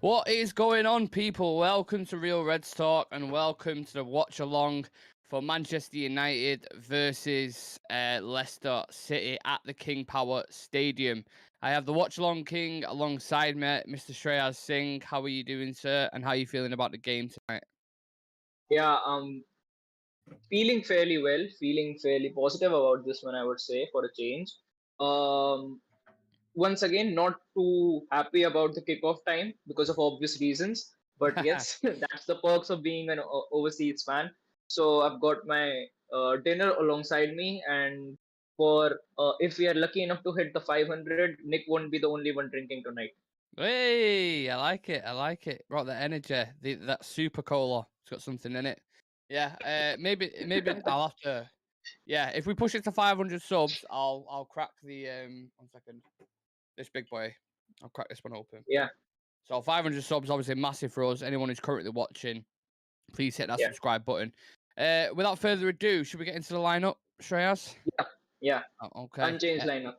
What is going on, people? Welcome to Real Reds Talk and welcome to the Watchalong for Manchester United versus Leicester City at the King Power Stadium. I have the Watchalong King alongside me, Mr. Shreyas Singh. How are you doing, sir? And how are you feeling about the game tonight? Yeah, feeling fairly well, feeling fairly positive about this one, I would say, for a change. Um, Once again, not too happy about the kickoff time because of obvious reasons. But yes, that's the perks of being an overseas fan. So I've got my dinner alongside me, and for if we are lucky enough to hit the 500, Nick won't be the only one drinking tonight. Hey, I like it. I like it. Brought the energy. That super cola. It's got something in it. Yeah. Maybe I'll have to. Yeah, if we push it to 500 subs, I'll crack the 1 second. This big boy. I'll crack this one open. Yeah, So 500 subs, obviously massive for us. Anyone who's currently watching, please hit that yeah, subscribe button. Without further ado, should we get into the lineup, Shreyas? yeah, yeah. Oh, okay. Unchanged lineup.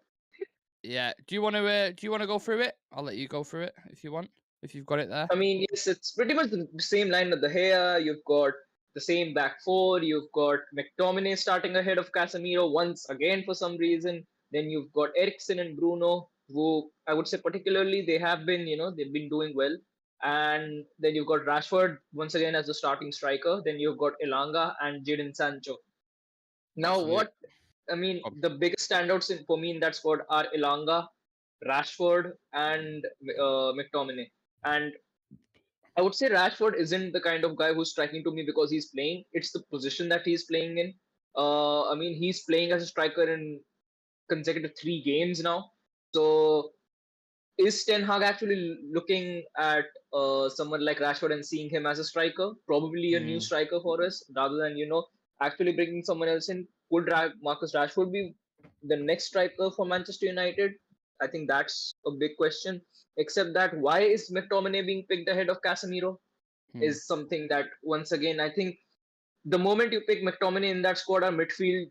Yeah. Do you want to go through it? I'll let you go through it if you want. If you've got it there. I mean, yes, it's pretty much the same line of the hair. You've got the same back four. You've got McTominay starting ahead of Casemiro once again for some reason. Then you've got Eriksen and Bruno, who I would say particularly they have been, they've been doing well. And then you've got Rashford once again as the starting striker. Then you've got Elanga and Jadon Sancho. Now, Absolutely. what I mean, Um, the biggest standouts for me in that squad are Elanga, Rashford, and McTominay. And I would say Rashford isn't the kind of guy who's striking to me because he's playing. It's the position that he's playing in. I mean, he's playing as a striker in consecutive 3 games now. So is Ten Hag actually looking at someone like Rashford and seeing him as a striker? Probably a new mm, striker for us rather than, actually bringing someone else in. Could Marcus Rashford be the next striker for Manchester United? I think that's a big question. Except that, why is McTominay being picked ahead of Casemiro? mm. Is something that, once again, I think the moment you pick McTominay in that squad, our midfield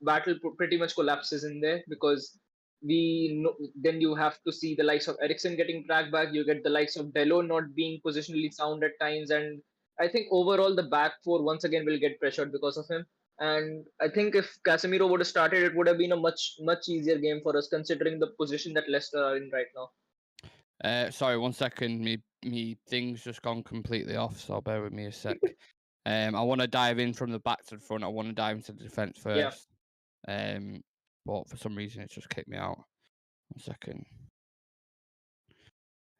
battle pretty much collapses in there because we know, then you have to see the likes of Eriksen getting dragged back. You get the likes of Delo not being positionally sound at times, and I think overall the back four once again will get pressured because of him. And I think if Casemiro would have started, it would have been a much easier game for us considering the position that Leicester are in right now. Sorry, 1 second. Me thing's just gone completely off, so bear with me a sec. I want to dive in from the back to the front. I want to dive into the defense Yeah, first. But for some reason it's just kicked me out. 1 second.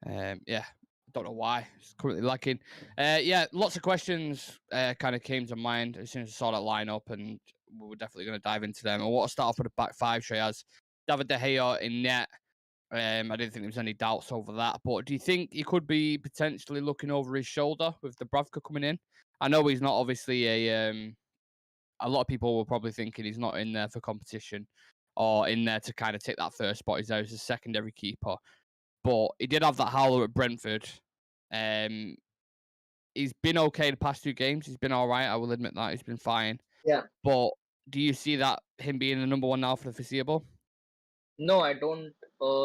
Yeah, I don't know why. It's currently lacking. Yeah, lots of questions kind of came to mind as soon as I saw that lineup, and we were definitely going to dive into them. I want to start off with the back five, Shreyas. David De Gea in net. I didn't think there was any doubts over that. But do you think he could be potentially looking over his shoulder with Dubravka coming in? I know he's not obviously a lot of people were probably thinking he's not in there for competition or in there to kind of take that first spot. He's there as a secondary keeper. But he did have that howler at Brentford. Um, he's been okay the past 2 games. He's been all right. I will admit that. He's been fine. yeah. But do you see that him being the number one now for the foreseeable? No, I don't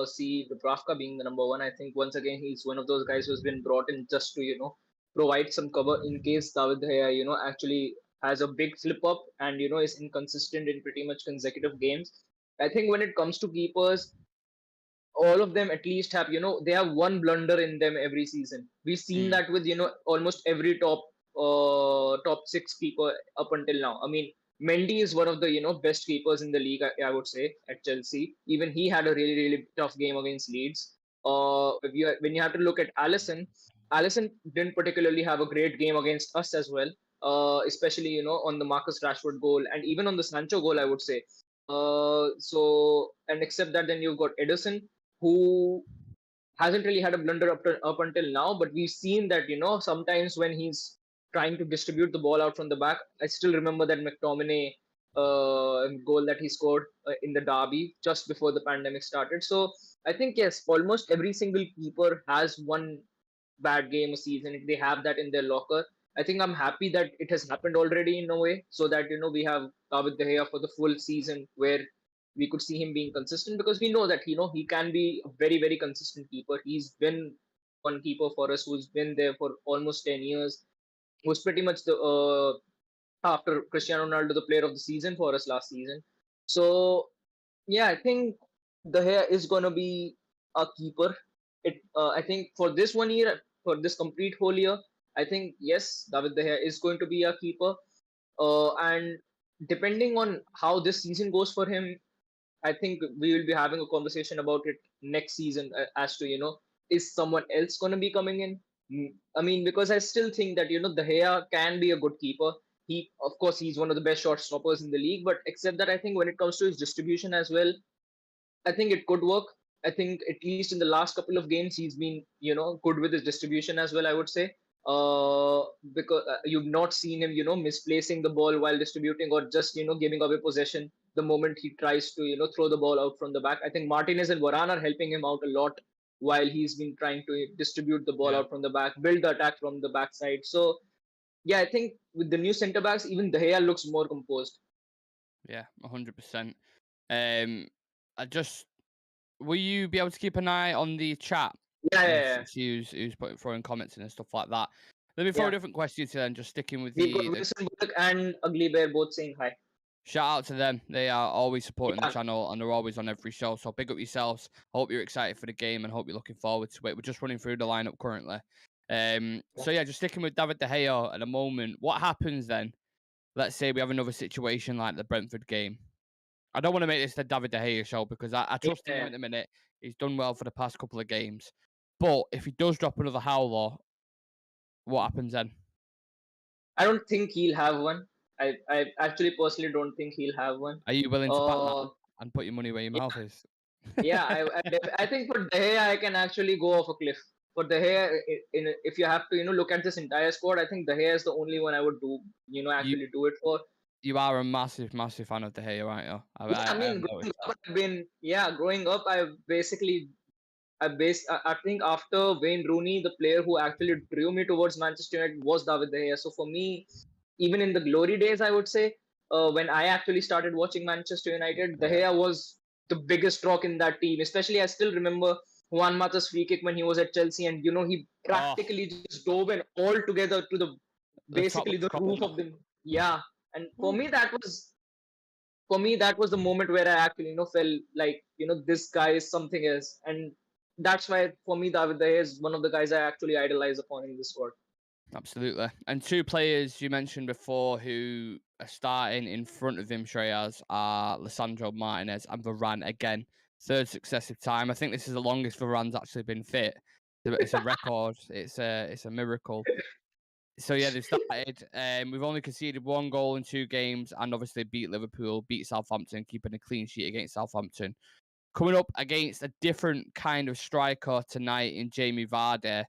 see Dubravka being the number one. I think once again he's one of those guys who's been brought in just to provide some cover in case David De Gea actually has a big slip up and is inconsistent in pretty much consecutive games. I think when it comes to keepers, all of them at least have they have one blunder in them every season. We've seen Mm. that with almost every top six keeper up until now. I mean, Mendy is one of the best keepers in the league. I would say at Chelsea. Even he had a really tough game against Leeds. When you have to look at Allison didn't particularly have a great game against us as well. Especially on the Marcus Rashford goal and even on the Sancho goal, I would say. So and except that, then you've got Edison, who hasn't really had a blunder up until now, but we've seen that sometimes when he's trying to distribute the ball out from the back. I still remember that McTominay goal that he scored in the derby just before the pandemic started. So I think yes, almost every single keeper has one bad game a season. If they have that in their locker, I think I'm happy that it has happened already in a way, so that we have David De Gea for the full season where we could see him being consistent because we know that he can be a very consistent keeper. He's been one keeper for us who's been there for almost 10 years, who's pretty much the after Cristiano Ronaldo, the player of the season for us last season. So yeah, I think the hair is gonna be a keeper. I think for this 1 year, for this complete whole year, I think yes, David De Gea is going to be a keeper. And depending on how this season goes for him, I think we will be having a conversation about it next season as to, is someone else going to be coming in? I mean, because I still think that, De Gea can be a good keeper. Of course, he's one of the best shot stoppers in the league, but except that I think when it comes to his distribution as well, I think it could work. I think at least in the last couple of games, he's been, good with his distribution as well, I would say. Because you've not seen him, misplacing the ball while distributing or just, giving away possession the moment he tries to, throw the ball out from the back. I think Martinez and Varane are helping him out a lot while he's been trying to distribute the ball out from the back, build the attack from the backside. So, yeah, I think with the new centre backs, even De Gea looks more composed. Yeah, 100%. I just will you be able to keep an eye on the chat? Yeah. Who's throwing comments in and stuff like that. Let me throw a different question to them, just sticking with We've got the Wilson Bullock and Ugly Bear both saying hi. shout out to them. They are always supporting the channel and they're always on every show. So big up yourselves. Hope you're excited for the game and hope you're looking forward to it. We're just running through the lineup currently. So yeah, just sticking with David De Gea at the moment. What happens then? Let's say we have another situation like the Brentford game. I don't want to make this the David De Gea show because I trust in him at the minute. He's done well for the past couple of games. But if he does drop another howler, what happens then? I don't think he'll have one. I actually personally don't think he'll have one. Are you willing to back that and put your money where your mouth is? Yeah, I think for De Gea, I can actually go off a cliff. For De Gea, if you have to, look at this entire squad, I think De Gea is the only one I would do, actually do it for. You are a massive fan of De Gea, aren't you? I mean, growing up, I think after Wayne Rooney, the player who actually drew me towards Manchester United was David De Gea. So for me, even in the glory days, I would say, when I actually started watching Manchester United, De Gea was the biggest rock in that team. Especially, I still remember Juan Mata's free kick when he was at Chelsea, and he practically just dove in all together to the roof of the And for me that was the moment where I actually felt like this guy is something else, and that's why for me David De Gea is one of the guys I actually idolize upon in this squad. Absolutely. And two players you mentioned before who are starting in front of him, Shreyas, are Lisandro Martinez and Varane again. Third successive time. I think this is the longest Varane's actually been fit. It's a record. It's a miracle. So yeah, they've started. We've only conceded 1 goal in 2 games, and obviously beat Liverpool, beat Southampton, keeping a clean sheet against Southampton. Coming up against a different kind of striker tonight in Jamie Vardy.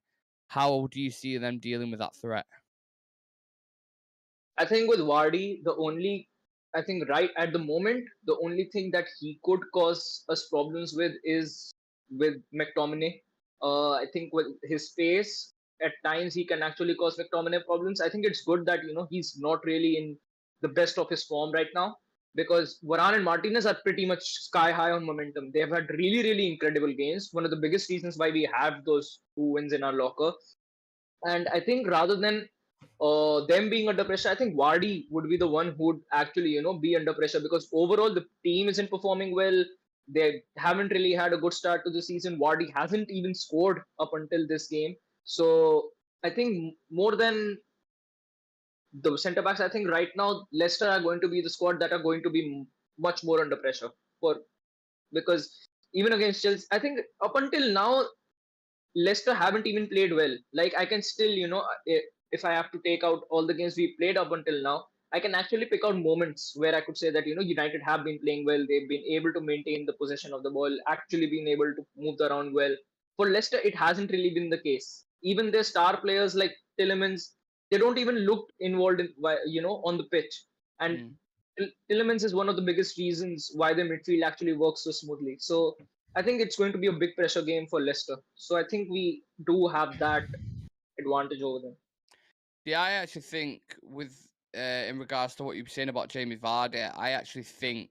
How do you see them dealing with that threat? I think with Vardy, I think right at the moment, the only thing that he could cause us problems with is with McTominay. I think with his pace, at times he can actually cause McTominay problems. I think it's good that he's not really in the best of his form right now, because Varane and Martinez are pretty much sky high on momentum. They have had really, really incredible games. One of the biggest reasons why we have those 2 wins in our locker. And I think rather than them being under pressure, I think Vardy would be the one who would actually, be under pressure, because overall the team isn't performing well. They haven't really had a good start to the season. Vardy hasn't even scored up until this game. So I think more than the centre backs, I think right now Leicester are going to be the squad that are going to be much more under pressure for, because even against Chelsea, I think up until now Leicester haven't even played well. Like I can still, if I have to take out all the games we played up until now, I can actually pick out moments where I could say that United have been playing well. They've been able to maintain the possession of the ball, actually been able to move around well. For Leicester, it hasn't really been the case. Even their star players like Tielemans, they don't even look involved in, on the pitch. And Tielemans is one of the biggest reasons why the midfield actually works so smoothly. So I think it's going to be a big pressure game for Leicester. So I think we do have that advantage over them. Yeah, I actually think with in regards to what you were saying about Jamie Vardy, I actually think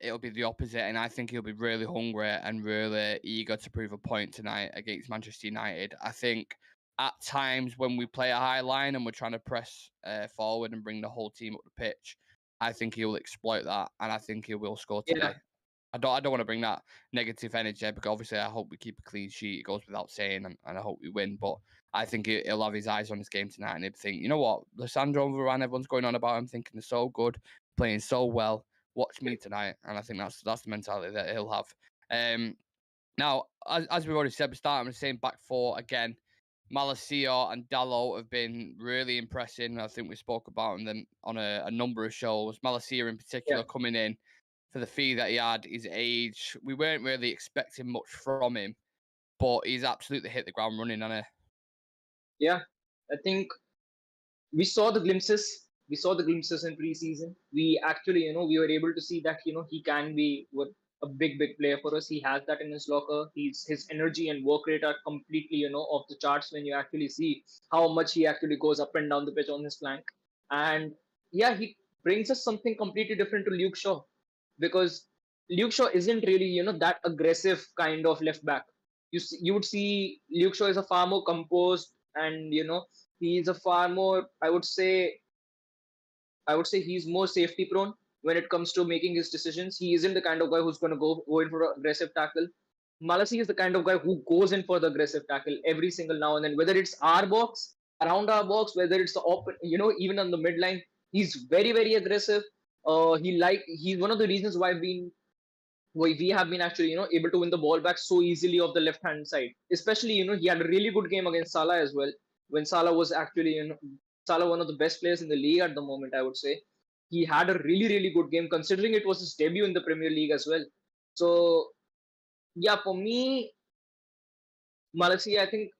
it'll be the opposite, and I think he'll be really hungry and really eager to prove a point tonight against Manchester United. I think at times when we play a high line and we're trying to press forward and bring the whole team up the pitch, I think he'll exploit that, and I think he will score today. Yeah, I don't want to bring that negative energy because obviously I hope we keep a clean sheet. It goes without saying, and I hope we win. But I think he'll have his eyes on this game tonight, and he'll think, you know what, Lissandro Varane, everyone's going on about him, thinking they're so good, playing so well. Watch me tonight, and I think that's the mentality that he'll have. Now, as we've already said, we're starting with the same back four again. Malacia and Dalot have been really impressive. I think we spoke about them on a number of shows. Malacia in particular yeah, coming in for the fee that he had, his age. We weren't really expecting much from him, but he's absolutely hit the ground running, hasn't yeah. I think we saw the glimpses. We saw the glimpses in preseason. We actually, we were able to see that, he can be a big player for us. He has that in his locker. His energy and work rate are completely, off the charts when you actually see how much he actually goes up and down the pitch on his flank. And yeah, he brings us something completely different to Luke Shaw, because Luke Shaw isn't really, that aggressive kind of left back. You would see Luke Shaw is a far more composed, and he's a far more, I would say he's more safety prone when it comes to making his decisions. He isn't the kind of guy who's going to go in for an aggressive tackle. Malasi is the kind of guy who goes in for the aggressive tackle every single now and then, whether it's our box, around our box, whether it's the open, even on the midline. He's very aggressive. He's one of the reasons why we have been actually able to win the ball back so easily off the left hand side. Especially he had a really good game against Salah as well, when Salah was actually Salah, one of the best players in the league at the moment, I would say. He had a really good game considering it was his debut in the Premier League as well. So yeah, for me, Malaxi, I think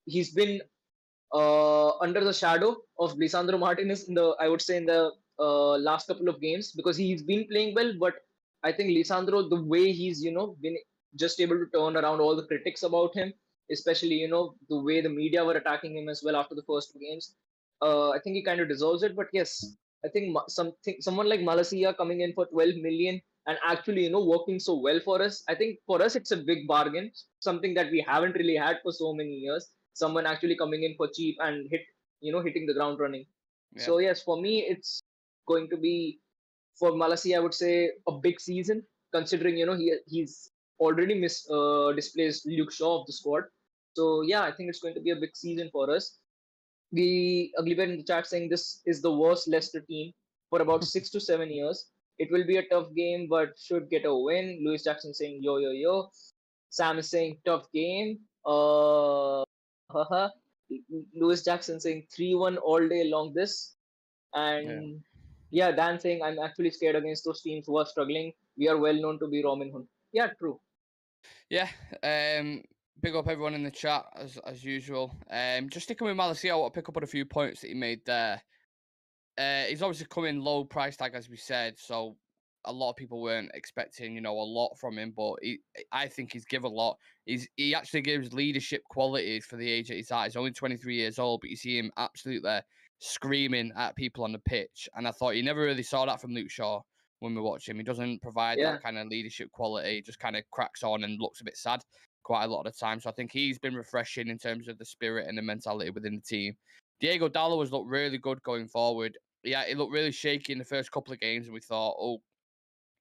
he's been under the shadow of Lisandro Martinez in the, I would say, in the last couple of games, because he's been playing well, but I think Lisandro, the way he's been just able to turn around all the critics about him, especially the way the media were attacking him as well after the first two games, I think he kind of deserves it. But yes, I think someone like Malasia coming in for 12 million and actually working so well for us, I think for us it's a big bargain, something that we haven't really had for so many years. Someone actually coming in for cheap and hitting the ground running. he? Yeah. So yes, for me it's going to be, for Malasi, I would say, a big season, considering he's already displaced Luke Shaw of the squad. So yeah, I think it's going to be a big season for us. We Agliver in the chat saying this is the worst Leicester team for about 6 to 7 years. It will be a tough game, but should get a win. Lewis Jackson saying yo. Sam is saying tough game. Haha. Lewis Jackson saying 3-1 all day long this. Yeah. And yeah, Dan saying I'm actually scared against those teams who are struggling. We are well known to be Robin Hood. Yeah, true. Yeah. Big up everyone in the chat as usual. Just sticking with Malacia, I want to pick up on a few points that he made there. He's obviously coming low price tag, as we said, so a lot of people weren't expecting, a lot from him. But I think he's given a lot. He actually gives leadership qualities for the age that he's at. He's only 23 years old, but you see him absolutely screaming at people on the pitch. And I thought you never really saw that from Luke Shaw when we watch him. He doesn't provide Yeah, that kind of leadership quality. He just kind of cracks on and looks a bit sad quite a lot of the time. So I think he's been refreshing in terms of the spirit and the mentality within the team. Diego Dallo has looked really good going forward. Yeah, he looked really shaky in the first couple of games, and we thought, oh,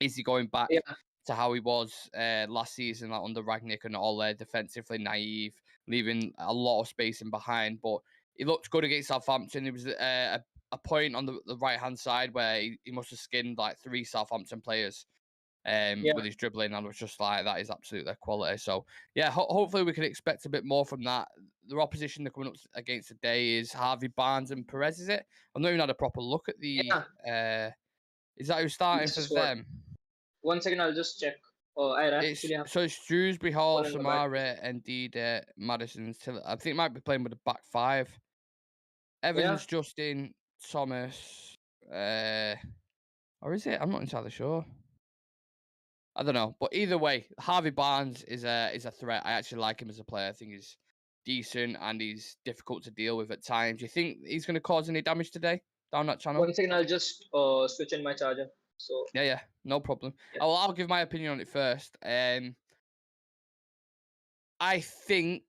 is he going back yeah, to how he was last season, like under Ragnick and all there, defensively naive, leaving a lot of space in behind? But he looked good against Southampton. There was a point on the right hand side where he must have skinned like 3 Southampton players yeah. with his dribbling, and was just like, that is absolutely quality. So yeah, hopefully we can expect a bit more from that. The opposition they're coming up against today is Harvey Barnes and Perez. Is it? I've not even had a proper look at the. Yeah, Is that who's starting for this is what. them? 1 second, I'll just check. I actually have It's Shrewsbury Hall, one in my bag. Samara, and Dida, Madison. I think might be playing with the back 5. Yeah, Evans, Justin, Thomas, or is it? I'm not entirely sure. I don't know, but either way, Harvey Barnes is a threat. I actually like him as a player. I think he's decent and he's difficult to deal with at times. Do you think he's going to cause any damage today down that channel? 1 second, I'll just switch in my charger. So Yeah, no problem. yeah. I'll give my opinion on it first. I think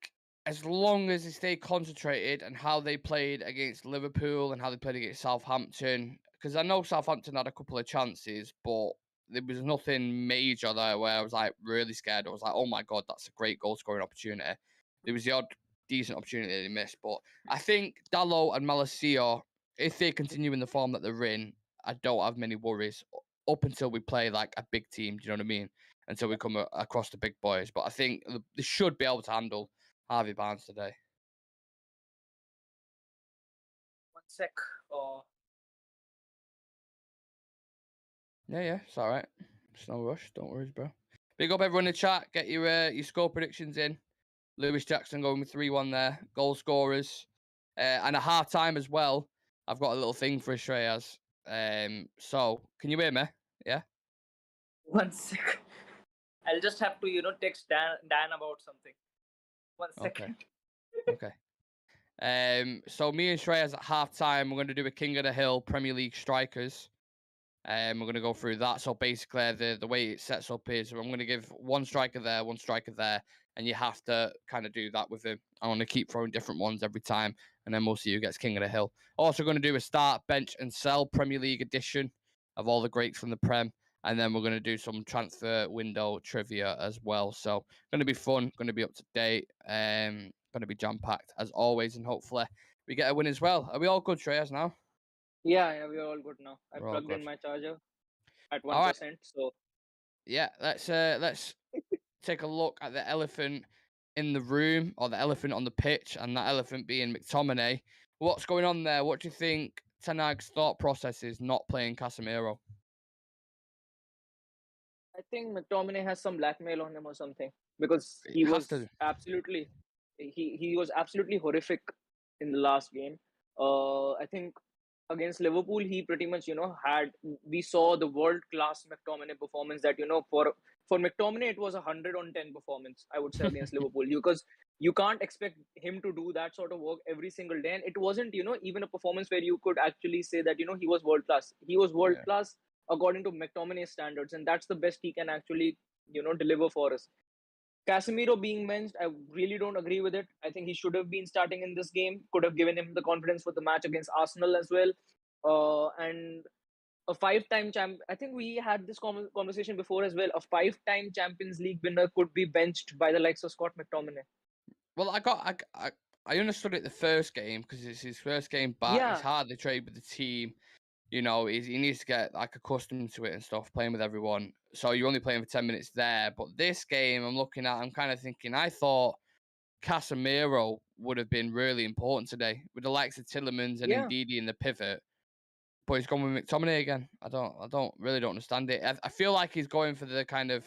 as long as they stay concentrated and how they played against Liverpool and how they played against Southampton, because I know Southampton had a couple of chances, but there was nothing major there where I was like really scared. I was like, oh my God, that's a great goal scoring opportunity. There was the odd decent opportunity they missed, but I think Dalot and Malacia, if they continue in the form that they're in, I don't have many worries up until we play like a big team. Do you know what I mean? Until we come across the big boys. But I think they should be able to handle Harvey Barnes today. 1 sec. Yeah, it's all right. It's no rush. Don't worry, bro. Big up everyone in the chat. Get your score predictions in. Lewis Jackson going with 3-1 there. Goal scorers. And a half time as well. I've got a little thing for Shreyas. So, can you hear me? Yeah? 1 sec. I'll just have to, text Dan about something. 1 second. Okay. So me and Shreyas at half time, we're going to do a King of the Hill Premier League strikers. We're going to go through that. So basically, the way it sets up is I'm going to give one striker there, and you have to kind of do that with him. I want to keep throwing different ones every time, and then we'll see who gets King of the Hill. Also going to do a start, bench, and sell Premier League edition of all the greats from the Prem, and then we're going to do some transfer window trivia as well. So going to be fun, going to be up to date, going to be jam-packed as always, and hopefully we get a win as well. Are we all good, Shreyas, now? Yeah, we're all good now. I We're all plugged good. in my charger at 1%. All right. So Yeah, let's take a look at the elephant in the room, or the elephant on the pitch, and that elephant being McTominay. What's going on there? What do you think Ten Hag's thought process is not playing Casemiro? I think McTominay has some blackmail on him or something, because It he has was to. absolutely he was absolutely horrific in the last game. I think against Liverpool, he pretty much we saw the world class McTominay performance that for McTominay it was 100 on 10 performance, I would say, against Liverpool, because you can't expect him to do that sort of work every single day, and it wasn't even a performance where you could actually say that he was world class. He was world class according to McTominay's standards, and that's the best he can actually deliver for us. Casemiro being benched, I really don't agree with it. I think he should have been starting in this game. Could have given him the confidence for the match against Arsenal as well. And a five-time champ. I think we had this conversation before as well. A five-time Champions League winner could be benched by the likes of Scott McTominay. Well, I understood it the first game because it's his first game back. Yeah. He's hardly trained with the team. He needs to get like accustomed to it and stuff, playing with everyone. So you're only playing for 10 minutes there. But this game I'm kind of thinking, I thought Casemiro would have been really important today with the likes of Tielemans and Ndidi in the pivot. But he's gone with McTominay again. I don't really understand it. I feel like he's going for the kind of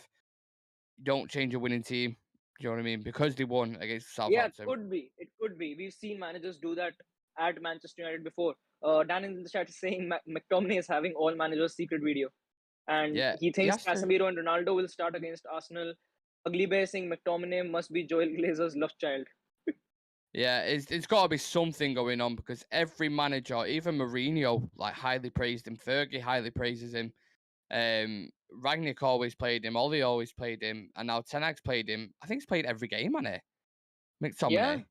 don't change a winning team. Do you know what I mean? Because they won against Southampton. Yeah, it could be. We've seen managers do that at Manchester United before. Dan in the chat is saying McTominay is having all managers' secret video. And he thinks Casemiro and Ronaldo will start against Arsenal. Ugly Bear saying McTominay must be Joel Glazer's love child. Yeah, it's got to be something going on because every manager, even Mourinho, like highly praised him. Fergie highly praises him. Rangnick always played him. Ollie always played him, and now Ten Hag's played him. I think he's played every game on it. McTominay.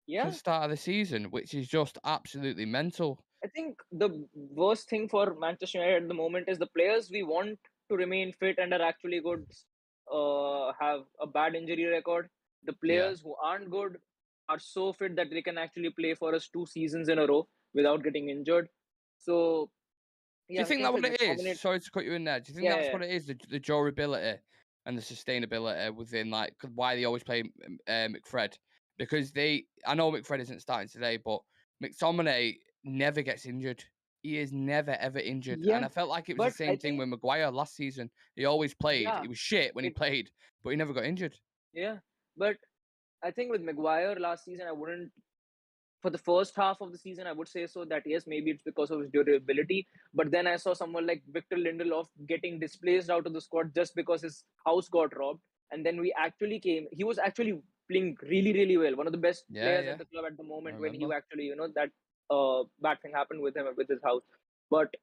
Yeah. To the start of the season, which is just absolutely mental. I think the worst thing for Manchester United at the moment is the players we want to remain fit and are actually good have a bad injury record. The players who aren't good are so fit that they can actually play for us 2 seasons in a row without getting injured. So, do you think that's what it is? Sorry to cut you in there. Do you think that's what it is? The durability and the sustainability within, like, why they always play McFred? Because I know McFred isn't starting today, but McTominay never gets injured. He is never ever injured, and I felt like it was the same thing with Maguire last season. He always played. He was shit when he played, but he never got injured. Yeah, but I think with Maguire last season, I wouldn't. For the first half of the season, I would say so that yes, maybe it's because of his durability. But then I saw someone like Victor Lindelof getting displaced out of the squad just because his house got robbed. And then he was actually playing really, really well. One of the best players at the club at the moment when he actually, that bad thing happened with him, with his house. But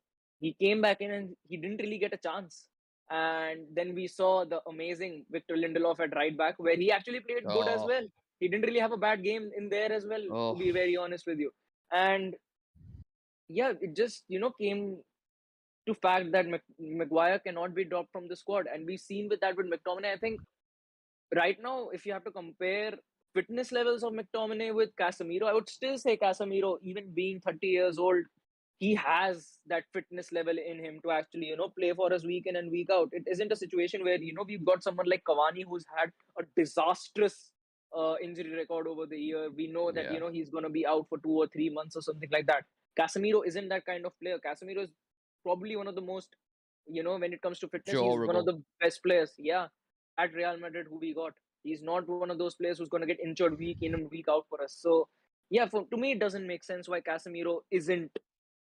he came back in and he didn't really get a chance. And then we saw the amazing Victor Lindelof at right back, where he actually played good as Oh, well. He didn't really have a bad game in there as well, to oh, be very honest with you. And yeah, it just came to fact that Maguire cannot be dropped from the squad, and we've seen with that with McTominay. I think right now, if you have to compare fitness levels of McTominay with Casemiro, I would still say Casemiro, even being 30 years old, he has that fitness level in him to actually, play for us week in and week out. It isn't a situation where, we've got someone like Cavani who's had a disastrous injury record over the year. We know that, yeah, he's going to be out for 2 or 3 months or something like that. Casemiro isn't that kind of player. Casemiro is probably one of the most, when it comes to fitness, he's one of durable. the best players. Yeah, at Real Madrid who we got. He's not one of those players who's going to get injured week in and week out for us. So, yeah, to me, it doesn't make sense why Casemiro isn't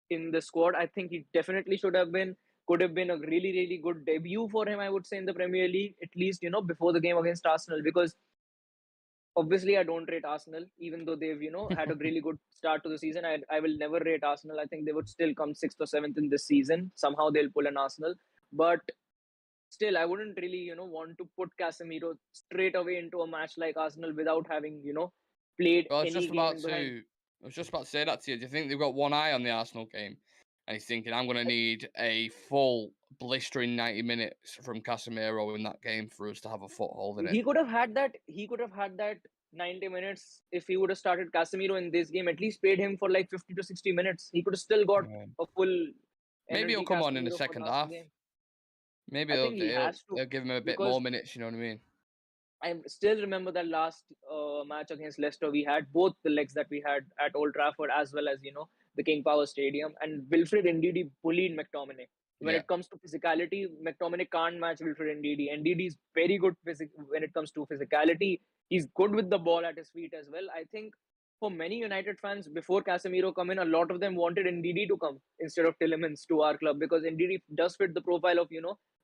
in the squad. I think he definitely should have been. Could have been a really, really good debut for him, I would say, in the Premier League, at least, before the game against Arsenal. Because obviously, I don't rate Arsenal, even though they've, had a really good start to the season. I will never rate Arsenal. I think they would still come sixth or seventh in this season. Somehow they'll pull an Arsenal. But still, I wouldn't really, want to put Casemiro straight away into a match like Arsenal without having, played Well, any game in behind. I was just about to say that to you. Do you think they've got one eye on the Arsenal game? And he's thinking, I'm going to need a full blistering 90 minutes from Casemiro in that game for us to have a foothold in it. He could have had that. He could have had that 90 minutes if he would have started Casemiro in this game. At least played him for like 50 to 60 minutes. He could have still got Yeah. a full Maybe he'll energy come on in the Casemiro for the second last half. game. Maybe I think he has to, they'll give him a bit more because minutes, you know what I mean? I still remember that last match against Leicester. We had both the legs that we had at Old Trafford, as well as the King Power Stadium. And Wilfred Ndidi bullied McTominay. When Yeah. it comes to physicality, McTominay can't match Wilfred Ndidi. Ndidi is very good when it comes to physicality. He's good with the ball at his feet as well. I think for many United fans, before Casemiro come in, a lot of them wanted Ndidi to come instead of Tielemans to our club, because Ndidi does fit the profile of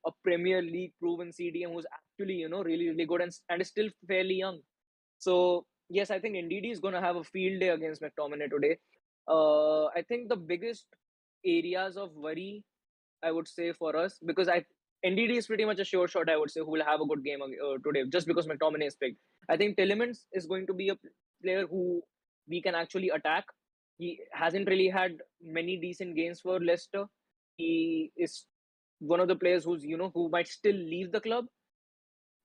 a Premier League proven CDM who's actually, really, really good and is still fairly young. So, yes, I think Ndidi is going to have a field day against McTominay today. I think the biggest areas of worry, I would say, for us, because Ndidi is pretty much a sure shot, I would say, who will have a good game today, just because McTominay is picked. I think Tielemans is going to be a player who we can actually attack. He hasn't really had many decent games for Leicester. He is one of the players who might still leave the club.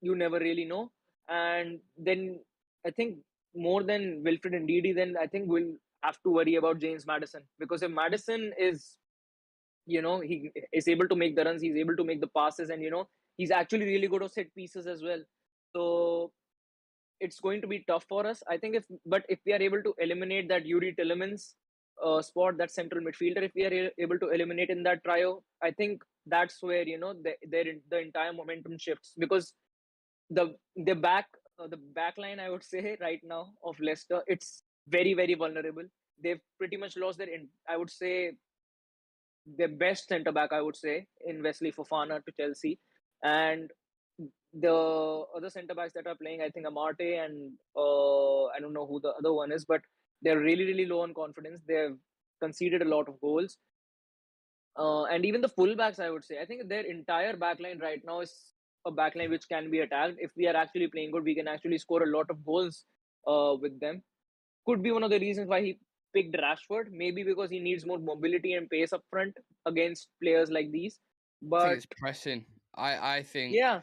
You never really know. And then I think more than Wilfred and Didi, then I think we'll have to worry about James Madison, because if Madison is, he is able to make the runs, he's able to make the passes, and he's actually really good at set pieces as well. So it's going to be tough for us, I think. If we are able to eliminate that Yuri Tillemans spot, that central midfielder, if we are able to eliminate in that trio, I think that's where the entire momentum shifts, because the back line, I would say, right now of Leicester, it's very, very vulnerable. They've pretty much lost I would say, their best centre back, I would say, in Wesley Fofana to Chelsea. And the other centre backs that are playing, I think Amarte and I don't know who the other one is, but they're really, really low on confidence. They've conceded a lot of goals. And even the fullbacks, I would say, I think their entire backline right now is a backline which can be attacked. If we are actually playing good, we can actually score a lot of goals with them. Could be one of the reasons why he picked Rashford. Maybe because he needs more mobility and pace up front against players like these. I think But it's pressing. I think yeah,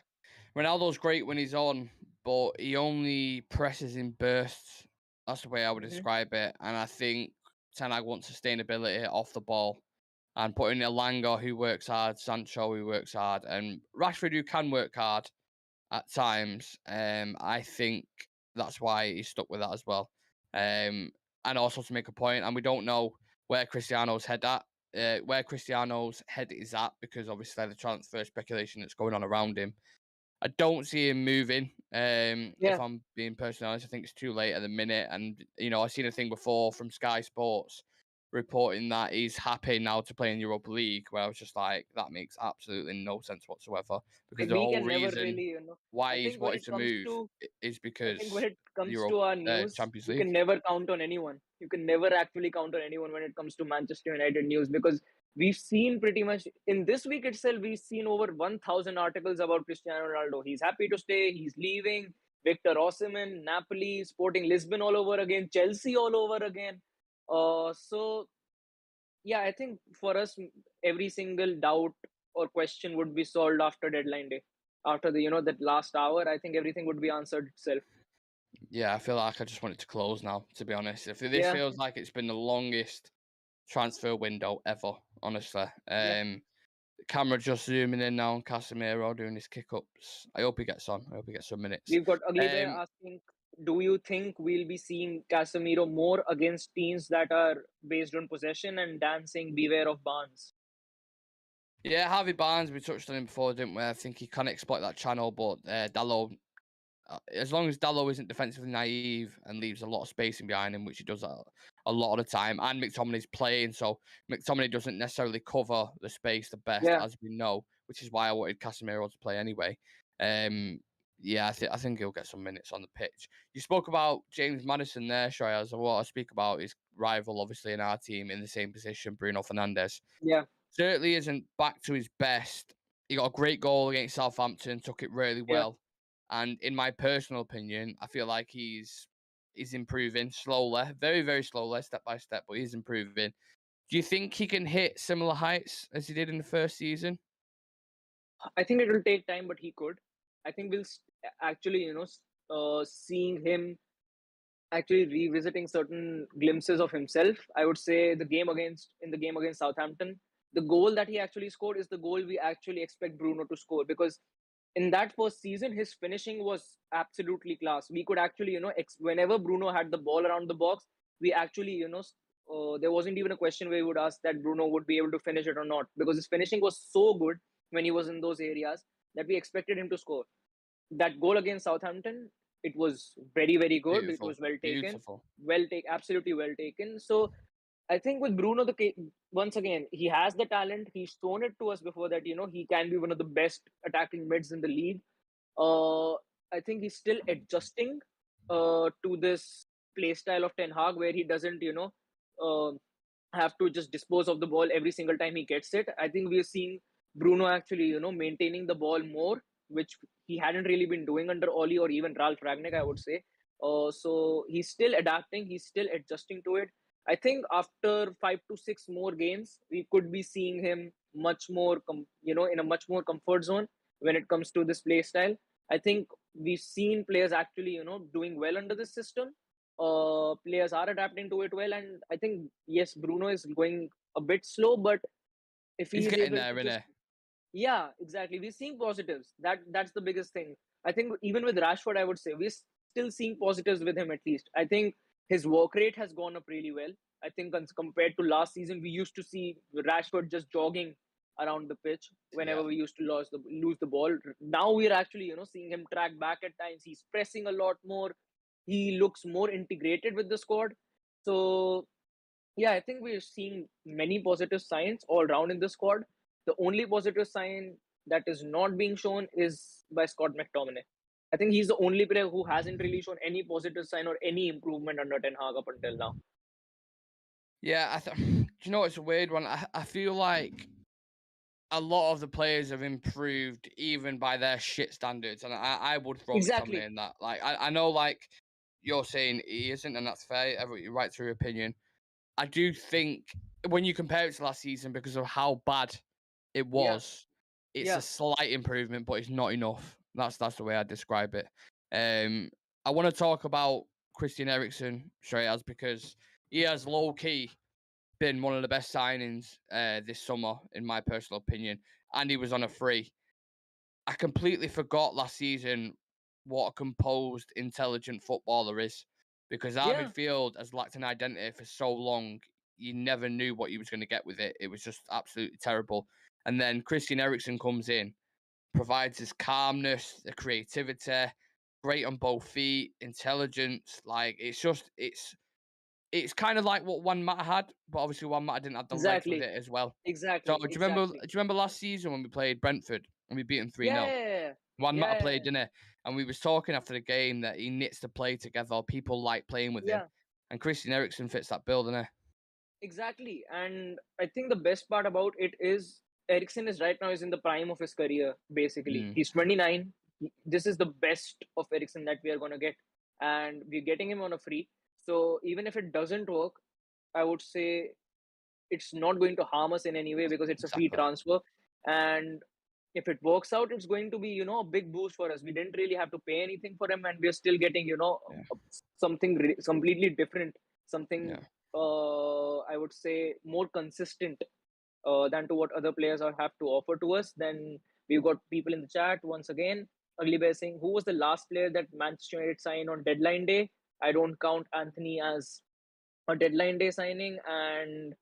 Ronaldo's great when he's on, but he only presses in bursts. That's the way I would mhm. describe it. And I think Ten Hag wants sustainability off the ball. And putting Elanga, who works hard, Sancho, who works hard, and Rashford, who can work hard at times. I think that's why he's stuck with that as well. And also to make a point, and we don't know where Cristiano's head is at, because obviously the transfer speculation that's going on around him. I don't see him moving. If Yeah, I'm being personally honest, I think it's too late at the minute. And I've seen a thing before from Sky Sports reporting that he's happy now to play in Europa League, where I was just like, that makes absolutely no sense whatsoever. Because like the we whole can never reason really, why I he's think when wanted it to comes move to is I think when because it comes Europe to our news, Champions you League. can never count on anyone. You can never actually count on anyone when it comes to Manchester United news, because we've seen pretty much in this week itself, we've seen over 1,000 articles about Cristiano Ronaldo. He's happy to stay, he's leaving. Victor Osimhen, Napoli, Sporting Lisbon all over again, Chelsea all over again. So yeah, I think for us, every single doubt or question would be solved after deadline day. After the that last hour, I think everything would be answered itself. Yeah, I feel like I just want it to close now, to be honest. If this Yeah, feels like it's been the longest transfer window ever, honestly. yeah. Camera just zooming in now on Casemiro doing his kick-ups. I hope he gets on. I hope he gets some minutes. We've got Ugly Bear asking, do you think we'll be seeing Casemiro more against teams that are based on possession, and dancing beware of Barnes? Yeah, Harvey Barnes, we touched on him before, didn't we? I think he can exploit that channel, but Dalot, as long as Dalot isn't defensively naive and leaves a lot of spacing behind him, which he does a lot of the time, and McTominay's playing, so McTominay doesn't necessarily cover the space the best, Yeah, as we know, which is why I wanted Casemiro to play anyway. Yeah, I think he'll get some minutes on the pitch. You spoke about James Maddison there, Shreyas, and what I speak about is rival, obviously, in our team in the same position, Bruno Fernandes. yeah, Certainly isn't back to his best. He got a great goal against Southampton, took it really yeah. well. And in my personal opinion, I feel like he's improving slowly, very, very slowly, step by step, but he's improving. Do you think he can hit similar heights as he did in the first season? I think it will take time, but he could. I think we'll actually, seeing him actually revisiting certain glimpses of himself. I would say in the game against Southampton, the goal that he actually scored is the goal we actually expect Bruno to score, because in that first season, his finishing was absolutely class. We could actually, whenever Bruno had the ball around the box, we actually, there wasn't even a question where we would ask that Bruno would be able to finish it or not, because his finishing was so good when he was in those areas that we expected him to score. That goal against Southampton, it was very, very good. It Beautiful, was well taken, beautiful. absolutely well taken. So I think with Bruno, once again, he has the talent. He's shown it to us before that he can be one of the best attacking mids in the league. Uh, I think he's still adjusting to this play style of Ten Hag, where he doesn't uh, have to just dispose of the ball every single time he gets it. I think we're seeing Bruno actually maintaining the ball more, which he hadn't really been doing under Oli or even Ralph Ragnick, I would say. So he's still adapting. He's still adjusting to it. I think after 5 to 6 more games, we could be seeing him much more, in a much more comfort zone when it comes to this play style. I think we've seen players actually, doing well under this system. Players are adapting to it well, and I think yes, Bruno is going a bit slow, but if he He's is getting able there, to isn't just he? yeah, exactly. We're seeing positives. That's the biggest thing. I think even with Rashford, I would say we're still seeing positives with him at least. I think his work rate has gone up really well. I think compared to last season, we used to see Rashford just jogging around the pitch Yeah. whenever we used to lose the ball. Now we're actually seeing him track back at times. He's pressing a lot more. He looks more integrated with the squad. So yeah, I think we're seeing many positive signs all round in the squad. The only positive sign that is not being shown is by Scott McTominay. I think he's the only player who hasn't really shown any positive sign or any improvement under Ten Hag up until now. Yeah, do you know it's a weird one? I feel like a lot of the players have improved even by their shit standards, and I would throw Exactly. McTominay in that. Like I know like you're saying he isn't, and that's fair. You're right to your opinion. I do think when you compare it to last season, because of how bad it Yeah. was, it's a Yeah. slight improvement, but it's not enough. That's the way I describe it. I want to talk about Christian Eriksen straight as because he has low key been one of the best signings this summer, in my personal opinion, and he was on a free. I completely forgot last season what a composed, intelligent footballer is because our Yeah. midfield has lacked an identity for so long. You never knew what you was going to get with it. It was just absolutely terrible. And then Christian Eriksen comes in, provides his calmness, the creativity, great on both feet, intelligence. Like it's kind of like what Juan Mata had, but obviously Juan Mata didn't have the legs with Exactly. it as well. So Exactly. do you remember? Do Exactly. you remember last season when we played Brentford and we beat them 3-0? Yeah. Juan Mata Yeah. played, didn't he? And we was talking after the game that he knits the play together. People like playing with him, Yeah. and Christian Eriksen fits that bill, doesn't he? Exactly. And I think the best part about it is Eriksen is right now is in the prime of his career, basically. Mm, He's 29. This is the best of Eriksen that we are going to get. And we're getting him on a free. So even if it doesn't work, I would say it's not going to harm us in any way because it's a free exactly. transfer. And if it works out, it's going to be, a big boost for us. We didn't really have to pay anything for him, and we're still getting, Yeah. something completely different, something, Yeah. I would say, more consistent than to what other players have to offer to us. Then we've got people in the chat once again. Ugly Bear saying, who was the last player that Manchester United signed on deadline day? I don't count Anthony as a deadline day signing, and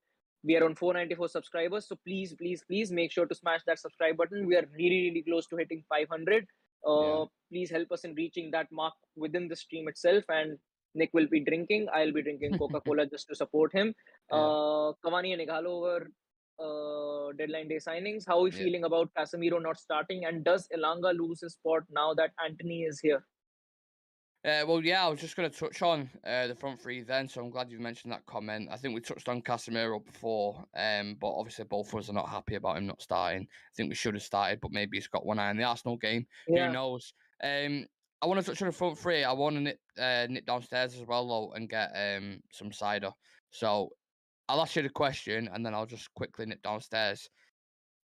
we are on 494 subscribers. So please, please, please make sure to smash that subscribe button. We are really, really close to hitting 500. Yeah. Please help us in reaching that mark within the stream itself. And Nick will be drinking. I'll be drinking Coca-Cola just to support him. Yeah. Cavani and Ighalo were deadline day signings. How are we Yeah. feeling about Casemiro not starting? And does Elanga lose his spot now that Anthony is here? Well, yeah, I was just going to touch on the front three then, so I'm glad you mentioned that comment. I think we touched on Casemiro before, but obviously both of us are not happy about him not starting. I think we should have started, but maybe he's got one eye on the Arsenal game. Who Yeah, knows? I want to touch on the front three. I want to nip downstairs as well, though, and get some cider. So I'll ask you the question, and then I'll just quickly nip downstairs.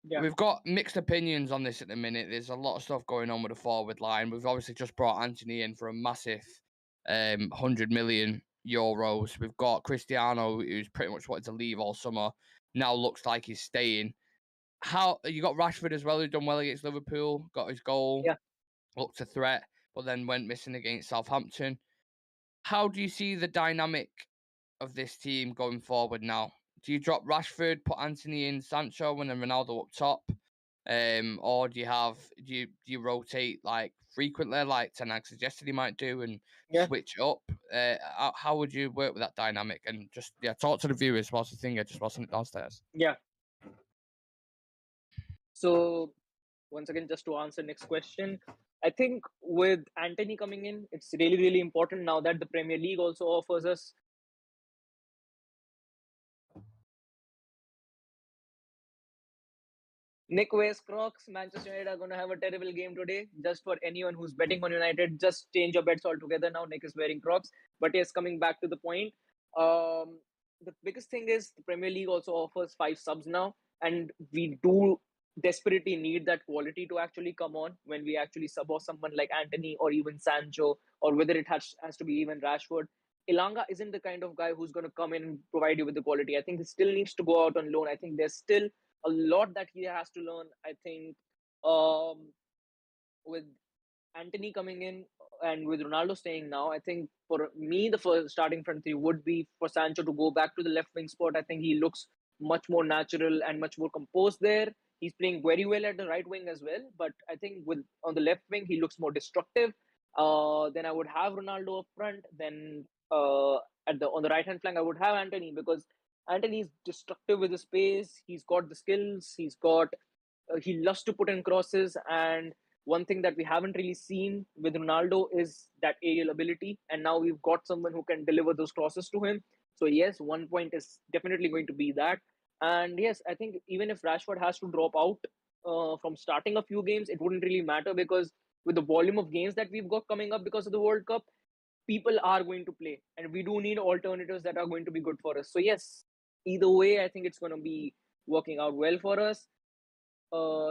yeah, We've got mixed opinions on this at the minute. There's a lot of stuff going on with the forward line. We've obviously just brought Anthony in for a massive 100 million euros. We've got Cristiano, who's pretty much wanted to leave all summer. Now looks like he's staying. How you got Rashford as well, who done well against Liverpool, got his goal, yeah. looked a threat, but then went missing against Southampton. How do you see the dynamic of this team going forward now? Do you drop Rashford, put Anthony in Sancho, and then Ronaldo up top? Or do you rotate like frequently, like Ten Hag suggested he might do, and Yeah. switch up? How would you work with that dynamic? And just talk to the viewers whilst the thing just whilst it downstairs. Yeah. So once again, just to answer next question, I think with Anthony coming in, it's really, really important now that the Premier League also offers us. Nick wears Crocs. Manchester United are going to have a terrible game today. Just for anyone who's betting on United, just change your bets altogether now. Nick is wearing Crocs. But yes, coming back to the point, the biggest thing is the Premier League also offers 5 subs now, and we do desperately need that quality to actually come on when we actually sub off someone like Anthony or even Sancho, or whether it has to be even Rashford. Ilanga isn't the kind of guy who's going to come in and provide you with the quality. I think he still needs to go out on loan. I think there's still a lot that he has to learn. I think with Anthony coming in and with Ronaldo staying now, I think for me the first starting front three would be for Sancho to go back to the left wing spot. I think he looks much more natural and much more composed there. He's playing very well at the right wing as well, but I think with on the left wing he looks more destructive. Then I would have Ronaldo up front. Then at the on the right hand flank I would have Anthony, because Anthony's destructive with his pace. He's got the skills. He loves to put in crosses, and one thing that we haven't really seen with Ronaldo is that aerial ability. And now we've got someone who can deliver those crosses to him. So yes, one point is definitely going to be that. And yes, I think even if Rashford has to drop out from starting a few games, it wouldn't really matter, because with the volume of games that we've got coming up because of the World Cup, people are going to play, and we do need alternatives that are going to be good for us. So yes, either way, I think it's going to be working out well for us.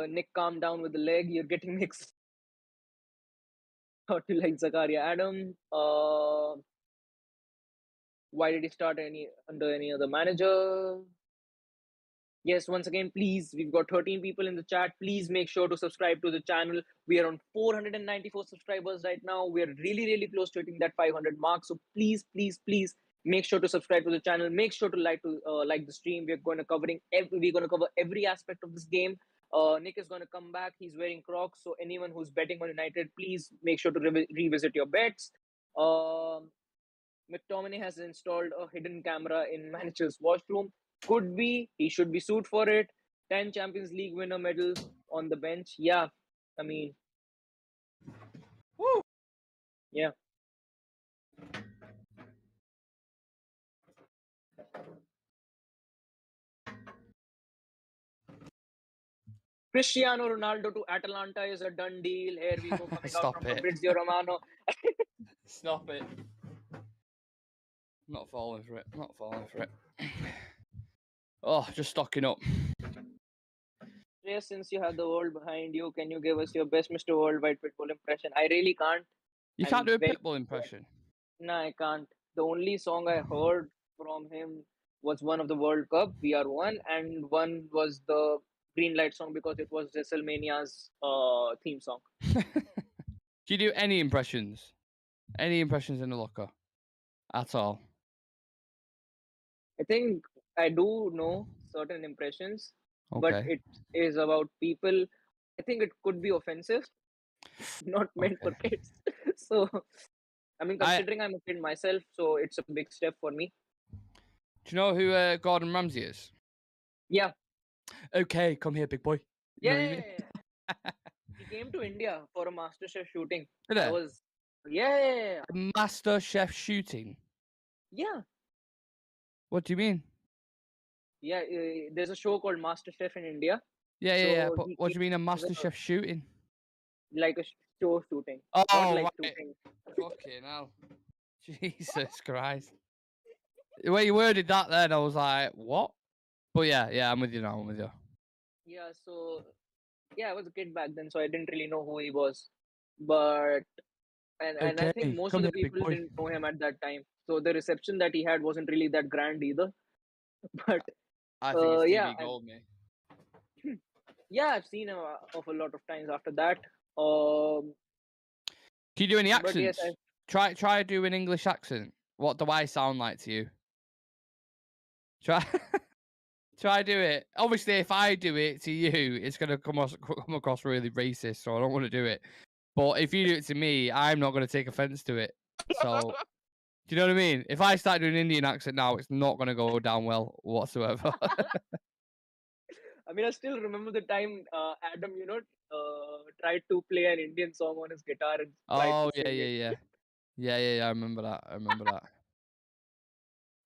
Nick, calm down with the leg. You're getting mixed. How to like Zakaria Adam. Why did he start under any other manager? Yes, once again, please, we've got 13 people in the chat. Please make sure to subscribe to the channel. We are on 494 subscribers right now. We are really, really close to hitting that 500 mark. So please, please, please make sure to subscribe to the channel. Make sure to like the stream. We're going to cover every aspect of this game. Nick is going to come back. He's wearing Crocs. So anyone who's betting on United, please make sure to revisit your bets. McTominay has installed a hidden camera in manager's washroom. Could be. He should be sued for it. 10 Champions League winner medals on the bench. Yeah. I mean, Woo! yeah. Cristiano Ronaldo to Atalanta is a done deal. Here we go, coming out Stop from it. Fabrizio Romano. Stop it. Not falling for it. Not falling for it. Oh, just stocking up. Yes, since you have the world behind you, can you give us your best Mr. Worldwide Pitbull impression? I really can't. You I'm can't do a very Pitbull impression. No, I can't. The only song I heard from him was one of the World Cup, We Are One, and one was the Green Light song because it was WrestleMania's theme song. Do you do any impressions? Any impressions in the locker? At all? I think I do know certain impressions, but Okay. it is about people. I think it could be offensive, not meant for Okay. kids. So, I mean, considering I'm a kid myself, so it's a big step for me. Do you know who Gordon Ramsay is? Yeah. Okay, come here, big boy. You know what I mean? Yeah. He came to India for a MasterChef shooting. Did I it? was, yeah. Master Chef shooting. Yeah. What do you mean? Yeah. There's a show called MasterChef in India. Yeah. So But he what do you mean a came Master Chef shooting? like a show shooting, Oh, not like right. shooting. Fucking hell. Jesus Christ. The way you worded that then, I was like, what? But yeah, I'm with you now. I'm with you. Yeah. So yeah, I was a kid back then, so I didn't really know who he was. But and I think Okay, most come of the here, big people boy. didn't know him at that time. So the reception that he had wasn't really that grand either. But I think it's yeah, TV Gold, mate. yeah, I've seen him of a lot of times after that. Can you do any But yes, accents? Try to do an English accent. What do I sound like to you? Try try do it. Obviously, if I do it to you, it's gonna come across really racist, so I don't want to do it. But if you do it to me, I'm not gonna take offense to it. So, do you know what I mean? If I start doing an Indian accent now, it's not gonna go down well whatsoever. I mean, I still remember the time Adam, tried to play an Indian song on his guitar and tried to Oh sing it. yeah. I remember that.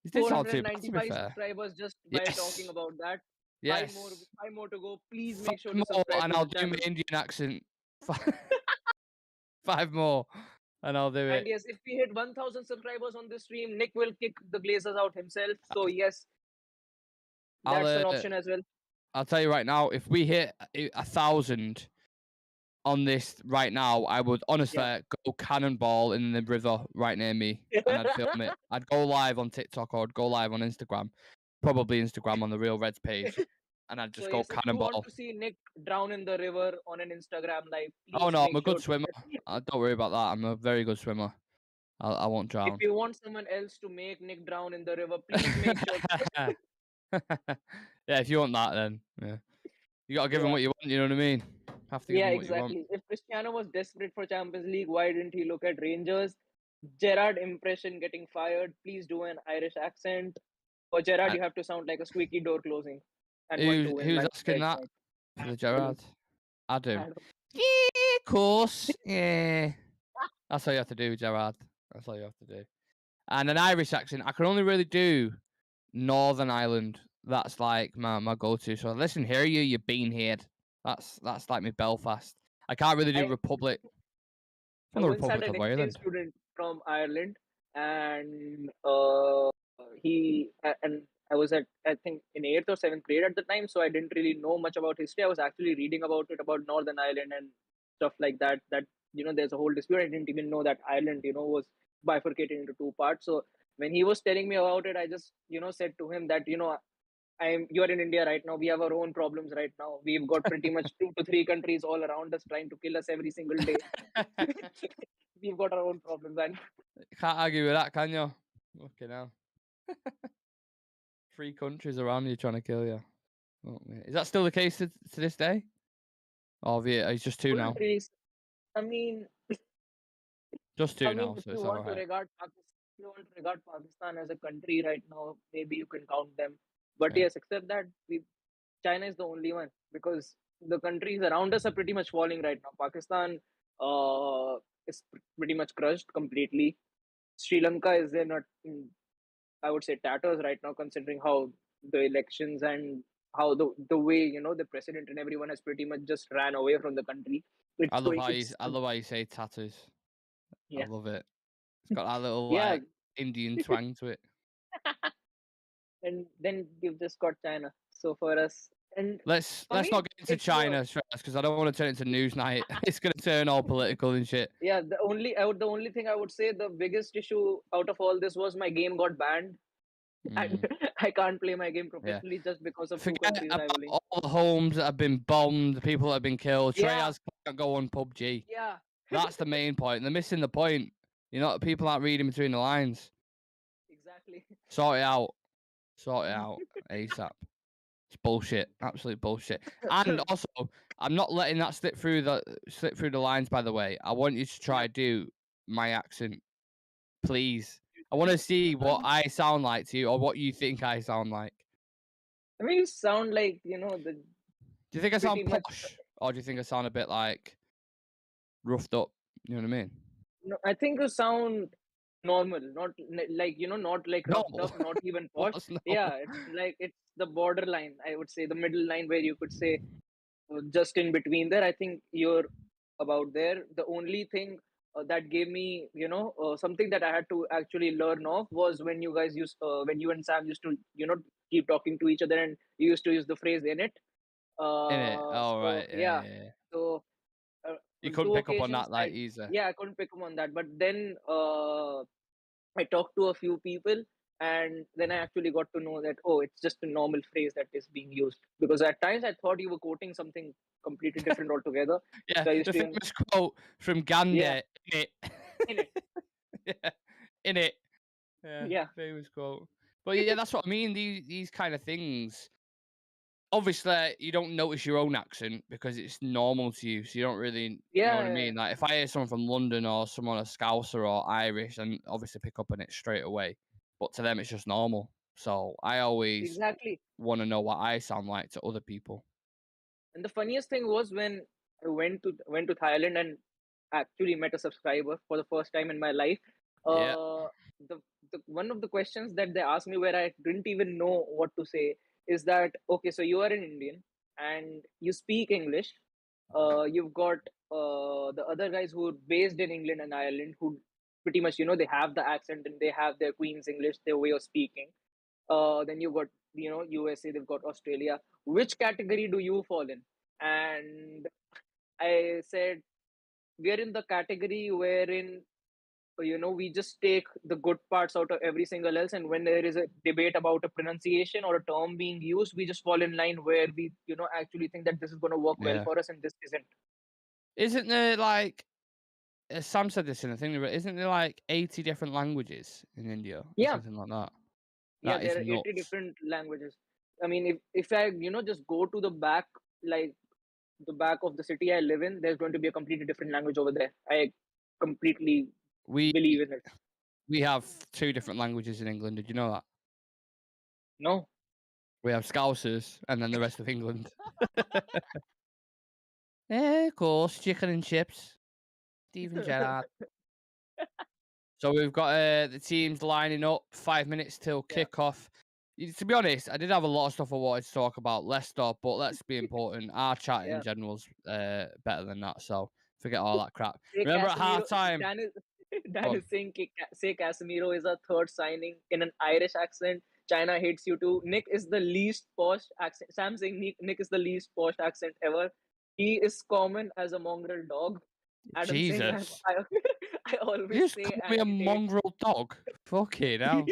It did sound too bad, to be 495 fair. subscribers just by talking Yes. about that. Yes. Five more to go. Please Five make sure to more, subscribe and to I'll the do my channel. Indian accent. Five more, and I'll do And it. yes, if we hit 1,000 subscribers on this stream, Nick will kick the Glazers out himself. So yes, that's an option as well. I'll tell you right now, if we hit 1,000 on this right now, I would honestly go cannonball in the river right near me, and I'd film it. I'd go live on TikTok or I'd go live on Instagram, probably Instagram on the Real Reds page, and I'd just So go yes, if you want cannonball. to see Nick drown in the river on an Instagram live, Oh please no, I'm make a sure good swimmer. Don't worry about that. I'm a very good swimmer. I won't drown. If you want someone else to make Nick drown in the river, please make sure. Yeah, if you want that, then yeah, you gotta give him what you want. You know what I mean? Have to give him what you want. Exactly. If Cristiano was desperate for Champions League, why didn't he look at Rangers? Gerrard impression getting fired. Please do an Irish accent. For Gerrard, you have to sound like a squeaky door closing. And 1-2 win. Who's Like asking that? For the Gerard. Adam. Adam. Yeah, of course. Yeah. That's all you have to do, Gerard. That's all you have to do. And an Irish accent, I can only really do Northern Ireland. That's like my go-to. So listen here, you beanhead. That's like me Belfast. I can't really do Republic. I From the once had Republic an of exchange Ireland. student from Ireland, and I was at, I think, in 8th or 7th grade at the time, so I didn't really know much about history. I was actually reading about it, about Northern Ireland and stuff like that. That there's a whole dispute. I didn't even know that Ireland was bifurcated into two parts. So when he was telling me about it, I just said to him that you're in India right now. We have our own problems right now. We've got pretty much 2 to 3 countries all around us trying to kill us every single day. We've got our own problems, and Can't argue with that, can you? Okay, now. 3 countries around you trying to kill you. Oh, is that still the case to this day? Oh, yeah, it's just 2 now. countries. I mean, Just 2 now, if so you it's want to alright. regard Pakistan as a country right now, maybe you can count them. But Yeah. yes, except that China is the only one, because the countries around us are pretty much falling right now. Pakistan is pretty much crushed completely. Sri Lanka is in I would say tatters right now, considering how the elections and how the way the president and everyone has pretty much just ran away from the country. I It's love going. how It's you say tattoos. I yeah, love it. It's got that little yeah, like Indian twang to it. and then you've just got China. So for us, and Let's for me, not get into it's China because I don't want to turn it into news night. It's gonna turn all political and shit. yeah. The only thing I would say, the biggest issue out of all this was my game got banned, and Mm, I can't play my game yeah. professionally just because of two Forget countries about rivaling. all the homes that have been bombed, the people that have been killed. Yeah, Treyas can't go on PUBG. yeah, That's the main point. They're missing the point. People aren't reading between the lines. exactly. Sort it out. Sort it out ASAP. It's bullshit. Absolute bullshit. And also, I'm not letting that slip through the lines. By the way, I want you to try do my accent, please. I want to see what I sound like to you, or what you think I sound like. I mean, you sound like the Do you think I sound pretty much. posh, or do you think I sound a bit like roughed up? You know what I mean? No, I think you sound normal, not like not like roughed Normal. up, not even posh. What's normal? Yeah, it's the borderline. I would say the middle line where you could say just in between there. I think you're about there. The only thing that gave me, something that I had to actually learn off was when you and Sam used to, keep talking to each other, and you used to use the phrase "in it." In it. Oh So right. Yeah, yeah, yeah, yeah. so You on couldn't two pick up on occasions, that like easy. I couldn't pick up on that, but then I talked to a few people, and then I actually got to know that, oh, it's just a normal phrase that is being used. Because at times I thought you were quoting something completely different altogether. Yeah, So I used the to, famous quote from yeah, Gandhi. In it. in it, Yeah, in it. Yeah, yeah, famous quote. But yeah, that's what I mean. These kind of things. Obviously, you don't notice your own accent because it's normal to you, so you don't really know what I yeah, mean. Like if I hear someone from London or someone a Scouser or Irish, and obviously pick up on it straight away. But to them, it's just normal. So I always exactly. want to know what I sound like to other people. And the funniest thing was when I went to Thailand and actually met a subscriber for the first time in my life. Yeah, Uh, the one of the questions that they asked me where I didn't even know what to say is that, okay, so you are an Indian and you speak English. You've got the other guys who are based in England and Ireland who pretty much they have the accent and they have their Queen's English, their way of speaking. Then you got USA, they've got Australia. Which category do you fall in? And I said we are in the category wherein we just take the good parts out of every single else, and when there is a debate about a pronunciation or a term being used, we just fall in line where we actually think that this is going to work well yeah. for us and this isn't. Isn't there like Sam said this in the thing? Isn't there like 80 different languages in India or Yeah, something like that? yeah, That is there are 80 nuts. different languages. I mean, if I just go to the back, like the back of the city I live in, there's going to be a completely different language over there. I completely We believe in it. we have two different languages in England. Did you know that? No. We have Scousers and then the rest of England. Yeah, of course, chicken and chips. Steven Gerrard. So we've got the teams lining up. 5 minutes till Yeah, kickoff. To be honest, I did have a lot of stuff I wanted to talk about Leicester, but let's be important. Our chat in yeah. general's better than that, so forget all that crap. Say Remember at Casemiro. half time? Dan is Dan is saying say Casemiro is a third signing in an Irish accent. China hates you too. Nick is the least posh accent. Sam saying Nick is the least posh accent ever. He is common as a mongrel dog. Adam saying Jesus. I You always just say call me a anti-Tate. mongrel dog? Fucking hell.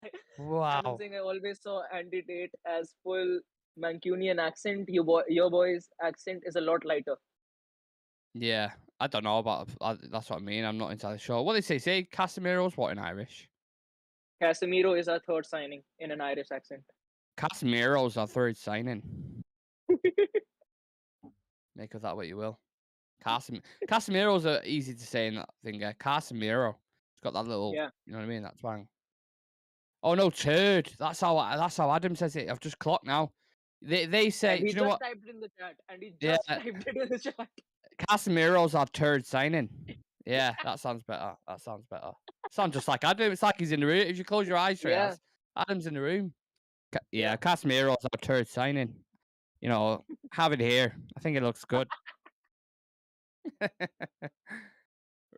Adam Wow. saying I always saw anti-Tate as full Mancunian accent. Your boy's accent is a lot lighter. Yeah, I don't know about that's what I mean. I'm not entirely sure. What they say? Say Casemiro's what in Irish? Casemiro is our third signing in an Irish accent. Casemiro's our third signing. Make of that what you will. Casemiro's easy to say in that thing. Casemiro. It's got that little, Yeah. you know what I mean? That twang. Oh no, turd. That's how Adam says it. I've just clocked now. They say, And do he you know just what? typed in the chat. And he Yeah, just typed it in the chat. Casemiro's our third signing. Yeah, that sounds better. That sounds better. Sounds just like Adam. It's like he's in the room. If you close your eyes, Yeah. Shreyas, Adam's in the room. Yeah, Casemiro's our third signing. You know, have it here. I think it looks good.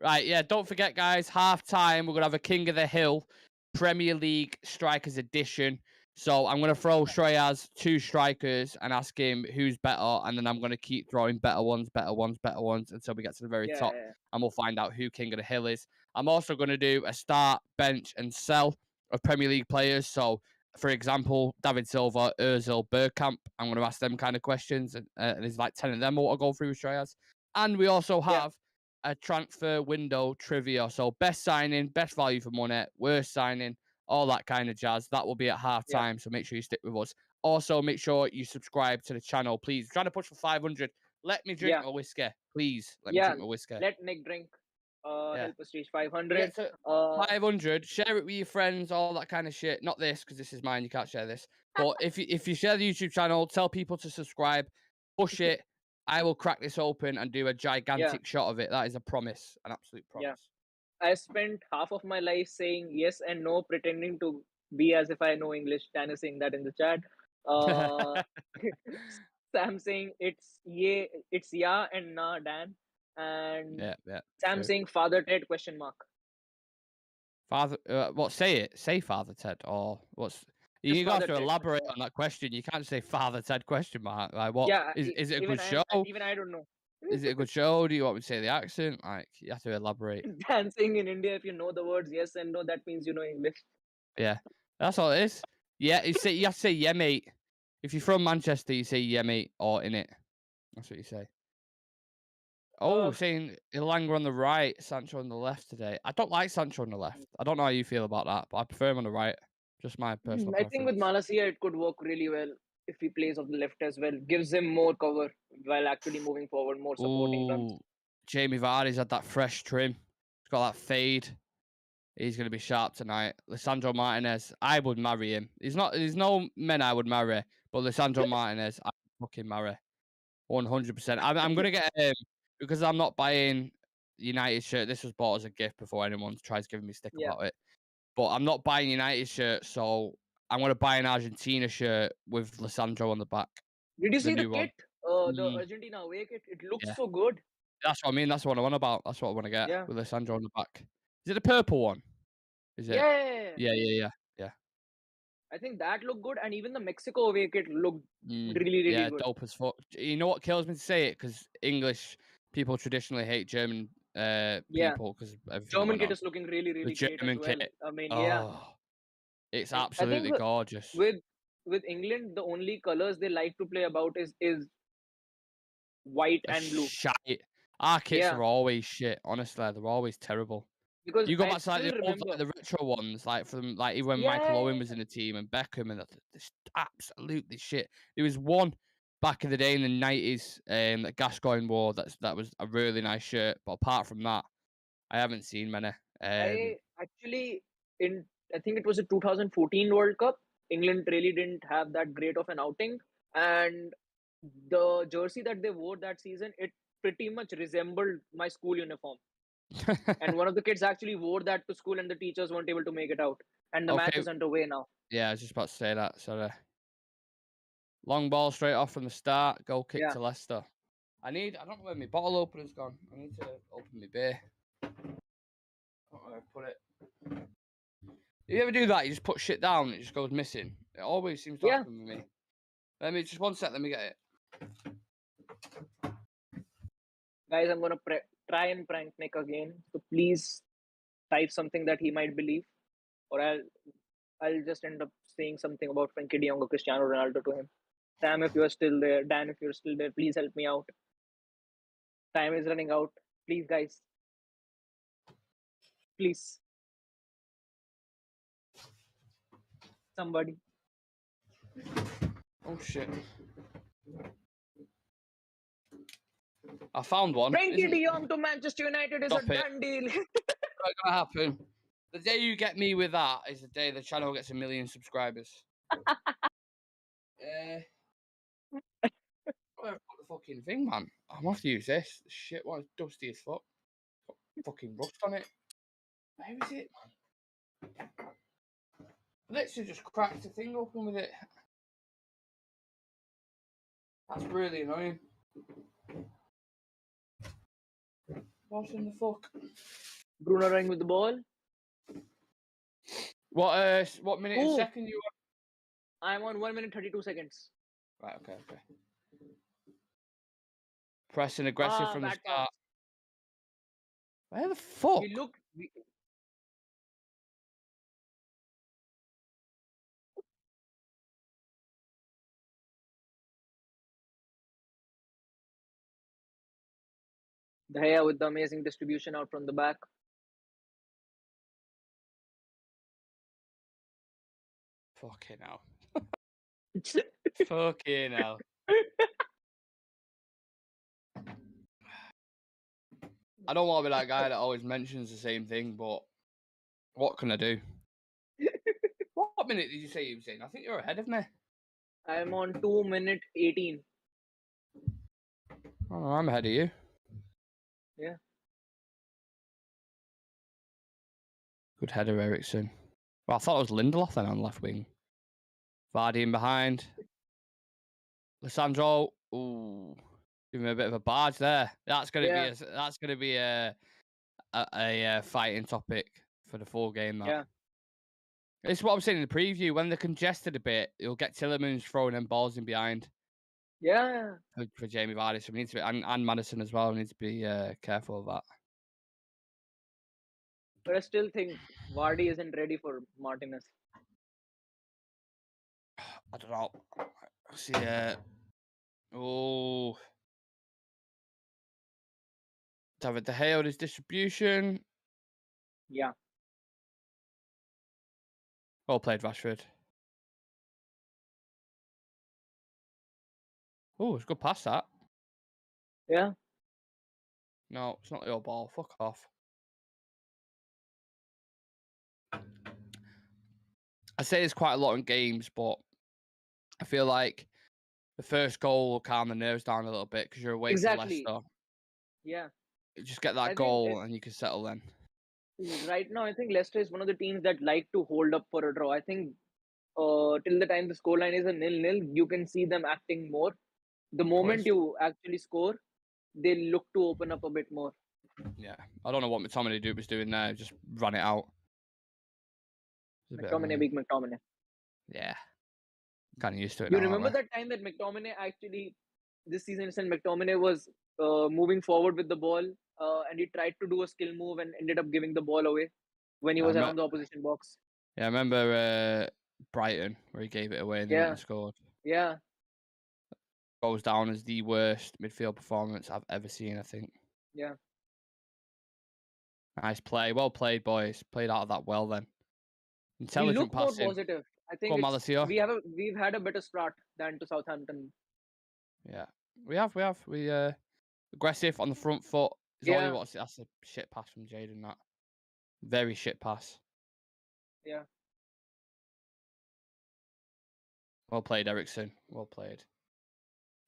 Right, yeah, don't forget, guys, half time, we're going to have a King of the Hill Premier League Strikers Edition. So I'm going to throw Shreyas 2 strikers and ask him who's better, and then I'm going to keep throwing better ones until we get to the very top, and we'll find out who King of the Hill is. I'm also going to do a start, bench, and sell of Premier League players. So, for example, David Silva, Ozil, Bergkamp, I'm going to ask them kind of questions, and there's like 10 of them we'll go through with Shreyas. And we also have a transfer window trivia. So best signing, best value for money, worst signing, all that kind of jazz. That will be at half time. So make sure you stick with us. Also, make sure you subscribe to the channel, please. I'm trying to push for 500. Let me drink my whiskey, please. Let me drink my whiskey. Let Nick drink. Help us reach 500. 500. Share it with your friends, all that kind of shit. Not this, because this is mine. You can't share this. But if you share the YouTube channel, tell people to subscribe, push it. I will crack this open and do a gigantic shot of it. That is a promise, an absolute promise. I spent half of my life saying yes and no, pretending to be as if I know English. Dan is saying that in the chat. Sam saying it's yeah and nah, Dan. And Sam saying Father Ted ? Father, what? Say it. Say Father Ted, or what's? You have to elaborate on that question. You can't say Father Ted ? Like what? Is it a good show? Even I don't know. Is it a good show? Do you want me to say the accent? Like, you have to elaborate. Dancing in India, if you know the words yes and no, that means you know English. Yeah, that's all it is. Yeah, you have to say yeah, mate. If you're from Manchester, you say yeah, mate, or in it. That's what you say. Oh, saying Ilanga on the right, Sancho on the left today. I don't like Sancho on the left. I don't know how you feel about that, but I prefer him on the right. Just my personal preference. I think with Malacia, it could work really well if he plays off the left as well. Gives him more cover while actually moving forward, more supporting runs. Jamie Vardy's had that fresh trim. He's got that fade. He's going to be sharp tonight. Lisandro Martinez, I would marry him. There's no men I would marry, but Lisandro Martinez, I would fucking marry. 100%. I'm going to get him because I'm not buying United shirt. This was bought as a gift before anyone tries giving me stick about it. But I'm not buying United shirt, so I'm going to buy an Argentina shirt with Lisandro on the back. Did you see the kit? The Argentina away kit? It looks so good. That's what I mean. That's what I want about. That's what I want to get with Lisandro on the back. Is it the purple one? Is it? Yeah. I think that looked good, and even the Mexico away kit looked really good. Yeah, dope as fuck. You know what kills me to say it? Because English people traditionally hate German people because German kit is looking really great as well. I mean, it's absolutely gorgeous. With England, the only colors they like to play about is white and blue. Shite. Our kits are always shit. Honestly, they're always terrible. Because you go back to like the retro ones, like from like even when Michael Owen was in the team and Beckham, and that's absolutely shit. There was one back in the day in the 90s that Gascoigne wore that was a really nice shirt, but apart from that, I haven't seen many. I think it was a 2014 World Cup. England really didn't have that great of an outing, and the jersey that they wore that season, it pretty much resembled my school uniform. And one of the kids actually wore that to school, and the teachers weren't able to make it out. And the match is underway now. Yeah, I was just about to say that. Sorry. Long ball straight off from the start. Goal kick to Leicester. I don't know where my bottle opener's gone. I need to open my beer. I don't know where I put it. You ever do that? You just put shit down and it just goes missing. It always seems to happen with me. Let me just 1 sec. Let me get it. Guys, I'm gonna try and prank Nick again. So please type something that he might believe, or I'll just end up saying something about Frankie de Jong or Cristiano Ronaldo to him. Sam, if you're still there, Dan, if you're still there, please help me out. Time is running out. Please, guys. Please. Somebody. Oh shit. I found one. Frankie de Jong to Manchester United is a done deal. What's going to happen? The day you get me with that is the day the channel gets 1 million subscribers. Where the fucking thing, man? I'm gonna have to use this. The shit one's dusty as fuck. Got fucking rust on it. Where is it, man? Literally just cracked the thing open with it. That's really annoying. What in the fuck? Bruno running with the ball. What minute and second you on? I'm on 1 minute 32 seconds. Right, okay. Pressing aggressive from the start. Pass. Where the fuck? We looked. De Gea with the amazing distribution out from the back. Fucking hell. Fucking hell. I don't want to be that guy that always mentions the same thing, but what can I do? What minute did you say you were in? I think you're ahead of me. I'm on 2 minute 18. Oh, I'm ahead of you. Yeah. Good header, Eriksen. Well, I thought it was Lindelof then on left wing. Vardy in behind. Lissandro. Ooh, give me a bit of a barge there. That's gonna be a fighting topic for the full game. That. Yeah. It's what I'm saying in the preview. When they're congested a bit, you'll get Tielemans throwing them balls in behind. Yeah. For Jamie Vardy, so we need to be, and Madison as well. We need to be careful of that. But I still think Vardy isn't ready for Martinez. I don't know. See, David De Gea with his distribution. Yeah. Well played, Rashford. Oh, it's a good pass, that. Yeah. No, it's not your ball. Fuck off. I say this quite a lot in games, but I feel like the first goal will calm the nerves down a little bit because you're away from Leicester. Yeah. Just get that goal and you can settle then. Right now, I think Leicester is one of the teams that like to hold up for a draw. I think till the time the scoreline is a 0-0, you can see them acting more. The moment you actually score, they look to open up a bit more. Yeah, I don't know what McTominay was doing there. Just run it out. McTominay, big McTominay. Yeah, kind of used to it. You remember that time that McTominay actually, this season, McTominay was moving forward with the ball and he tried to do a skill move and ended up giving the ball away when he was around the opposition box. Yeah, I remember Brighton where he gave it away and then scored. Yeah. Goes down as the worst midfield performance I've ever seen, I think. Yeah. Nice play. Well played, boys. Played out of that well then. Intelligent passing. More positive. I think we've had a better start than to Southampton. Yeah. We have. We aggressive on the front foot. That's a shit pass from Jaden, that. Very shit pass. Yeah. Well played, Eriksen. Well played.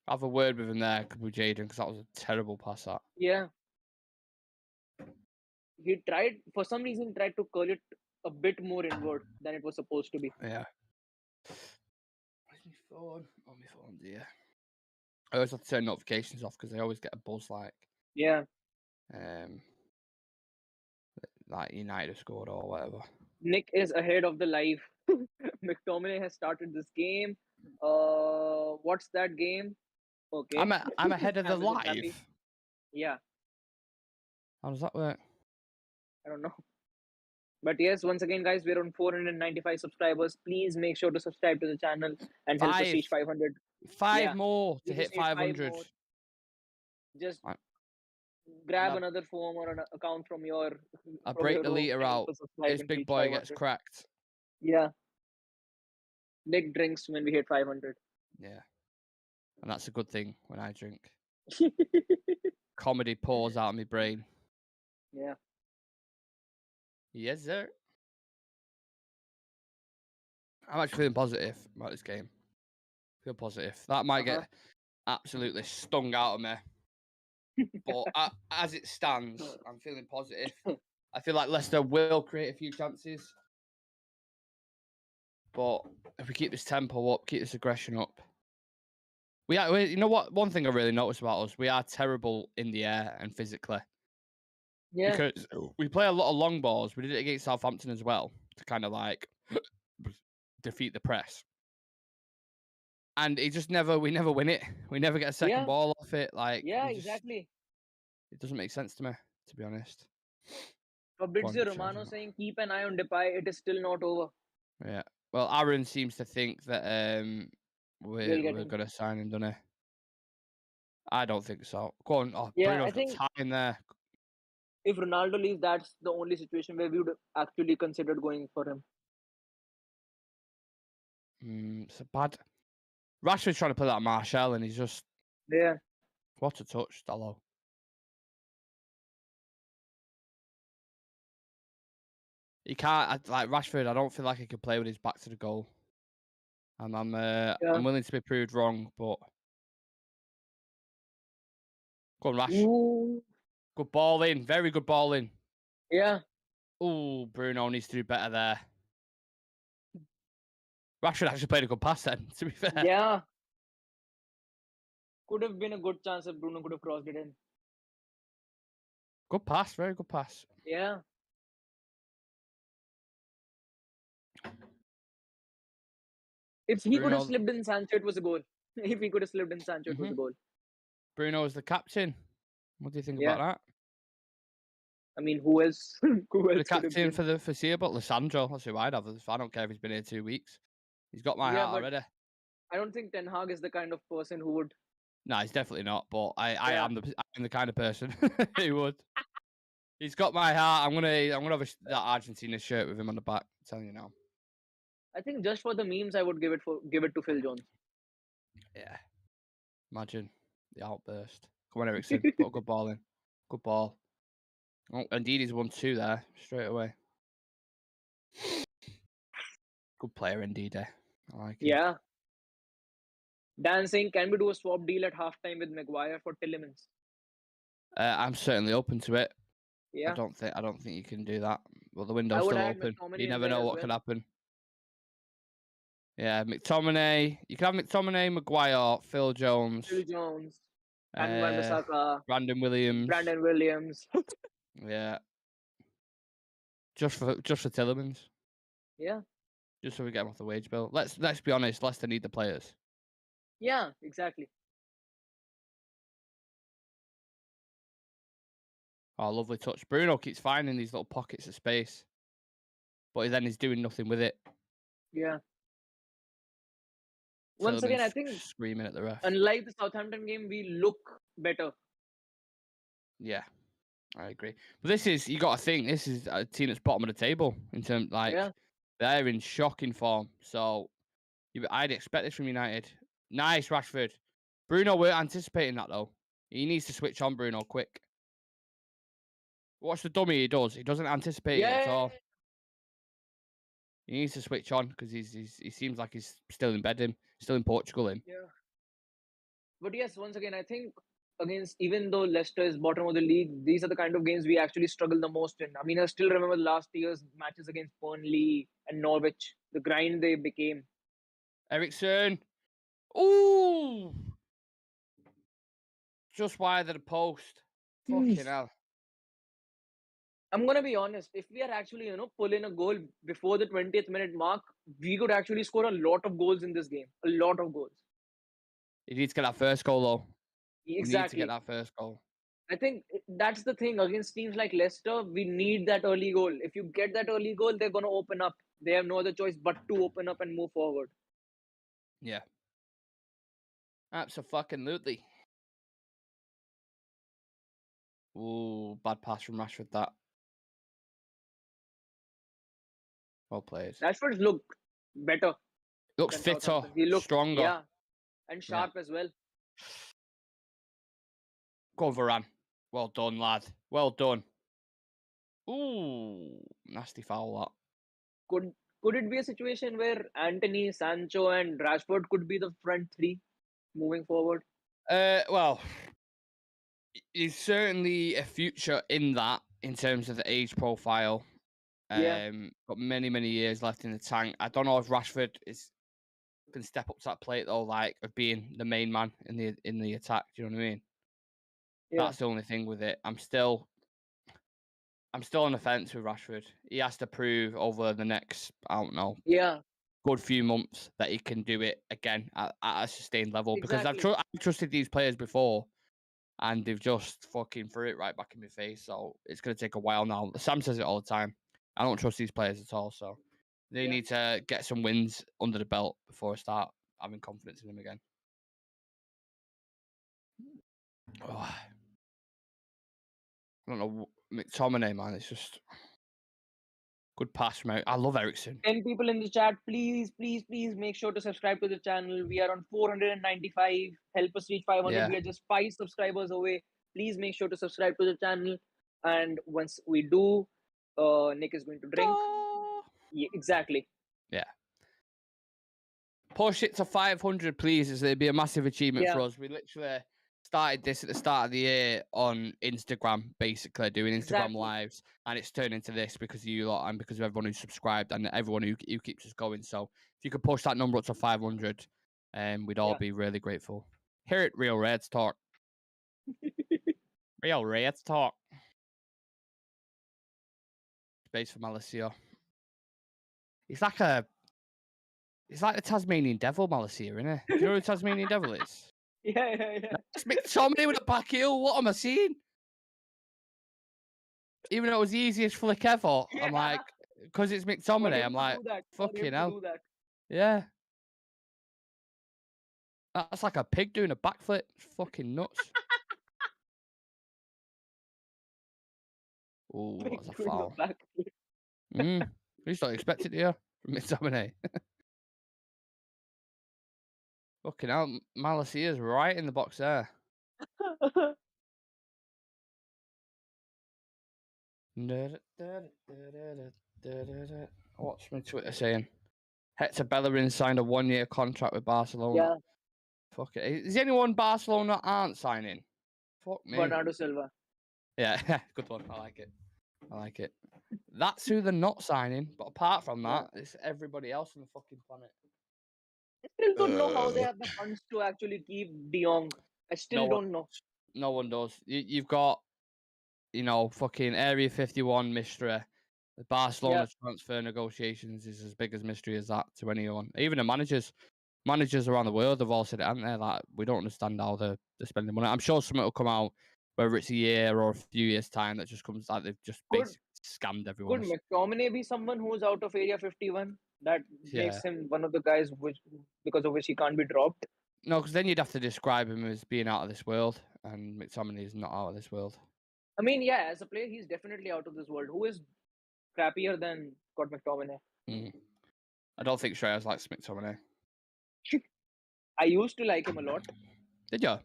Have a word with him there with Jaden because that was a terrible pass. That. Yeah. He tried, for some reason, to curl it a bit more inward than it was supposed to be. Yeah. Where's my phone? Oh, my phone, dear. I always have to turn notifications off because I always get a buzz like. Yeah. Like United scored or whatever. Nick is ahead of the live. McTominay has started this game. What's that game? Okay. I'm ahead of the live. Yeah. How does that work? I don't know. But yes, once again, guys, we're on 495 subscribers. Please make sure to subscribe to the channel and help us reach 500. Five more to hit 500. Just grab another form or an account from your. I break the leader out. This big boy gets cracked. Yeah. Nick drinks when we hit 500. Yeah. And that's a good thing when I drink. Comedy pours out of my brain. Yeah. Yes, sir. I'm actually feeling positive about this game. Feel positive. That might get absolutely stung out of me. But as it stands, I'm feeling positive. I feel like Leicester will create a few chances. But if we keep this tempo up, keep this aggression up, you know what? One thing I really noticed about us, we are terrible in the air and physically. Yeah. Because we play a lot of long balls. We did it against Southampton as well to kind of like defeat the press. And we never win it. We never get a second ball off it. Like, exactly. It doesn't make sense to me, to be honest. Fabrizio Romano saying keep an eye on Depay. It is still not over. Yeah. Well, Aaron seems to think that we're going to sign him, doesn't he? I don't think so. Go on. Oh, Yeah, Bruno's I think got time there. if Ronaldo leaves, that's the only situation where we would actually considered going for him. It's a bad. Rashford's trying to play that Martial, and he's just. Yeah. What a touch, Dallo. He can't. Like Rashford, I don't feel like he could play with his back to the goal. And I'm willing to be proved wrong, but. Go on, Rash. Ooh. Good ball in. Very good ball in. Yeah. Oh, Bruno needs to do better there. Rashford actually played a good pass then, to be fair. Yeah. Could have been a good chance if Bruno could have crossed it in. Good pass. Very good pass. Yeah. If he could have slipped in Sancho, it was a goal. If he could have slipped in Sancho, it was a goal. Bruno is the captain. What do you think about that? I mean, who else? The captain for the foreseeable? Lissandro. That's who I'd have. I don't care if he's been here 2 weeks. He's got my heart already. I don't think Ten Hag is the kind of person who would. No, he's definitely not. But I am the kind of person who would. He's got my heart. I'm gonna have that Argentina shirt with him on the back. I'm telling you now. I think just for the memes, I would give it to Phil Jones. Yeah. Imagine the outburst. Come on, Eriksen. Put a good ball in. Good ball. Oh, indeed, he's 1-2 there straight away. Good player, indeed. I like him. Yeah. Dan saying, can we do a swap deal at halftime with Maguire for Tielemans? I'm certainly open to it. Yeah. I don't think you can do that. Well, the window's still open. You never know what could happen. Yeah, McTominay. You can have McTominay, Maguire, Phil Jones, and Wan-Bissaka, Brandon Williams. Yeah. Just for Tielemans. Yeah. Just so we get him off the wage bill. Let's be honest. Leicester need the players. Yeah, exactly. Oh, lovely touch. Bruno keeps finding these little pockets of space, but then he's doing nothing with it. Yeah. Once again, I think screaming at the ref. Unlike the Southampton game, we look better. Yeah, I agree. But you got to think, this is a team that's bottom of the table in terms, they're in shocking form. So I'd expect this from United. Nice, Rashford. Bruno, we're anticipating that though. He needs to switch on, Bruno, quick. Watch the dummy he does. He doesn't anticipate it at all. He needs to switch on because he seems like he's still in bed, still in Portugal. Yeah. But yes, once again, I think even though Leicester is bottom of the league, these are the kind of games we actually struggle the most in. I mean, I still remember last year's matches against Burnley and Norwich, the grind they became. Eriksen. Ooh! Just wide of the post. Fucking hell. I'm going to be honest. If we are actually, pulling a goal before the 20th minute mark, we could actually score a lot of goals in this game. A lot of goals. You need to get that first goal, though. Exactly. You need to get that first goal. I think that's the thing. Against teams like Leicester, we need that early goal. If you get that early goal, they're going to open up. They have no other choice but to open up and move forward. Yeah. Absolutely. Ooh, bad pass from Rashford, that. Well played. Rashford looked better. Looks fitter, he looks stronger. Yeah, and sharp as well. Go on, Varane. Well done, lad. Well done. Ooh, nasty foul, that. Could it be a situation where Anthony, Sancho and Rashford could be the front three moving forward? Well, there's certainly a future in that in terms of the age profile. Yeah. Got many years left in the tank. I don't know if Rashford can step up to that plate though, like of being the main man in the attack. Do you know what I mean? Yeah. That's the only thing with it. I'm still on the fence with Rashford. He has to prove over the next, I don't know, Yeah. good few months that he can do it again at a sustained level. Because I've Exactly. trusted these players before, and they've just fucking threw it right back in my face. So it's going to take a while now. Sam says it all the time. I don't trust these players at all. So they need to get some wins under the belt before I start having confidence in them again. Oh, I don't know. McTominay, man. It's just good pass from I love Eriksen. 10 people in the chat, please make sure to subscribe to the channel. We are on 495. Help us reach 500. Yeah. We are just 5 subscribers away. Please make sure to subscribe to the channel. And once we do, Nick is going to drink. Oh. Yeah, exactly. Yeah. Push it to 500, please. It'd be a massive achievement for us. We literally started this at the start of the year on Instagram, basically doing Instagram lives, and it's turned into this because of you lot and because of everyone who's subscribed and everyone who keeps us going. So if you could push that number up to 500, we'd all be really grateful. Hear it, Real Reds talk. Real Reds talk. Space for Malacia. He's like the Tasmanian Devil, Malacia, isn't he? Do you know who the Tasmanian Devil is? Yeah. It's McTominay with a back heel. What am I seeing? Even though it was the easiest flick ever, I'm like, because it's McTominay, I'm like, fucking hell. Yeah. That's like a pig doing a backflip. It's fucking nuts. Oh, that's a foul. You just don't expect it, do you? From McTominay. Fucking hell. Malacia's right in the box there. What's my Twitter saying? Hector Bellerin signed a 1-year contract with Barcelona. Yeah. Fuck it. Is anyone Barcelona aren't signing? Fuck me. Bernardo Silva. Yeah, good one. I like it. That's who they're not signing. But apart from that, it's everybody else on the fucking planet. I still don't know how they have the funds to actually keep De Jong. I still don't know. No one does. You've got, fucking Area 51 mystery. The Barcelona transfer negotiations is as big as mystery as that to anyone. Even the managers around the world have all said it, haven't they? Like, we don't understand how they're spending money. I'm sure something will come out, whether it's a year or a few years' time, that just comes like they've just basically scammed everyone. Could McTominay be someone who's out of Area 51? That makes him one of the guys because of which he can't be dropped. No, because then you'd have to describe him as being out of this world, and McTominay is not out of this world. I mean, yeah, as a player, he's definitely out of this world. Who is crappier than Scott McTominay? I don't think Shreyas likes McTominay. I used to like him a lot. Did you?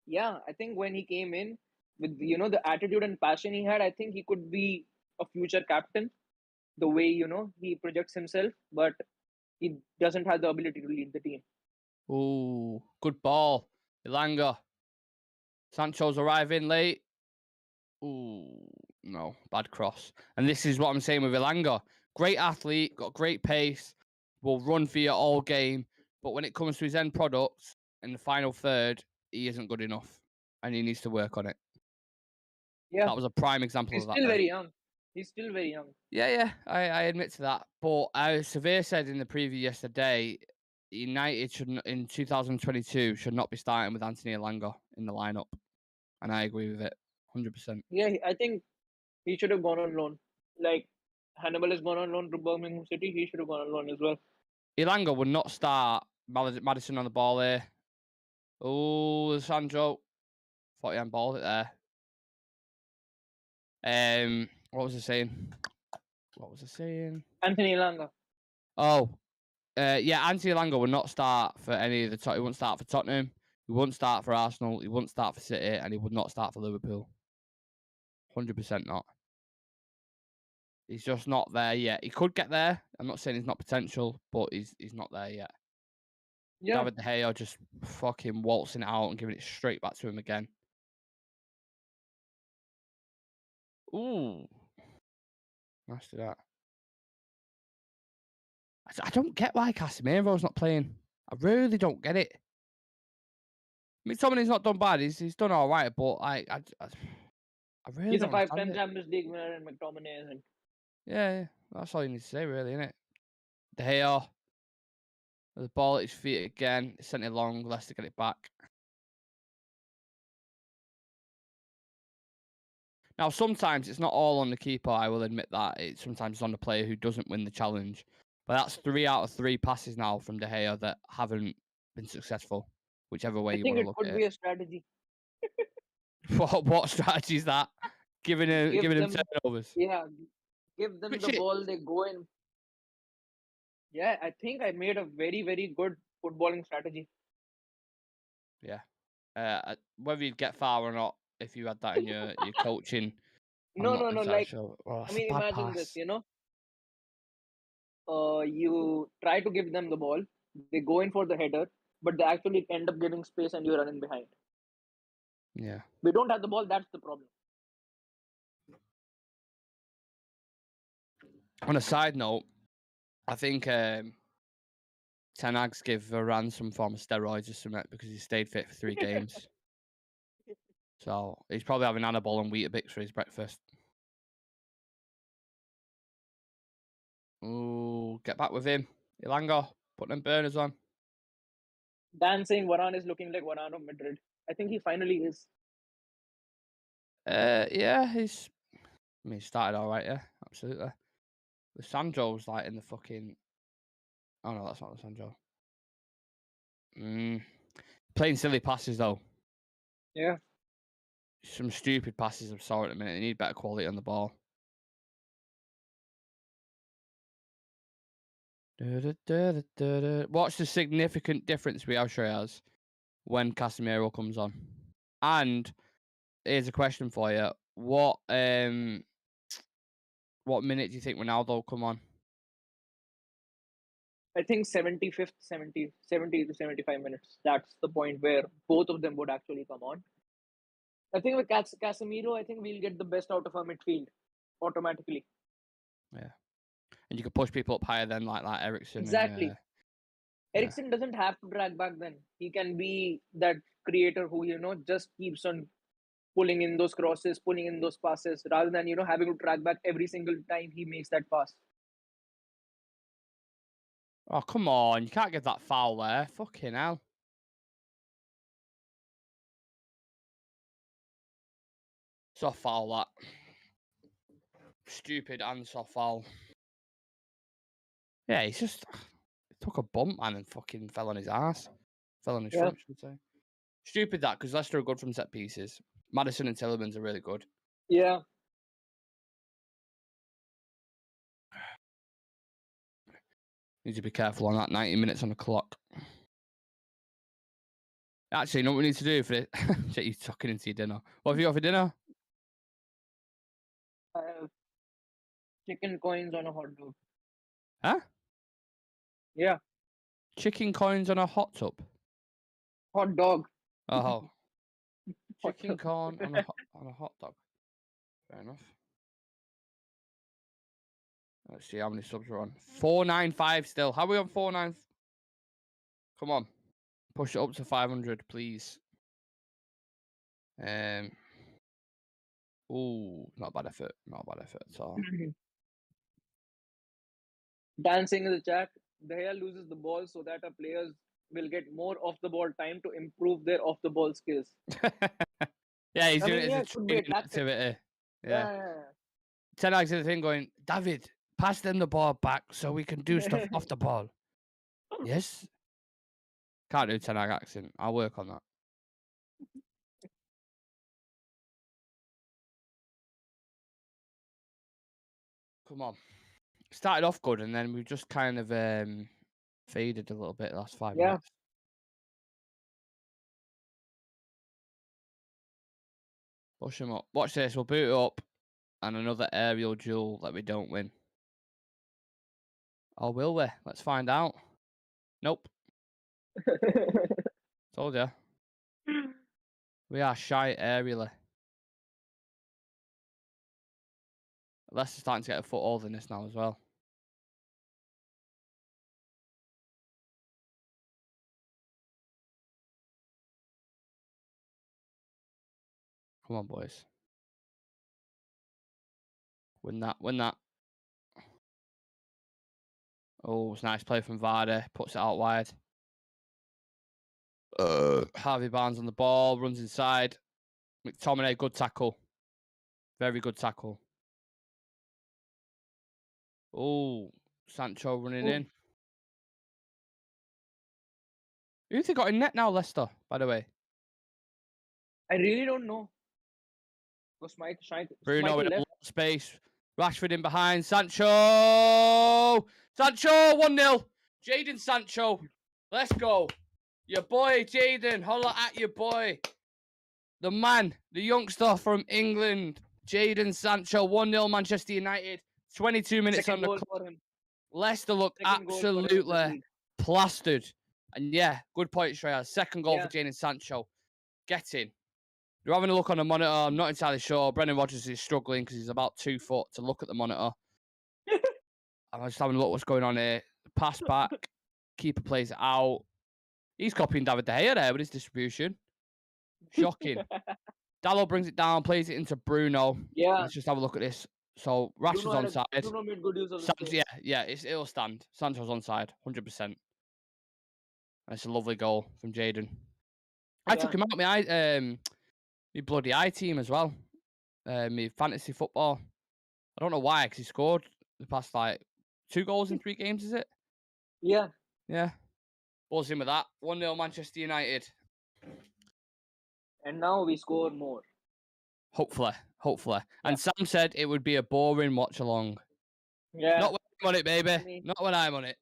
Yeah, I think when he came in with the attitude and passion he had, I think he could be a future captain. The way he projects himself, but he doesn't have the ability to lead the team. Ooh, good ball, Elanga. Sancho's arriving late. Ooh, no, bad cross. And this is what I'm saying with Elanga. Great athlete, got great pace, will run for you all game. But when it comes to his end product in the final third, he isn't good enough. And he needs to work on it. Yeah. That was a prime example of that. He's still very young. He's still very young. Yeah, I admit to that. But Severe said in the preview yesterday, United in 2022 should not be starting with Anthony Elanga in the lineup. And I agree with it 100%. Yeah, I think he should have gone on loan. Like Hannibal has gone on loan to Birmingham City. He should have gone on loan as well. Elanga would not start. Maddison on the ball here. Oh, Sandro. Thought he handballed it there. What was I saying? Anthony Elanga. Oh, yeah, Anthony Elanga would not start for any of the top. He wouldn't start for Tottenham. He wouldn't start for Arsenal. He wouldn't start for City, and he would not start for Liverpool. 100% not. He's just not there yet. He could get there. I'm not saying he's not potential, but he's not there yet. Yeah. David De Gea just fucking waltzing it out and giving it straight back to him again. Ooh. Let's do that. I don't get why Casemiro's not playing. I really don't get it. I mean, Tomlin's not done bad. He's done all right, but I really He's a don't understand 5 times it. Champions League winner, and McTominay isn't. Yeah, that's all you need to say, really, isn't it? De Gea, the ball at his feet again. Sent it long. Leicester get it back. Now, sometimes it's not all on the keeper. I will admit that. It's sometimes on the player who doesn't win the challenge. But that's 3 out of 3 passes now from De Gea that haven't been successful, whichever way I you think want to it look could at be it. a strategy. What strategy is that? Giving him turnovers. Yeah, give them Which the ball. They go in. Yeah, I think I made a very, very good footballing strategy. Yeah. Whether you'd get far or not, if you had that in your coaching, I'm No, not no, no. entirely Like, sure. Oh, I that's a mean, bad imagine this. pass. You try to give them the ball. They go in for the header, but they actually end up giving space, and you're running behind. Yeah. We don't have the ball. That's the problem. On a side note, I think Ten Hag's give Varane some form of steroids or something because he stayed fit for 3 games. So he's probably having Annabelle and Weetabix for his breakfast. Ooh, get back with him. Ilanga, put them burners on. Dan saying Varane is looking like Varane of Madrid. I think he finally is. Yeah, he started all right, yeah, absolutely. The Sandro's like in the fucking... Oh, no, that's not the Sandro. Playing silly passes, though. Yeah. Some stupid passes I saw at the minute. They need better quality on the ball. What's the significant difference we have, Shreyas, when Casemiro comes on? And here's a question for you. What minute do you think Ronaldo will come on? I think 75th, 70 to 75 minutes. That's the point where both of them would actually come on. I think with Casemiro, I think we'll get the best out of our midfield automatically. Yeah. And you can push people up higher than like Eriksen. Exactly. And, Eriksen doesn't have to drag back then. He can be that creator who, just keeps on pulling in those crosses, pulling in those passes, rather than, having to track back every single time he makes that pass. Oh, come on. You can't get that foul there. Fucking hell. Soft foul, that. Stupid and soft foul. Yeah, he's just... He took a bump, man, and fucking fell on his ass. Fell on his front, should I say. Stupid that, because Leicester are good from set pieces. Maddison and Tielemans are really good. Yeah. Need to be careful on that 90 minutes on the clock. Actually, you know what we need to do for it? Get you tucking into your dinner. What have you got for dinner? I have chicken coins on a hot dog. Huh? Yeah. Chicken coins on a hot tub? Hot dog. Oh. Chicken corn on a hot dog. Fair enough. Let's see how many subs we're on. 495 still. How are we on 49? Come on. Push it up to 500, please. Ooh, not bad effort. Not bad effort at all. Dancing in the chat. De Gea loses the ball so that our players will get more off the ball time to improve their off the ball skills. Yeah, he's doing it as a training tactic. activity. Yeah. Yeah. Ten Hag's the thing going, David, pass them the ball back so we can do stuff off the ball. Yes? Can't do Ten Hag accent. I'll work on that. Come on. Started off good and then we just kind of faded a little bit the last 5 minutes. Push him up. Watch this. We'll boot it up. And another aerial duel that we don't win. Or will we? Let's find out. Nope. Told ya. We are shy aerially. Leicester's starting to get a foothold in this now as well. Come on, boys. Win that. Win that. Oh, it's a nice play from Vardy. Puts it out wide. Harvey Barnes on the ball. Runs inside. McTominay, good tackle. Very good tackle. Oh, Sancho running in. Who's they got in net now, Leicester, by the way? I really don't know. Was Bruno in a left? lot of space. Rashford in behind. Sancho! Sancho, 1-0. Jadon Sancho. Let's go. Your boy, Jadon. Holla at your boy. The man, the youngster from England. Jadon Sancho, 1-0 Manchester United. 22 minutes Second on the goal clock. for him. Leicester look Second goal for him in this absolutely league. plastered. And yeah, good point, Shreya. Second goal Yeah. for Jadon Sancho. Get in. You're having a look on the monitor. I'm not entirely sure. Brendan Rodgers is struggling because he's about 2 foot to look at the monitor. I'm just having a look what's going on here. Pass back. Keeper plays it out. He's copying David De Gea there with his distribution. Shocking. Dallo brings it down, plays it into Bruno. Yeah. Let's just have a look at this. So Rashford's onside. Bruno made good use of the space. Yeah, it'll stand. Sancho's onside, 100%. That's a lovely goal from Jadon. I took him out my bloody I team as well. My fantasy football. I don't know why, because he scored the past 2 goals in 3 games, is it? Yeah. Yeah. Buzz in with that. 1-0 Manchester United. And now we score more. Hopefully. Yeah. And Sam said it would be a boring watch along. Yeah. Not when I'm on it, baby. Not when I'm on it.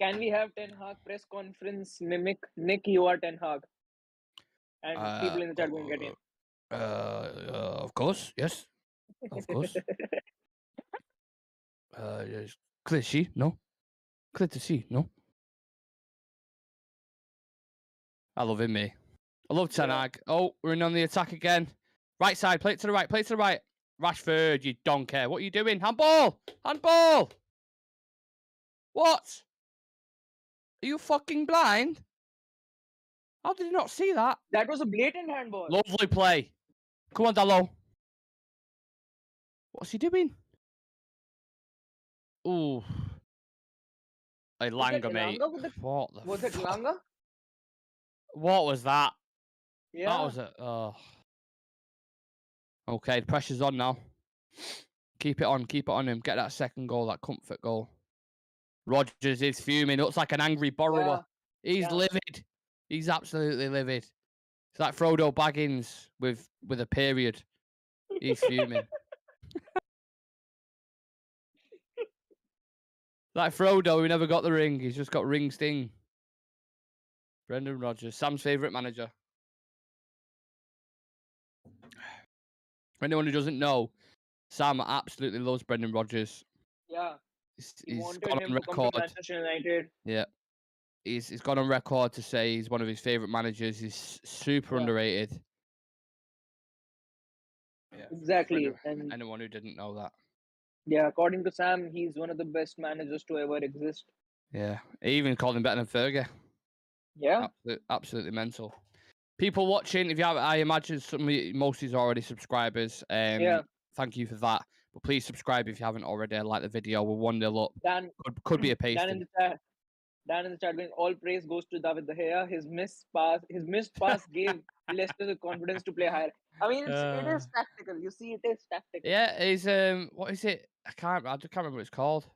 Can we have Ten Hag press conference mimic Nick, you are Ten Hag? And people in the chat will get in. Of course, yes. Of course. Yes. Clear to see, no? Clear to see, no? I love him, me. I love Ten Hag. Oh, we're in on the attack again. Right side, play it to the right, play it to the right. Rashford, you donkey. What are you doing? Handball! Handball! What? Are you fucking blind? How did you not see that? That was a blatant handball. Lovely play. Come on, Dallo. What's he doing? Ooh. Hey, Langa, mate. What the Was it Langa? What was that? Yeah. That was it. Oh. Okay, the pressure's on now. Keep it on him. Get that second goal, that comfort goal. Rodgers is fuming. Looks like an angry borrower. Yeah. He's livid. He's absolutely livid. It's like Frodo Baggins with a period. He's fuming. Like Frodo who never got the ring. He's just got ring sting. Brendan Rodgers, Sam's favourite manager. For anyone who doesn't know, Sam absolutely loves Brendan Rodgers. Yeah. He's gone on record. Manchester United. Yeah. He's gone on record to say he's one of his favourite managers. He's super underrated. Yeah, exactly. And anyone who didn't know that. Yeah, according to Sam, he's one of the best managers to ever exist. Yeah. He even called him better than Fergie. Yeah. Absolutely mental. People watching, if you have, I imagine most of these are already subscribers. Thank you for that. But please subscribe if you haven't already. Like the video. We're 1-0 up. Dan, could be a pace. Dan in the chat going, all praise goes to David De Gea. His missed pass gave Leicester the confidence to play higher. I mean, it is tactical. You see, it is tactical. Yeah, he's what is it? I can't remember what it's called.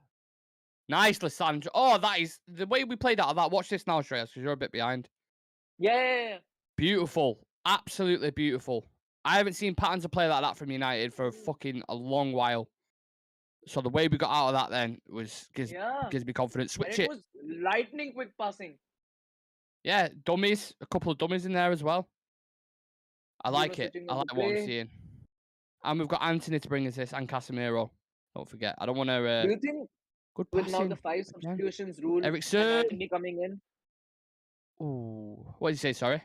Nice, Lissandro. Oh, that is the way we played out of that. Watch this now, Shreyas, because you're a bit behind. Yeah. Beautiful. Absolutely beautiful. I haven't seen patterns of play like that from United for a long while. So the way we got out of that then gives me confidence. Switch it. It was lightning quick passing. Yeah, dummies. A couple of dummies in there as well. I like it. I like what I'm seeing. And we've got Anthony to bring us this and Casemiro. Don't forget. I don't want to... Do you think good with passing, now the 5 substitutions rule Eriksen. and Anthony coming in? Ooh. What did you say, sorry?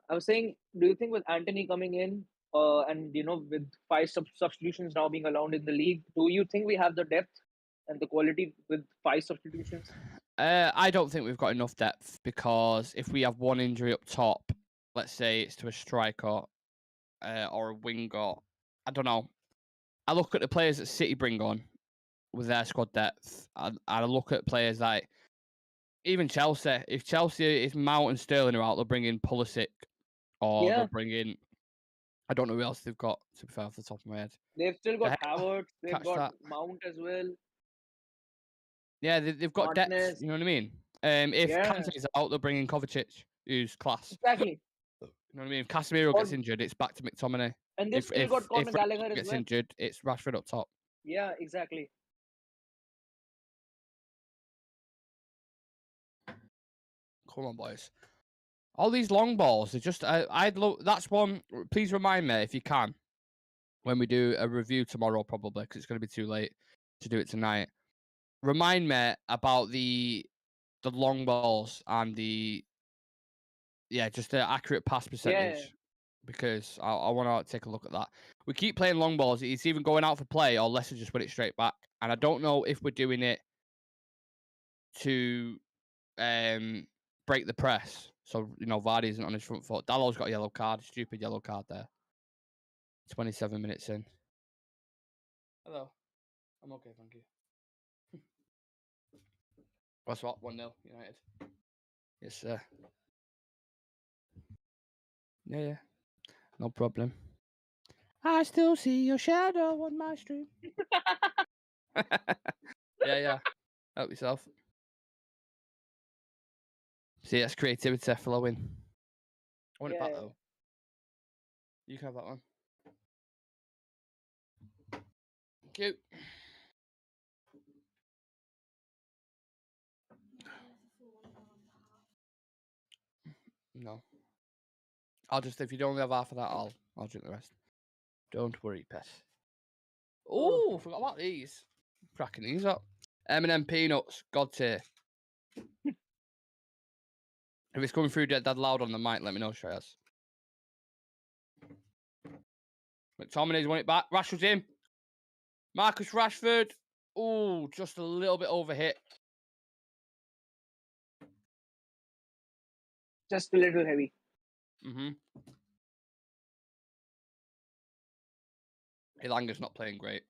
I was saying, do you think with Anthony coming in and with five substitutions now being allowed in the league, do you think we have the depth and the quality with five substitutions? I don't think we've got enough depth because if we have one injury up top, let's say it's to a striker or a winger, I don't know. I look at the players that City bring on with their squad depth, and I look at players like even Chelsea. If Chelsea is Mount and Sterling are out, they'll bring in Pulisic or they'll bring in. I don't know who else they've got. To be fair, off the top of my head, They've still got Havertz. They've catch got that. Mount as well. Yeah, they've got depth. Martinez. You know what I mean? If Yeah. Kante's out, they'll bring in Kovacic, who's class. Exactly. You know what I mean? If Casemiro gets injured, it's back to McTominay. And they've still got Conor Gallagher Rashford as gets well. injured, it's Rashford up top. Yeah, exactly. Come on, boys. All these long balls, they just I'd look. That's one. Please remind me if you can when we do a review tomorrow, probably because it's going to be too late to do it tonight. Remind me about the long balls and just the accurate pass percentage. Because I want to take a look at that. We keep playing long balls. It's even going out for play or Leicester just put it straight back. And I don't know if we're doing it to break the press. So, Vardy isn't on his front foot. Dallow's got a yellow card. Stupid yellow card there. 27 minutes in. Hello. I'm okay, thank you. What's what? 1-0 United. Yes, sir. Yeah. No problem. I still see your shadow on my stream. Yeah. Help yourself. See, that's creativity flowing. I want it back though. You can have that one. Thank you. No. If you don't have half of that, I'll drink the rest. Don't worry, pet. Oh, forgot about these. Cracking these up. M&M peanuts, God tier. If it's coming through dead loud on the mic, let me know, Shreyas. McTominay's won it back. Rashford's in. Marcus Rashford. Oh, just a little bit over hit. Just a little heavy. Ilanga's not playing great.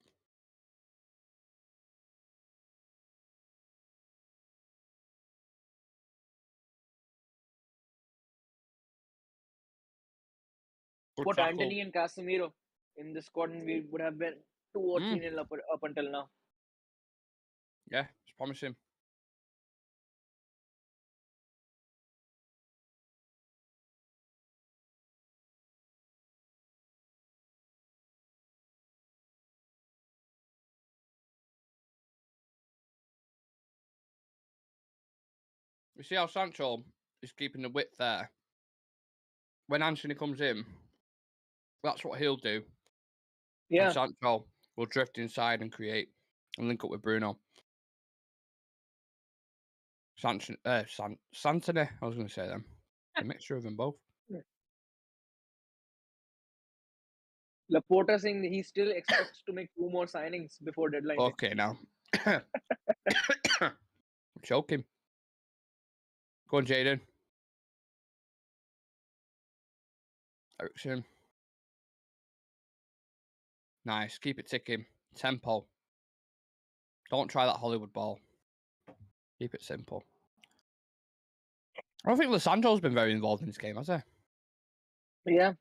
Put Anthony and Casemiro in the squad, and we would have been 2 or 3-0 up until now. Yeah, it's promising. You see how Sancho is keeping the width there? When Anthony comes in, that's what he'll do. Yeah. And Sancho will drift inside and create and link up with Bruno. Santoni, I was going to say them. A mixture of them both. Laporta saying he still expects to make 2 more signings before deadline. Okay, now. I'm choking. Go on, Jaden. Eriksen. Nice. Keep it ticking. Tempo. Don't try that Hollywood ball. Keep it simple. I don't think Lissandro's been very involved in this game, has he? Yeah.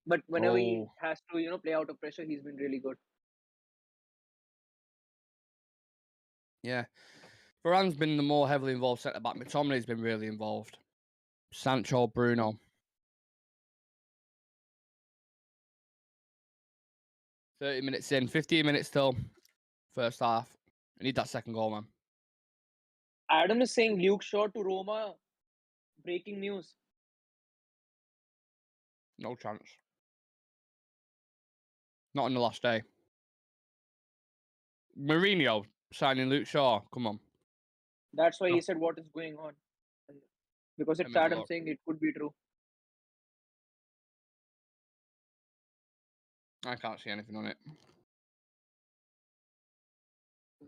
But whenever he has to, play out of pressure, he's been really good. Yeah. Varane's been the more heavily involved centre-back. McTominay's been really involved. Sancho, Bruno. 30 minutes in. 15 minutes till first half. I need that second goal, man. Adam is saying Luke Shaw to Roma. Breaking news. No chance. Not on the last day. Mourinho signing Luke Shaw. Come on. That's why he said what is going on. Because it's Adam saying it could be true. I can't see anything on it.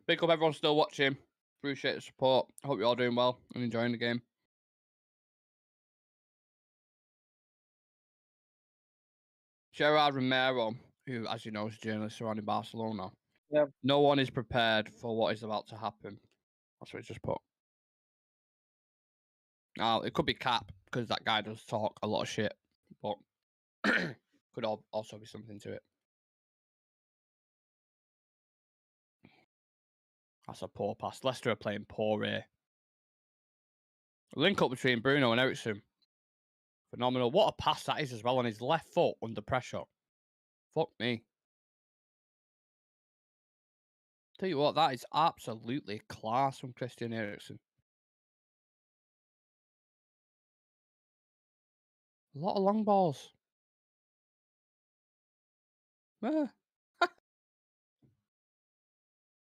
Big up everyone still watching. Appreciate the support. Hope you're all doing well and enjoying the game. Gerard Romero, who, as you know, is a journalist surrounding Barcelona. Yeah. No one is prepared for what is about to happen. That's what he just put. Now, it could be Cap, because that guy does talk a lot of shit, but could also be something to it. That's a poor pass. Leicester are playing poor here. Link up between Bruno and Eriksen. Phenomenal. What a pass that is as well on his left foot under pressure. Fuck me. Tell you what, that is absolutely class from Christian Eriksen. A lot of long balls. Bit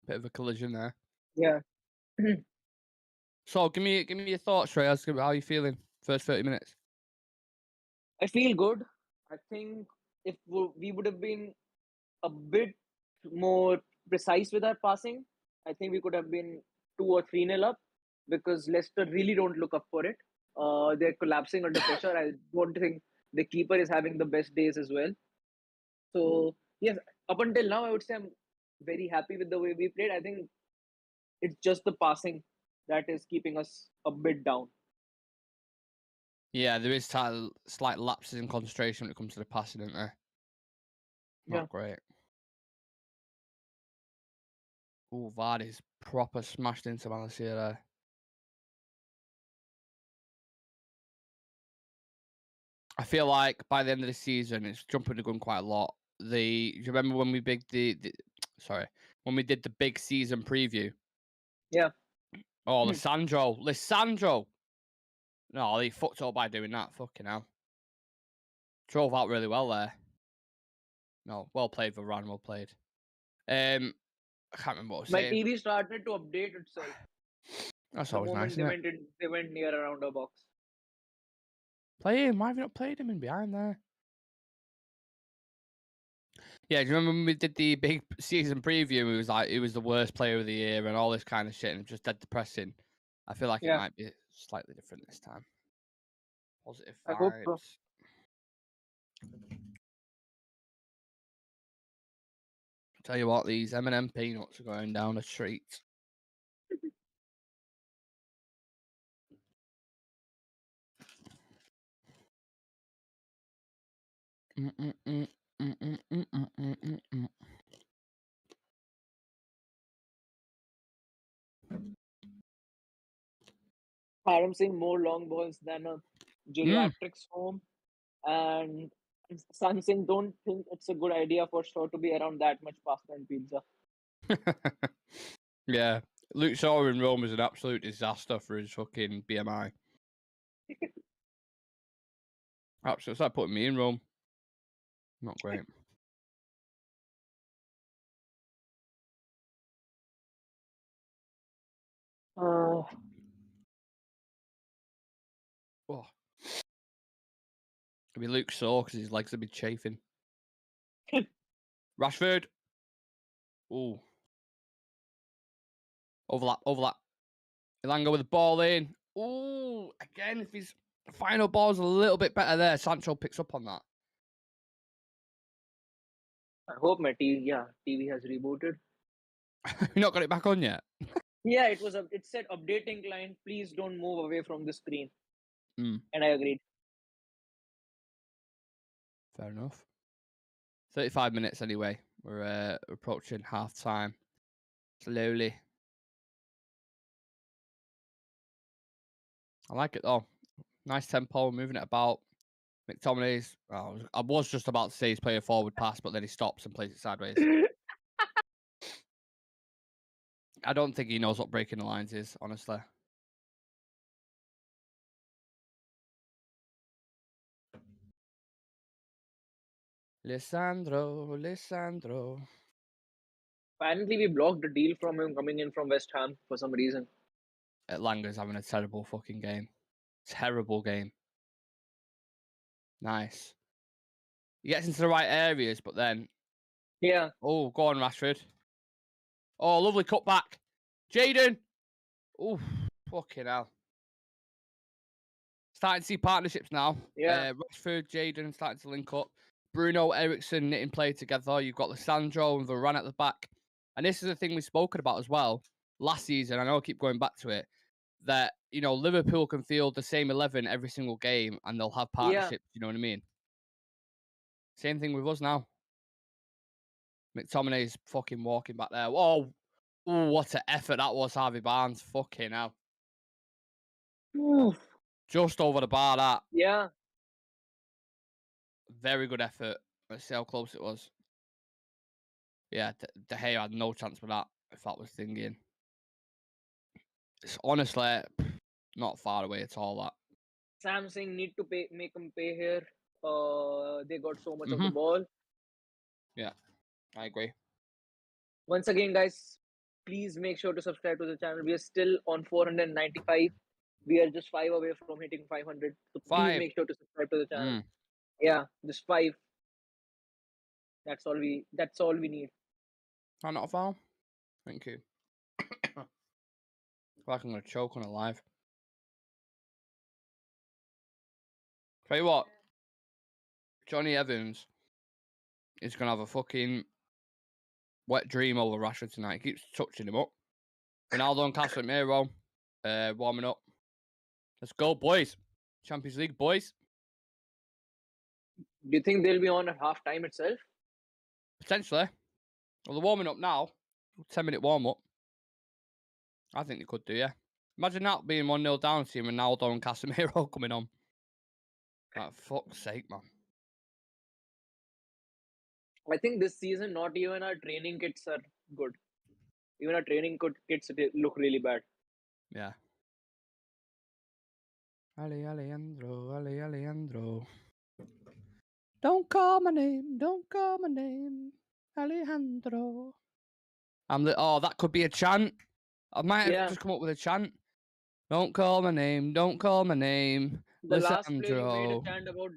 of a collision there. Yeah. So give me your thoughts, Shreyas. How are you feeling? First 30 minutes. I feel good. I think if we would have been a bit more precise with our passing, I think we could have been 2 or 3-0 up, because Leicester really don't look up for it. They're collapsing under pressure. I don't think the keeper is having the best days as well. So yes, up until now, I would say I'm very happy with the way we played. I think it's just the passing that is keeping us a bit down. Yeah, there is slight lapses in concentration when it comes to the passing, isn't there? Not great. Ooh, Vardy's proper smashed into Malacia there. I feel like by the end of the season, it's jumping the gun quite a lot. Do you remember when we when we did the big season preview? Yeah. Oh, Lissandro. No, he fucked up by doing that. Fucking hell. Drove out really well there. No, well played, Varane. Well played. I can't remember what I was My saying. TV started to update itself. That's The always nice, moment isn't it? they went near around our box. Play him. Why have you not played him in behind there? Yeah, do you remember when we did the big season preview? It was like he was the worst player of the year and all this kind of shit, and just dead depressing. I feel like it might be slightly different this time. Positive vibes. I hope so. Tell you what, these M&M peanuts are going down a treat. I'm seeing more long balls than a geriatrics home, and Sansing don't think it's a good idea for sure to be around that much pasta and pizza. Yeah, Luke Shaw in Rome is an absolute disaster for his fucking BMI. Absolutely, it's like putting me in Rome. Not great. Uh, Oh. It'll be Luke Shaw because his legs have been chafing. Rashford. Ooh. Overlap. Ilanga with the ball in. Ooh. Again, if his final ball's a little bit better there, Sancho picks up on that. I hope my TV has rebooted. You not got it back on yet? Yeah, it said updating client, please don't move away from the screen. And I agreed. Fair enough. 35 minutes anyway. We're approaching half time. Slowly. I like it though. Nice tempo, moving it about. McTominay's. I was just about to say he's playing a forward pass, but then he stops and plays it sideways. I don't think he knows what breaking the lines is, honestly. Lissandro. Apparently, we blocked the deal from him coming in from West Ham for some reason. Langer's having a terrible fucking game. Terrible game. Nice. He gets into the right areas, but then Yeah. Oh, go on, Rashford. Oh, lovely cut back. Jaden. Oh, fucking hell. Starting to see partnerships now. Yeah. Rashford, Jaden starting to link up. Bruno, Eriksen knitting play together. You've got Lissandro and Varane at the back. And this is the thing we've spoken about as well last season. I know I keep going back to it. That, you know, Liverpool can field the same 11 every single game and they'll have partnerships. You know what I mean? Same thing with us now. McTominay's fucking walking back there. Oh, what an effort that was, Harvey Barnes. Fucking hell. Oof. Just over the bar, that. Yeah. Very good effort. Let's see how close it was. Yeah, De Gea had no chance with that, if that was thinking. It's honestly not far away at all, that. Samsung need to make them pay here. They got so much of the Mhm. ball. Yeah, I agree. Once again, guys, please make sure to subscribe to the channel. We are still on 495. We are just 5 away from hitting 500. So please 5. make sure to subscribe to the channel. Mm. Yeah, just 5. That's all we need. Oh, not a foul. Thank you. I feel like I'm going to choke on it live. Tell you what, Johnny Evans is going to have a fucking wet dream over Rashford tonight. He keeps touching him up. Ronaldo and Casemiro warming up. Let's go, boys. Champions League, boys. Do you think they'll be on at half time itself? Potentially. Well, they're warming up now. 10-minute warm-up. I think they could do, yeah. Imagine that being 1-0 down, seeing Ronaldo and Casemiro coming on. For fuck's sake, man. I think this season, not even our training kits are good. Even our training kits look really bad. Yeah. Alejandro. Don't call my name. Alejandro. That could be a chant. I might have just come up with a chant. Don't call my name. The last player you made a Lissandro. chant about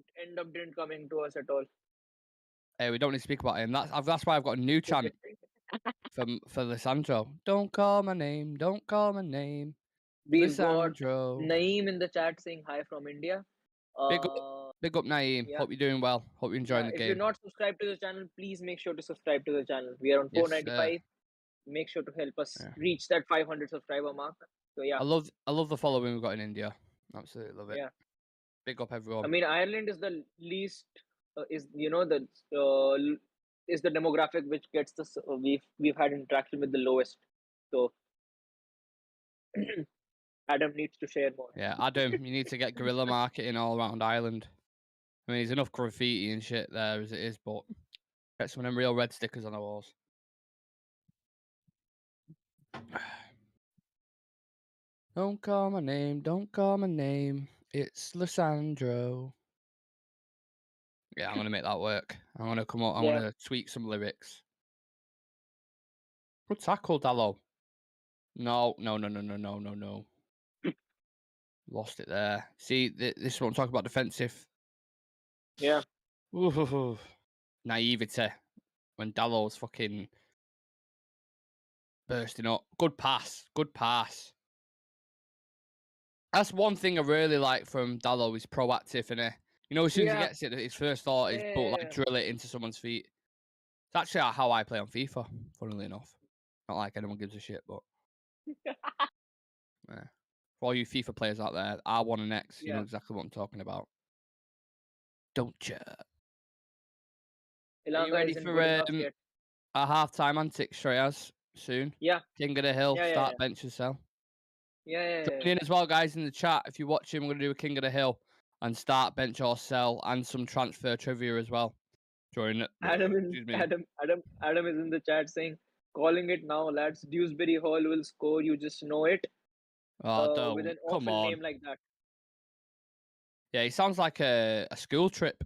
didn't coming to us at all. Hey, we don't need to speak about him. That's why I've got a new chant for Lissandro. Don't call my name. We've got Lissandro. Naeem in the chat saying hi from India. Big up, Naeem. Yeah. Hope you're doing well. Hope you're enjoying the If game. you're not subscribed to the channel, please make sure to subscribe to the channel. We are on Yes, 495. Make sure to help us Yeah. reach that 500 subscriber mark. So yeah, I love the following we've got in India. Absolutely love it. Yeah. Big up everyone. I mean, Ireland is the least is the demographic which gets this. We've had interaction with the lowest. So Adam needs to share more. Yeah, Adam, you need to get guerrilla marketing all around Ireland. I mean, there's enough graffiti and shit there as it is, but get some of them real red stickers on the walls. Don't call my name. It's Lissandro. Yeah, I'm gonna make that work. I'm gonna come up. I'm Yeah. gonna tweak some lyrics. Good tackle, Dallo. No. Lost it there. See, this is what I'm talking about. Defensive. Yeah. Ooh, naivety when Dallo's fucking bursting up. Good pass. That's one thing I really like from Dallo. He's proactive, and you know, as soon as he Yeah. gets it, his first thought is Yeah. drill it into someone's feet. It's actually how I play on FIFA. Funnily enough, not like anyone gives a shit, but yeah. For all you FIFA players out there, R1 and X, you know exactly what I'm talking about. Don't you? Are you ready for our half-time antics, Shreyas? Soon? Yeah. King of the Hill, Yeah, start bench and sell. Yeah. Join in as well, guys, in the chat. If you're watching, we're going to do a King of the Hill and start bench or sell and some transfer trivia as well. Join it. Adam is in the chat saying, calling it now, lads. Dewsbury Hall will score. You just know it. Oh, with an come awful on. name like that. Yeah, he sounds like a school trip.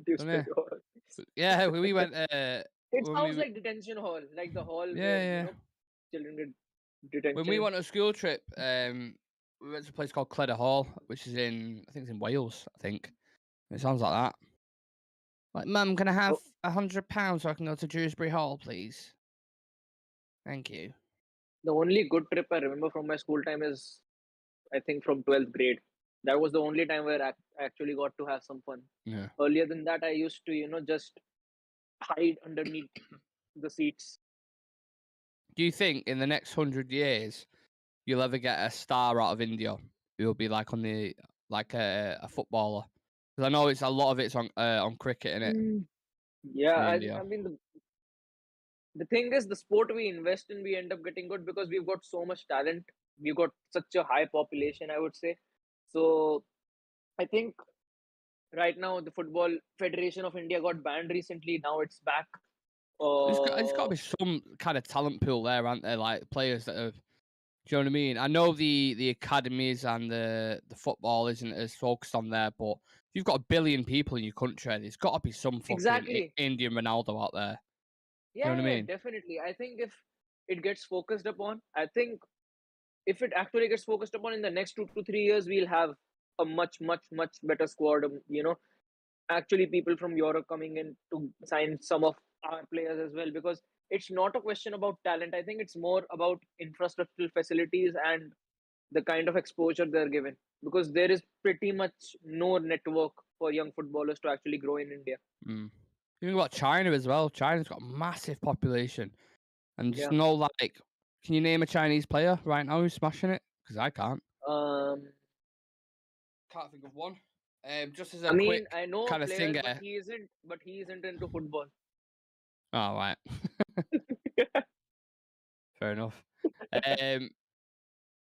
Dewsbury Hall. Yeah, we went. It sounds like detention hall, like the hall where children get detention. When we went on a school trip, we went to a place called Cledder Hall, which is in Wales, I think. It sounds like that. Like, Mum, can I have £100 so I can go to Dewsbury Hall, please? Thank you. The only good trip I remember from my school time is, I think, from 12th grade. That was the only time where I actually got to have some fun. Yeah. Earlier than that, I used to, just hide underneath the seats. Do you think in the next 100 years you'll ever get a star out of India who'll be like a footballer? Because I know it's a lot of it's on cricket, innit? Yeah, In I India. mean, the thing is, the sport we invest in, we end up getting good because we've got so much talent. We've got such a high population, I would say. So I think right now the Football Federation of India got banned recently. Now it's back. There's got to be some kind of talent pool there, aren't there? Like players that have. Do you know what I mean? I know the academies and the football isn't as focused on there, but if you've got 1 billion people in your country, there's got to be some fucking Exactly. Indian Ronaldo out there. Yeah, You know what I mean? definitely. I think if it gets focused upon, I think if it actually gets focused upon in the next 2 to 3 years, we'll have a much, much, much better squad. Actually, people from Europe coming in to sign some of our players as well, because it's not a question about talent. I think it's more about infrastructural facilities and the kind of exposure they're given, because there is pretty much no network for young footballers to actually grow in India. You think about China as well. China's got a massive population, and just Yeah. no like. Can you name a Chinese player right now who's smashing it? Because I can't. Can't think of one. Just as a I mean, quick I know a kind of player, singer. but he isn't into football. Oh, right. Fair enough.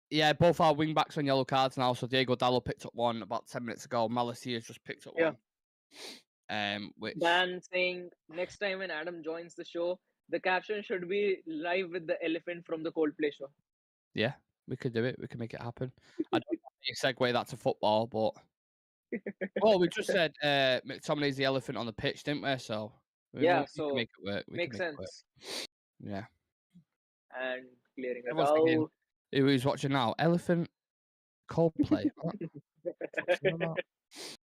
Yeah, both our wing backs on yellow cards now. So Diego Dallo picked up one about 10 minutes ago. Malaysia's just picked up Yeah. one. Which Dan saying next time when Adam joins the show, the caption should be live with the elephant from the Coldplay show. Yeah, we could do it. We could make it happen. I don't know how you segue that to football, but well, we just said McTominay's the elephant on the pitch, didn't we? So we can So make it work. We can makes make it work. sense. Yeah. And clearing it Everyone's thinking, out. who's watching now? Elephant Coldplay. What the fuck's going on about?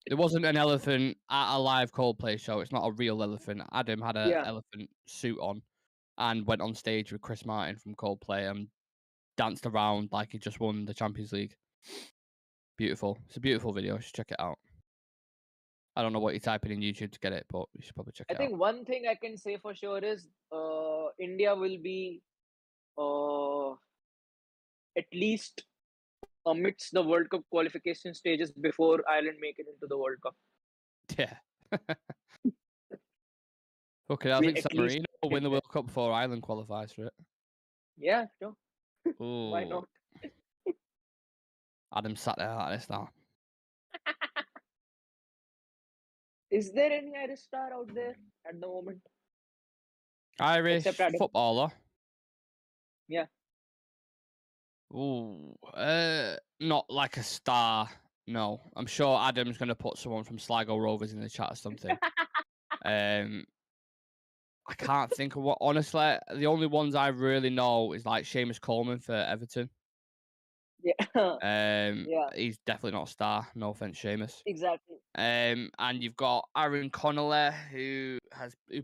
There wasn't an elephant at a live Coldplay show. It's not a real elephant. Adam had an elephant suit on and went on stage with Chris Martin from Coldplay and danced around like he just won the Champions League. Beautiful. It's a beautiful video. You should check it out. I don't know what you're typing in YouTube to get it, but you should probably check it out. I think one thing I can say for sure is India will be at least amidst the World Cup qualification stages before Ireland make it into the World Cup. Yeah. Okay, I think San Marino will win the World Cup before Ireland qualifies for it. Yeah, sure. Ooh. Why not? Adam sat there like this now. Is there any Irish star out there at the moment? Irish footballer? Yeah. Ooh, not like a star. No, I'm sure Adam's going to put someone from Sligo Rovers in the chat or something. I can't think of what. Honestly, the only ones I really know is like Seamus Coleman for Everton. Yeah. He's definitely not a star. No offense, Seamus. Exactly. And you've got Aaron Connolly, who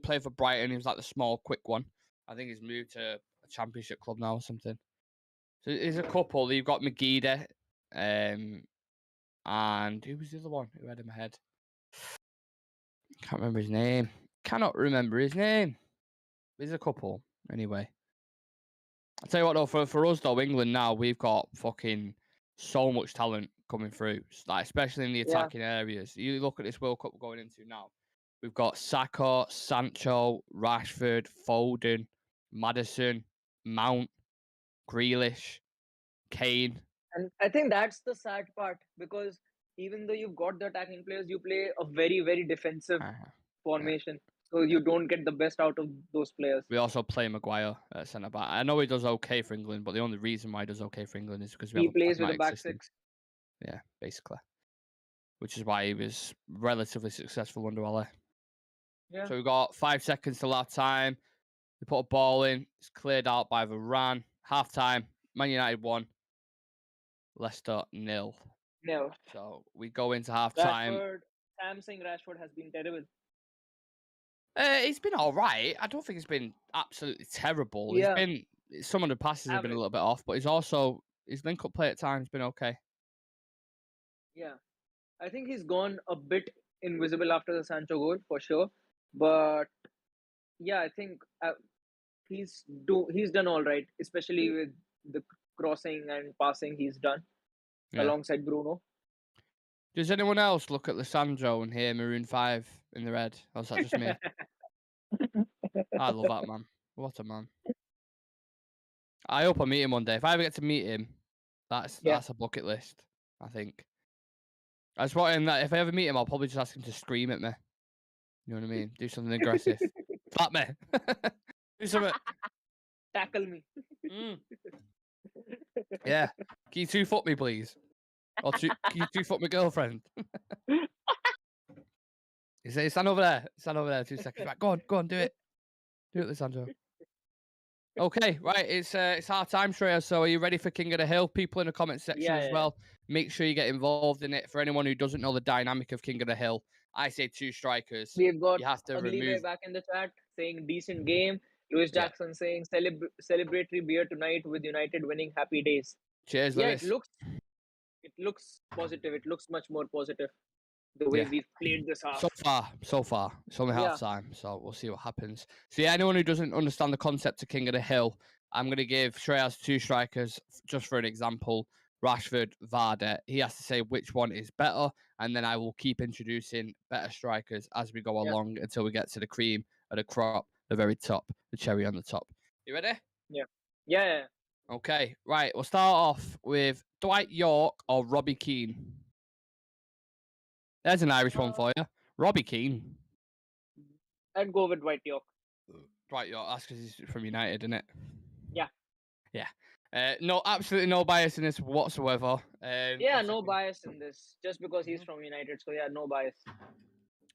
played for Brighton. He was like the small, quick one. I think he's moved to a Championship club now or something. So there's a couple. You've got Magida, and who was the other one who had him ahead? Can't remember his name. Cannot remember his name. There's a couple. Anyway. I'll tell you what, though, for us, though, England now, we've got fucking so much talent coming through, like especially in the attacking areas. You look at this World Cup we're going into now. We've got Saka, Sancho, Rashford, Foden, Maddison, Mount, Grealish, Kane. And I think that's the sad part, because even though you've got the attacking players, you play a very, very defensive formation. So you don't get the best out of those players. We also play Maguire at centre back. I know he does okay for England, but the only reason why he does okay for England is because he plays with a back system. six. Yeah, basically. Which is why he was relatively successful under Ole. Yeah. So we've got 5 seconds till half time. We put a ball in. It's cleared out by Varane. Half time. Man United 1. Leicester 0. No. So we go into half time. Sam saying Rashford has been terrible. It's been all right. I don't think it's been absolutely terrible. Yeah, Some of the passes have been a average. little bit off, but his link-up play at times been okay. Yeah, I think he's gone a bit invisible after the Sancho goal for sure. But yeah, I think he's done all right, especially with the crossing and passing he's done Yeah. alongside Bruno. Does anyone else look at Lissandro and hear Maroon 5 in the red? Or is that just me? I love that man. What a man. I hope I meet him one day. If I ever get to meet him, that's a bucket list, I think. I just want him that if I ever meet him, I'll probably just ask him to scream at me. You know what I mean? Do something aggressive. Slap me. Do something. Tackle me. Yeah. Can you 2-foot me, please? Or can you 2-foot my girlfriend? You say, stand over there. Stand over there. 2 seconds. Right, go on, do it. Do it, Lissandro. Okay, right. It's our time, Shreya. So are you ready for King of the Hill? People in the comment section as well. Make sure you get involved in it. For anyone who doesn't know the dynamic of King of the Hill, I say 2 strikers. We've got You have to Ugly remove. Way back in the chat saying decent game. Lewis Jackson saying celebratory beer tonight with United winning. Happy days. Cheers, Yeah, Lewis. it looks positive. It looks much more positive the way we've played this half. So far. It's only half time, so we'll see what happens. So yeah, anyone who doesn't understand the concept of King of the Hill, I'm going to give Shreya's 2 strikers, just for an example, Rashford, Vardy. He has to say which one is better, and then I will keep introducing better strikers as we go along until we get to the cream of the crop, the very top, the cherry on the top. You ready? Yeah. Okay, right. We'll start off with Dwight York or Robbie Keane. There's an Irish one for you. Robbie Keane. I'd go with Dwight York. Dwight York, that's because he's from United, isn't it? Yeah. No, absolutely no bias in this whatsoever. No bias in this. Just because he's from United, so yeah, no bias.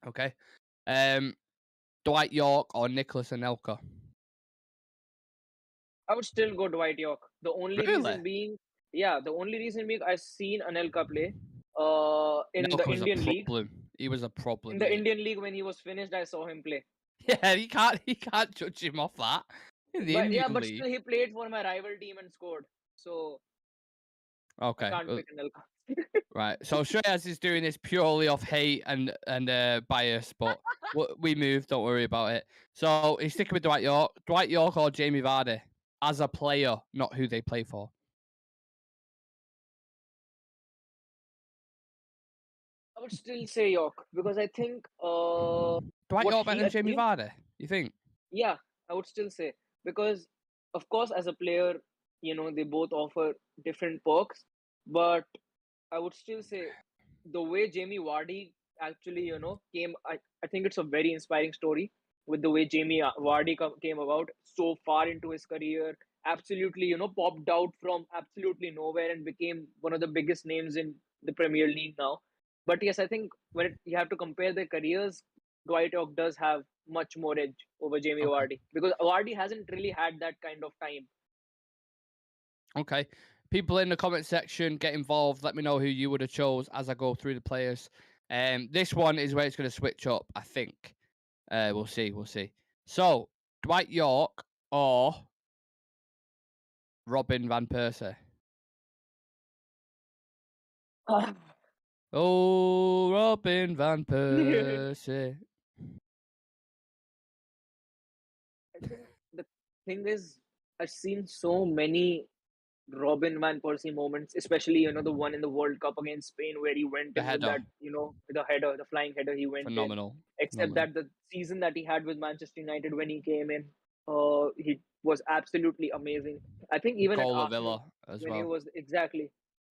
Okay. Dwight York or Nicholas Anelka? I would still go Dwight York. The only reason being, I've seen Anelka play in Anelka the was Indian a league. problem. He was a problem. In the Indian league, when he was finished, I saw him play. Yeah, he can't judge him off that. In the Indian but league. still he played for my rival team and scored. So okay, I can't pick Anelka. Right. So Shreyas is doing this purely off hate and bias, but we move. Don't worry about it. So he's sticking with Dwight York. Dwight York or Jamie Vardy as a player, not who they play for. I would still say York because I think Dwight York better than Jamie Vardy. You think? Yeah, I would still say because, of course, as a player, they both offer different perks, but I would still say the way Jamie Vardy actually, came. I think it's a very inspiring story with the way Jamie Vardy came about so far into his career. Absolutely, popped out from absolutely nowhere and became one of the biggest names in the Premier League now. But yes, I think when you have to compare their careers, Dwight York does have much more edge over Jamie Vardy because Vardy hasn't really had that kind of time. Okay. People in the comment section, get involved. Let me know who you would have chose as I go through the players. This one is where it's going to switch up, I think. We'll see. So, Dwight York or Robin van Persie? Oh, Robin van Persie. I think the thing is, I've seen so many Robin van Persie moments, especially the one in the World Cup against Spain where he went The in header. with that, the header, the flying header he went Phenomenal. in. Except that the season that he had with Manchester United when he came in, he was absolutely amazing. I think even Goal at of Villa as when well. he was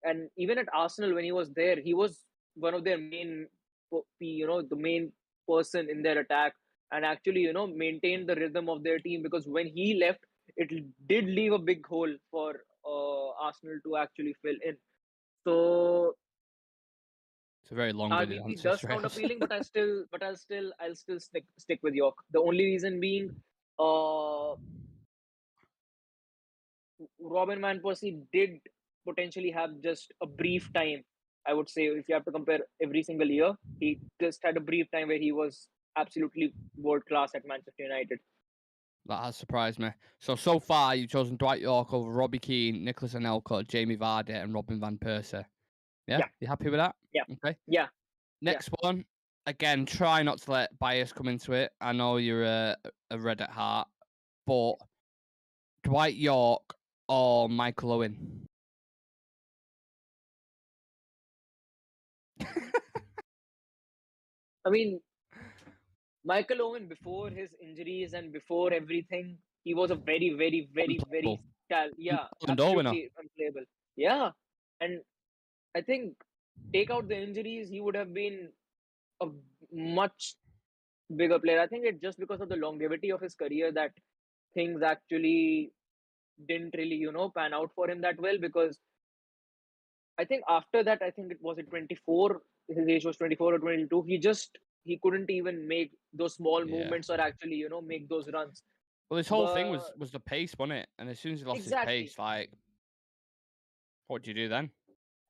and even at Arsenal when he was there, he was one of their main, the main person in their attack, and actually maintained the rhythm of their team because when he left, it did leave a big hole for Arsenal to actually fill in. So it's a very long-winded RVP answer. does sound appealing, but I'll still stick with York. The only reason being, Robin van Persie did potentially have just a brief time. I would say if you have to compare every single year, he just had a brief time where he was absolutely world class at Manchester United. That has surprised me. So far, you've chosen Dwight Yorke over Robbie Keane, Nicholas Anelka, Jamie Vardy, and Robin van Persie. Yeah? Yeah. You happy with that? Yeah. Okay. Yeah. Next one. Again, try not to let bias come into it. I know you're a red at heart, but Dwight Yorke or Michael Owen? I mean, Michael Owen, before his injuries and before everything, he was a very, very, very, very Ballon d'Or winner. absolutely unplayable. Yeah. And I think take out the injuries, he would have been a much bigger player. I think it's just because of the longevity of his career that things actually didn't really, pan out for him that well. Because I think after that, I think it was at 24, his age was 24 or 22. He couldn't even make those small movements or actually, make those runs. Well, this whole thing But was the pace, wasn't it? And as soon as he lost his exactly, pace, like, what do you do then?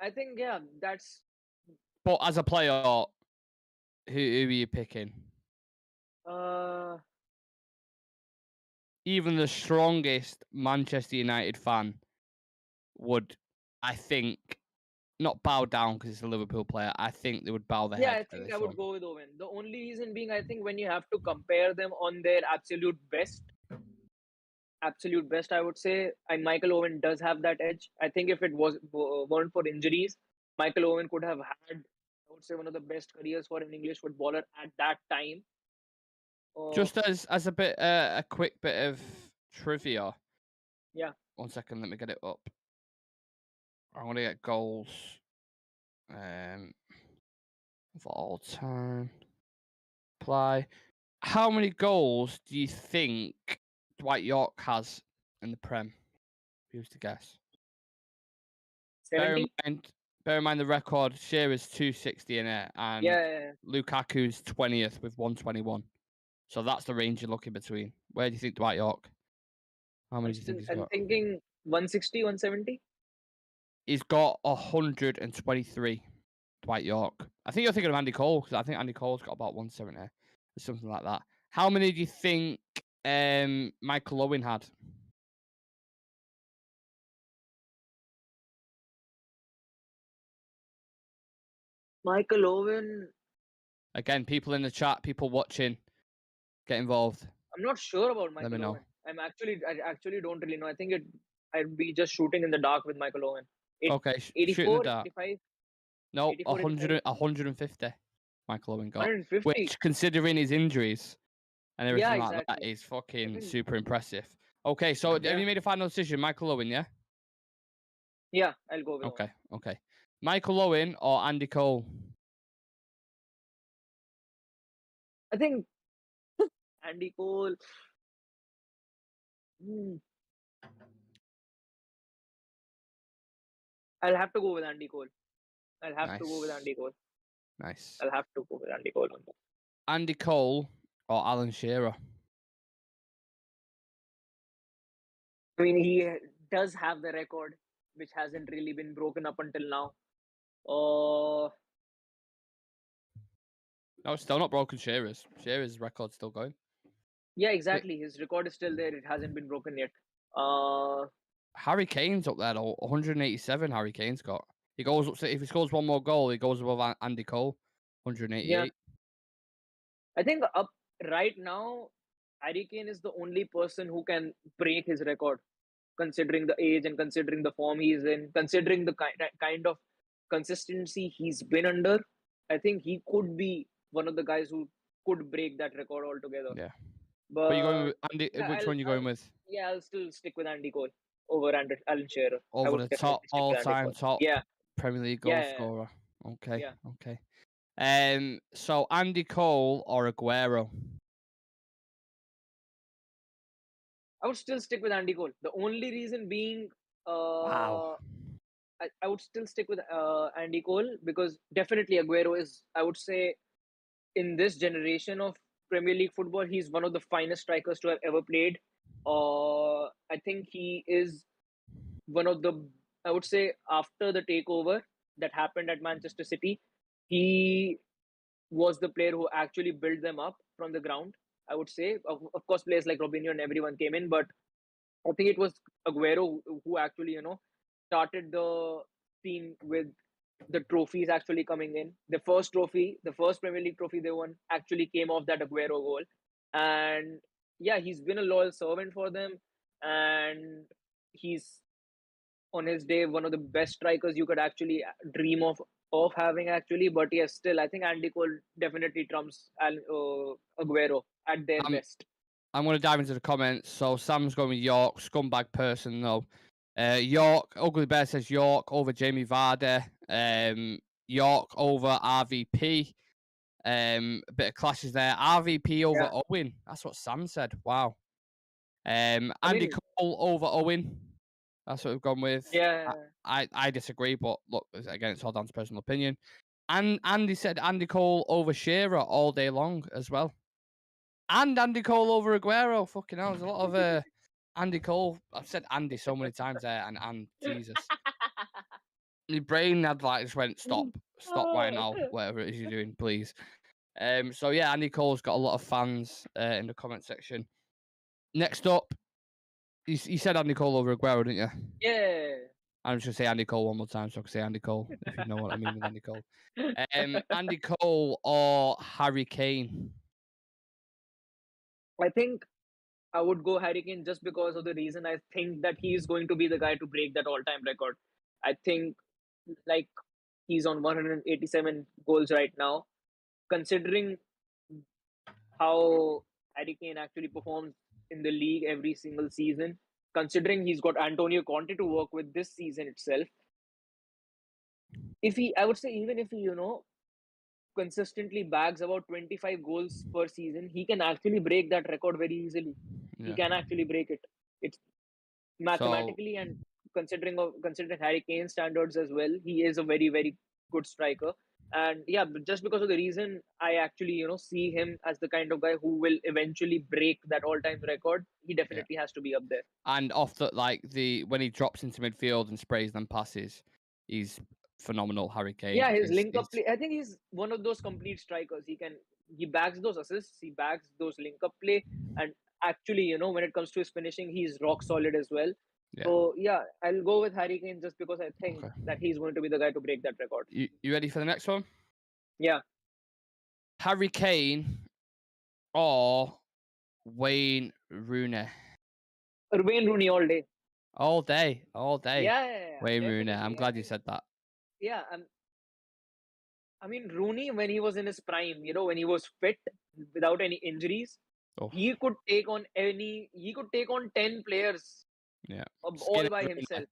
I think that's But as a player, who are you picking? uh Even the strongest Manchester United fan would, I think, not bow down because it's a Liverpool player. I think they would bow their yeah, head I for think this I would one. go with Owen. The only reason being, I think when you have to compare them on their absolute best, I would say, and Michael Owen does have that edge. I think if it weren't for injuries, Michael Owen could have had, I would say, one of the best careers for an English footballer at that time. Just as a bit, a quick bit of trivia. Yeah. 1 second, let me get it up. I want to get goals. Of all time. Apply. How many goals do you think Dwight Yorke has in the Prem? Who's to guess? 70? Bear in mind the record. Shearer's 260 in it, and Lukaku's 20th with 121. So that's the range you're looking between. Where do you think Dwight Yorke? How many do you think he's I'm got? thinking 160, 170. He's got 123. Dwight Yorke. I think you're thinking of Andy Cole because I think Andy Cole's got about 170 or something like that. How many do you think Michael Owen had? Michael Owen. Again, people in the chat, people watching, get involved. I'm not sure about Let me Michael know. Owen. I actually don't really know. I think I'd be just shooting in the dark with Michael Owen. Okay, shoot in 84, the dark. 85. No, 84, 150 Michael Owen got. 150. Which, considering his injuries and everything like that, exactly. is fucking super impressive. Okay, so have you made a final decision? Michael Owen, yeah? Yeah, I'll go with Owen. Okay. Michael Owen or Andy Cole? I think Andy Cole. I'll have to go with Andy Cole. Nice. I'll have to go with Andy Cole on that. Andy Cole or Alan Shearer? I mean, he does have the record, which hasn't really been broken up until now. No, it's still not broken. Shearer's record's still going. Yeah, exactly. His record is still there. It hasn't been broken yet. Harry Kane's up there though. 187 Harry Kane's got. He goes up to, if he scores one more goal, he goes above Andy Cole. 188. Yeah. I think up right now, Harry Kane is the only person who can break his record, considering the age and considering the form he's in, considering the kind of consistency he's been under. I think he could be one of the guys who could break that record altogether. Yeah. But you're going with Andy. Which one are you going with? Yeah, I'll still stick with Andy Cole over Alan Shearer. Over the top all-time top Premier League goal scorer. Okay. Yeah. Okay. So Andy Cole or Aguero? I would still stick with Andy Cole. The only reason being, Wow. I would still stick with Andy Cole because definitely Aguero is, I would say, in this generation of Premier League football, he's one of the finest strikers to have ever played. I think he is one of the, I would say, after the takeover that happened at Manchester City, he was the player who actually built them up from the ground. I would say, of course, players like Robinho and everyone came in, but I think it was Aguero who actually, started the scene with the trophies actually coming in. The first trophy, the first Premier League trophy they won, actually came off that Aguero goal. And yeah, he's been a loyal servant for them, and he's on his day one of the best strikers you could actually dream of having actually. But yes, still, I think Andy Cole definitely trumps Aguero at their I'm best. I'm going to dive into the comments. So Sam's going with York, scumbag person though. York, Ugly Bear says York over Jamie Vardy. York over RVP. A bit of clashes there. RVP over Yeah. Owen. That's what Sam said. Wow. I Andy mean, Cole over Owen. That's what we've gone with. yeah, I disagree, but look, again, it's all down to personal opinion. And Andy said Andy Cole over Shearer all day long as well. And Andy Cole over Aguero. Fucking hell, there's a lot of Andy Cole. I've said Andy so many times there, and Jesus. My brain had just went stop right now, whatever it is you're doing, please. So yeah, Andy Cole's got a lot of fans in the comment section. Next up, you said Andy Cole over Aguero, didn't you? yeah. I'm just gonna say Andy Cole one more time so I can say Andy Cole, if you know what I mean with Andy Cole. Andy Cole or Harry Kane? I think I would go Harry Kane just because of the reason I think that he is going to be the guy to break that all-time record. I think like he's on 187 goals right now. Considering how Harry Kane actually performs in the league every single season, considering he's got Antonio Conte to work with this season itself, I would say even if he, consistently bags about 25 goals per season, he can actually break that record very easily. He Yeah. can actually break it. It's So mathematically and considering Harry Kane standards as well, he is a very, very good striker. And yeah, but just because of the reason I actually, see him as the kind of guy who will eventually break that all-time record, he yeah, definitely has to be up there. and off the when he drops into midfield and sprays them passes, he's phenomenal. Harry Kane Yeah, his is link up play. I think he's one of those complete strikers. He bags those assists, he bags those link up play, and actually, when it comes to his finishing, he's rock solid as well. yeah. So yeah, I'll go with Harry Kane just because I think Okay. that he's going to be the guy to break that record. You ready for the next one? Yeah, Harry Kane or Wayne Rooney? Wayne Rooney all day. All day, all day. Yeah, Wayne Rooney. definitely. I'm glad you said that. Yeah, I mean Rooney when he was in his prime, when he was fit without any injuries, Oh, he could take on 10 players yeah. all by Skinhead Rooney. himself.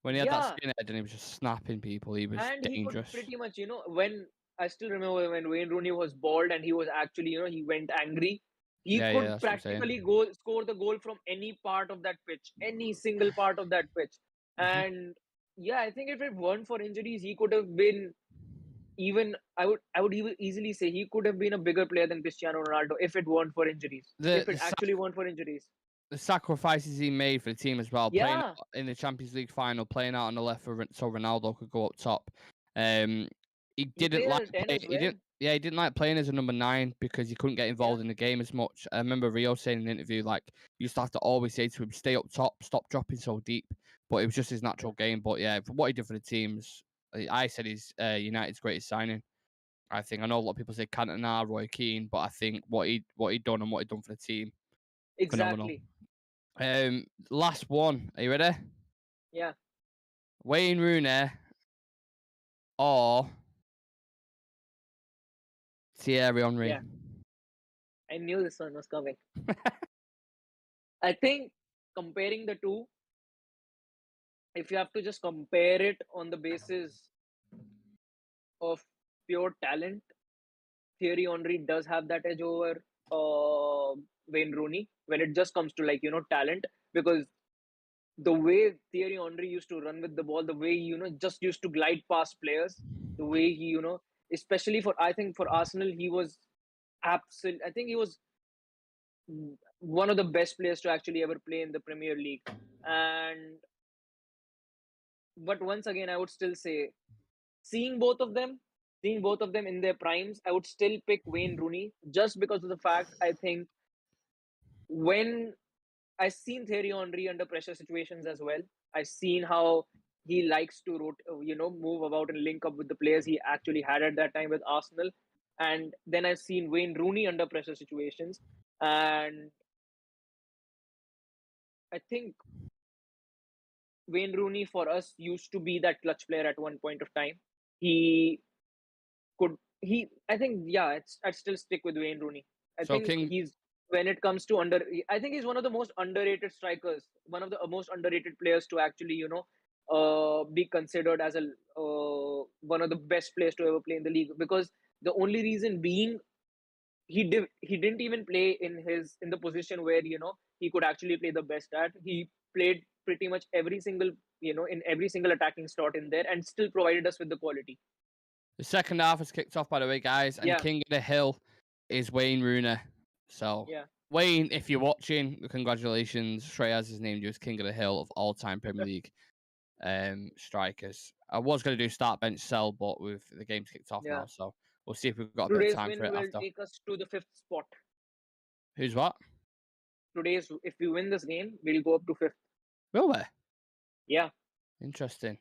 When he had that Yeah, skinhead and he was just snapping people, he was and he could dangerous. pretty much, when I still remember when Wayne Rooney was bald and he was actually, he went angry. He Yeah, could that's what I'm saying. practically score the goal from any part of that pitch, any single part of that pitch. And yeah, I think if it weren't for injuries, he could have been even. I would even easily say he could have been a bigger player than Cristiano Ronaldo if it weren't for injuries. If it actually weren't for injuries. The sacrifices he made for the team as well, playing Yeah, in the Champions League final, playing out on the left so Ronaldo could go up top. He he didn't played like as a 10 play, as well. he didn't like playing as a number 9 because he couldn't get Yeah, involved in the game as much. I remember Rio saying in an interview like you used to have to always say to him, stay up top, stop dropping so deep. But it was just his natural game. But yeah, for what he did for the teams, I said he's United's greatest signing. I think I know a lot of people say Cantona, Roy Keane, but I think what he done and what he done for the team, phenomenal. exactly. Last one. Are you ready? Yeah, Wayne Rooney or Thierry Henry? yeah. I knew this one was coming. I think comparing the two, if you have to just compare it on the basis of pure talent, Thierry Henry does have that edge over Wayne Rooney when it just comes to talent, because the way Thierry Henry used to run with the ball, the way he, just used to glide past players, the way he, especially I think for Arsenal, he was absolute. I think he was one of the best players to actually ever play in the Premier League. And but once again, I would still say, seeing both of them, seeing both of them in their primes, I would still pick Wayne Rooney just because of the fact I think when I've seen Thierry Henry under pressure situations as well. I've seen how he likes to move about and link up with the players he actually had at that time with Arsenal. And then I've seen Wayne Rooney under pressure situations. And I think Wayne Rooney for us used to be that clutch player at one point of time. He I think, yeah, I'd still stick with Wayne Rooney. I So think King, when it comes to I think he's one of the most underrated strikers, one of the most underrated players to actually, be considered as one of the best players to ever play in the league. Because the only reason being, he didn't even play in the position where, he could actually play the best at. He played pretty much every single, in every single attacking slot in there and still provided us with the quality. the second half has kicked off, by the way, guys, and Yeah. King of the Hill is Wayne Rooney. So, Yeah. Wayne, if you're watching, congratulations. Shreyas has named you as King of the Hill of all-time Premier League strikers. I was going to do start, bench, sell, but with the game's kicked off Yeah. now, so we'll see if we've got a bit of Today's time win for it will after. take us to the 5th spot. Who's what? If we win this game, we'll go up to 5th. Will we? Yeah. Interesting.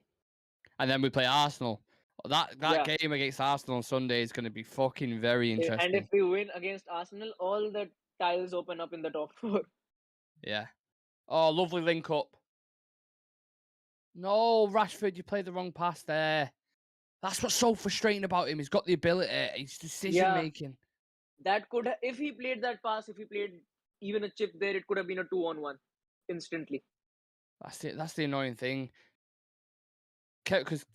And then we play Arsenal. That game against Arsenal on Sunday is going to be fucking very interesting. And if we win against Arsenal, all the tiles open up in the top 4. Yeah. Oh, lovely link up. No, Rashford, you played the wrong pass there. That's what's so frustrating about him. He's got the ability. His decision making. That could if he played that pass, if he played even a chip there, it could have been a 2-on-1 instantly. That's it. That's the annoying thing. Because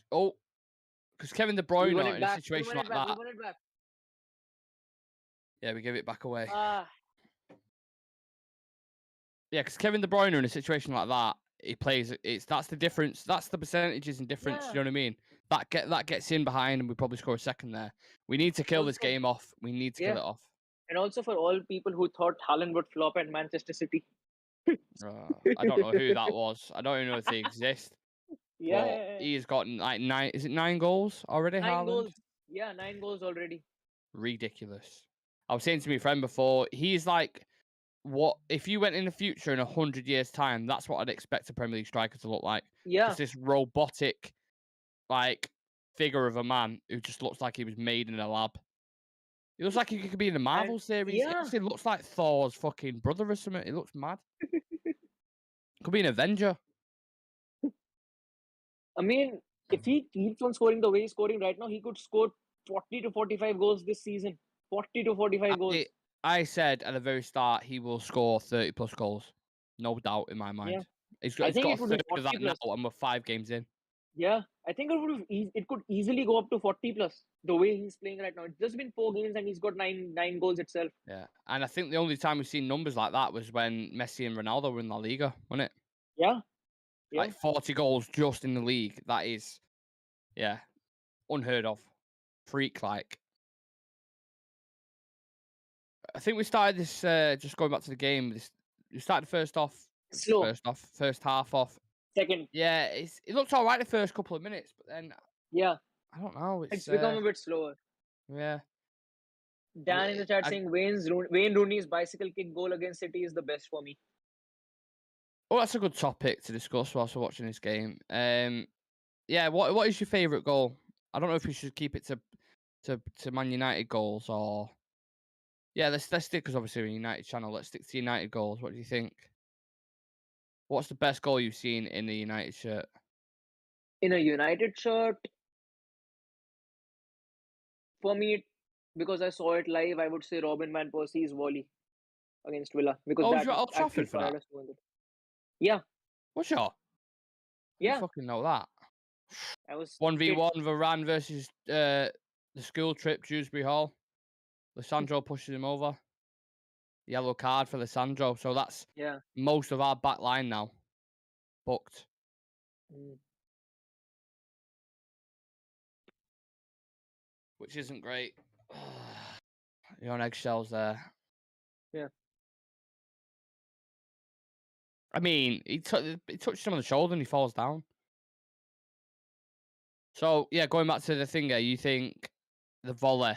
Kevin De Bruyne in a situation like that. We won it back. Yeah, we give it back away. Ah. Yeah, because Kevin De Bruyne in a situation like that, he plays. That's the difference. That's the percentages and difference. Yeah. You know what I mean? That gets in behind, and we probably score a second there. We need to kill this game off. We need to kill it off. And also for all people who thought Haaland would flop at Manchester City. I don't know who that was. I don't even know if they exist. Yeah. He's gotten like 9. Is it 9 goals already? 9 Haaland? goals. Yeah, 9 goals already. Ridiculous. I was saying to my friend before, he's like, what if you went in the future in 100 years' time? That's what I'd expect a Premier League striker to look like. Yeah. Just this robotic, like, figure of a man who just looks like he was made in a lab. He looks like he could be in the Marvel series. Yeah. He actually looks like Thor's fucking brother or something. He looks mad. Could be an Avenger. I mean, if he keeps on scoring the way he's scoring right now, he could score 40 to 45 goals this season. 40 to 45 goals. I said at the very start he will score 30 plus goals. No doubt in my mind. Yeah. He's got a third of that now, and we're 5 games in. Yeah, I think it could easily go up to 40 plus the way he's playing right now. It's just been 4 games and he's got 9 goals itself. Yeah, and I think the only time we've seen numbers like that was when Messi and Ronaldo were in La Liga, wasn't it? Yeah. Like 40 goals just in the league. That is, unheard of. Freak-like. I think we started this, just going back to the game, we started first half off. Second. Yeah, it looked all right the first couple of minutes, but then I don't know. It's become a bit slower. Yeah. Dan in the chat saying Wayne Rooney's bicycle kick goal against City is the best for me. Oh, that's a good topic to discuss whilst we're watching this game. What is your favourite goal? I don't know if we should keep it to Man United goals or let's stick, because obviously we're a United channel. Let's stick to United goals. What do you think? What's the best goal you've seen in a United shirt? In a United shirt, for me, because I saw it live, I would say Robin van Persie's volley against Villa. Because you're at Old Trafford for that? Yeah. What's your? Yeah. I fucking know that. I was 1v1 Varane versus the school trip, Dewsbury Hall. Lissandro pushes him over. Yellow card for Lissandro. So that's most of our back line now. Booked. Which isn't great. You're on eggshells there. Yeah. I mean, he touched him on the shoulder and he falls down. So, going back to the thing there, you think the volley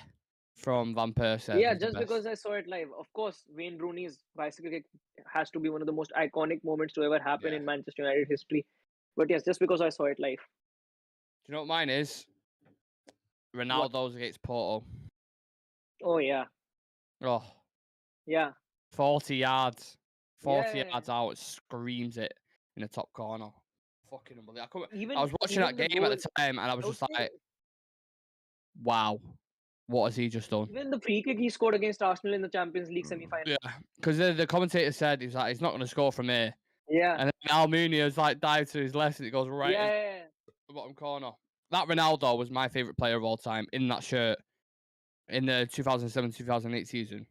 from Van Persie. Yeah, Was the just best. because I saw it live. Of course, Wayne Rooney's bicycle kick has to be one of the most iconic moments to ever happen Yeah. in Manchester United history. But yes, just because I saw it live. Do you know what mine is? Ronaldo's against Porto. Oh yeah, Oh, yeah, 40 yards. 40 yeah. yards out, screams it in the top corner. Fucking unbelievable. Even I was watching that the game goal, at the time and I was I would just say, like, wow, what has he just done? even the free kick he scored against Arsenal in the Champions League semi-final. Yeah, because the commentator said he's not going to score from here. Yeah, And then Almunia's like dived to his left and it goes right in yeah. the bottom corner. That Ronaldo was my favourite player of all time in that shirt in the 2007-2008 season.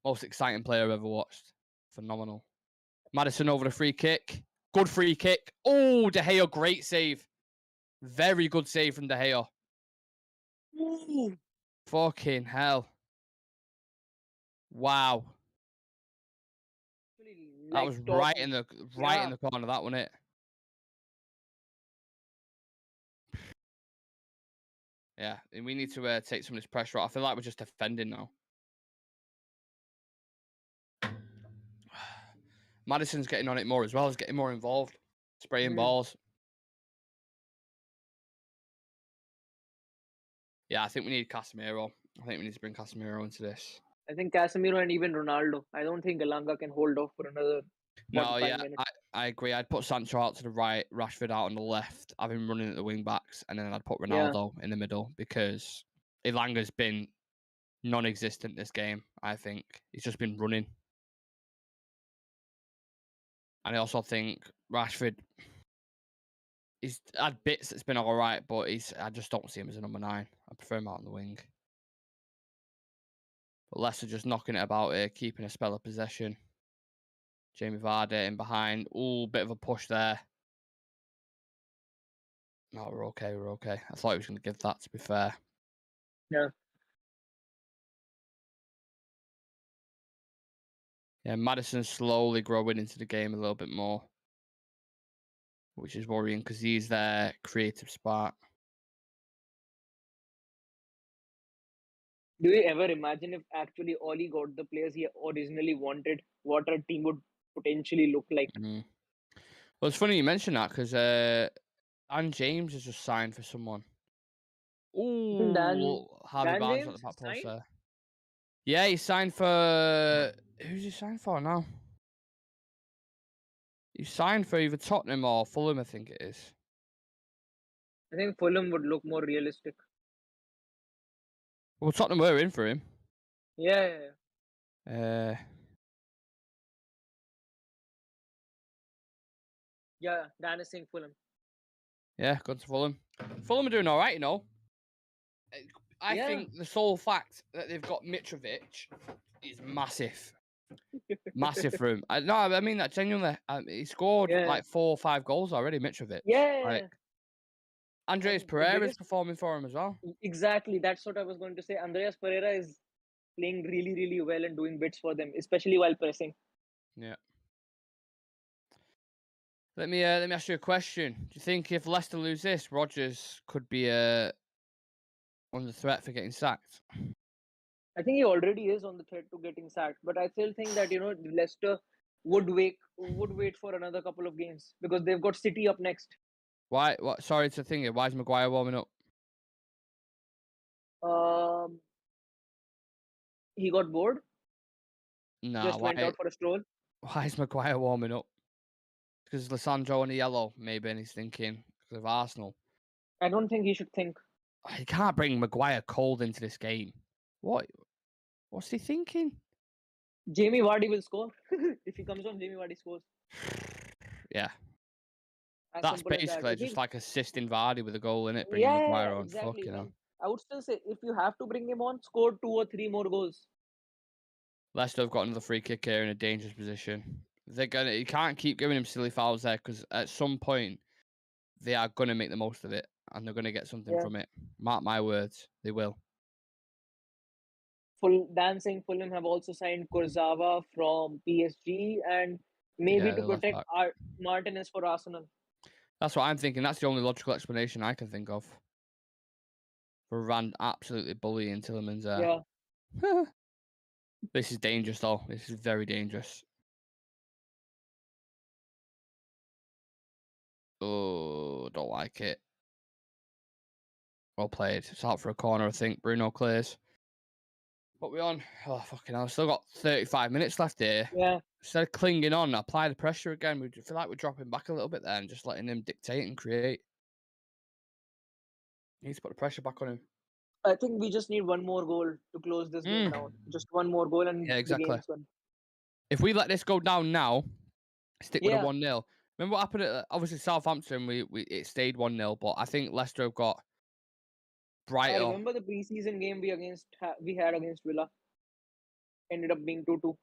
Most exciting player I've ever watched. Phenomenal. Maddison over the free kick. Good free kick. Oh, De Gea, great save. Very good save from De Gea. Ooh. Fucking hell. Wow. That Like was top, right in the corner, that wasn't it? Yeah, and we need to take some of this pressure off. I feel like we're just defending now. Maddison's getting on it more as well. He's getting more involved. Spraying balls. Yeah, I think we need Casemiro. I think we need to bring Casemiro into this. I think Casemiro and even Ronaldo. I don't think Elanga can hold off for another 45 minutes. I agree. I'd put Sancho out to the right, Rashford out on the left, have him running at the wing backs, and then I'd put Ronaldo in the middle because Elanga's been non-existent this game, I think. He's just been running. And I also think Rashford, he's had bits that's been all right, but I just don't see him as a number 9. I prefer him out on the wing. But Leicester just knocking it about here, keeping a spell of possession. Jamie Vardy in behind. Ooh, bit of a push there. No, we're okay. I thought he was going to give that, to be fair. Yeah. Yeah, Maddison's slowly growing into the game a little bit more, which is worrying because he's their creative spark. Do you ever imagine if actually Oli got the players he originally wanted, what our team would potentially look like? Well, it's funny you mentioned that because Dan James has just signed for someone. Ooh, Harvey Dan Barnes James at the back post signed? there. Yeah, he signed for... Who's he signed for now? He signed for either Tottenham or Fulham, I think it is. I think Fulham would look more realistic. Well, Tottenham were in for him. Yeah. Yeah, Dan is saying Fulham. Yeah, good to Fulham. Fulham are doing all right, you know. I think the sole fact that they've got Mitrovic is massive. Massive for him. I mean that genuinely. He scored like 4 or 5 goals already, Mitrovic. Yeah. Like, Andreas Pereira's performing for him as well. Exactly. That's what I was going to say. Andreas Pereira is playing really, really well and doing bits for them, especially while pressing. Yeah. Let me ask you a question. Do you think if Leicester lose this, Rodgers could be under threat for getting sacked? I think he already is on the threat to getting sacked, but I still think that Leicester would wait for another couple of games because they've got City up next. Why? What? Sorry to think it. Why is Maguire warming up? He got bored. No, Just went out for a stroll. Why is Maguire warming up? Because Lissandro in the yellow, maybe, and he's thinking because of Arsenal. I don't think he should think. He can't bring Maguire cold into this game. What's he thinking? Jamie Vardy will score. If he comes on, Jamie Vardy scores. Yeah. As That's simple as that. basically just like assisting Vardy with a goal in it, bringing Yeah, Maguire on. exactly. Fucking hell. I would still say if you have to bring him on, score 2 or 3 more goals. Leicester have got another free kick here in a dangerous position. You can't keep giving him silly fouls there because at some point they are gonna make the most of it and they're gonna get something from it. Mark my words, they will. Dan saying Fulham have also signed Kurzawa from PSG and maybe to protect Martinez for Arsenal. That's what I'm thinking. That's the only logical explanation I can think of. Varane absolutely bullying Tielemans there. Yeah. This is dangerous, though. This is very dangerous. Oh, don't like it. Well played. It's out for a corner, I think. Bruno clears. What we on? Oh, fucking hell. Still got 35 minutes left here. Yeah. Instead of clinging on, apply the pressure again. We feel like we're dropping back a little bit there and just letting him dictate and create. Needs to put the pressure back on him. I think we just need one more goal to close this game down. Just one more goal and Yeah, exactly. the game's won. If we let this go down now, stick with a Yeah. 1-0. Remember what happened at obviously Southampton? It stayed 1-0, but I think Leicester have got I brighter. remember the preseason game we had against Villa. Ended up being 2-2.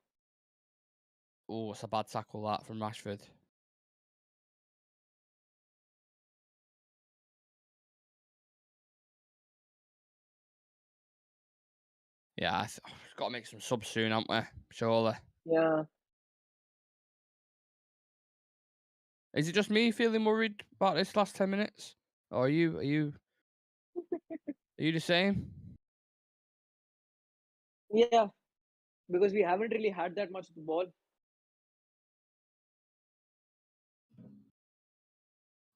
Oh, it's a bad tackle that from Rashford. Yeah, we've got to make some subs soon, haven't we? Surely. Yeah. Is it just me feeling worried about this last 10 minutes? Or are you the same? Yeah. Because we haven't really had that much of the ball.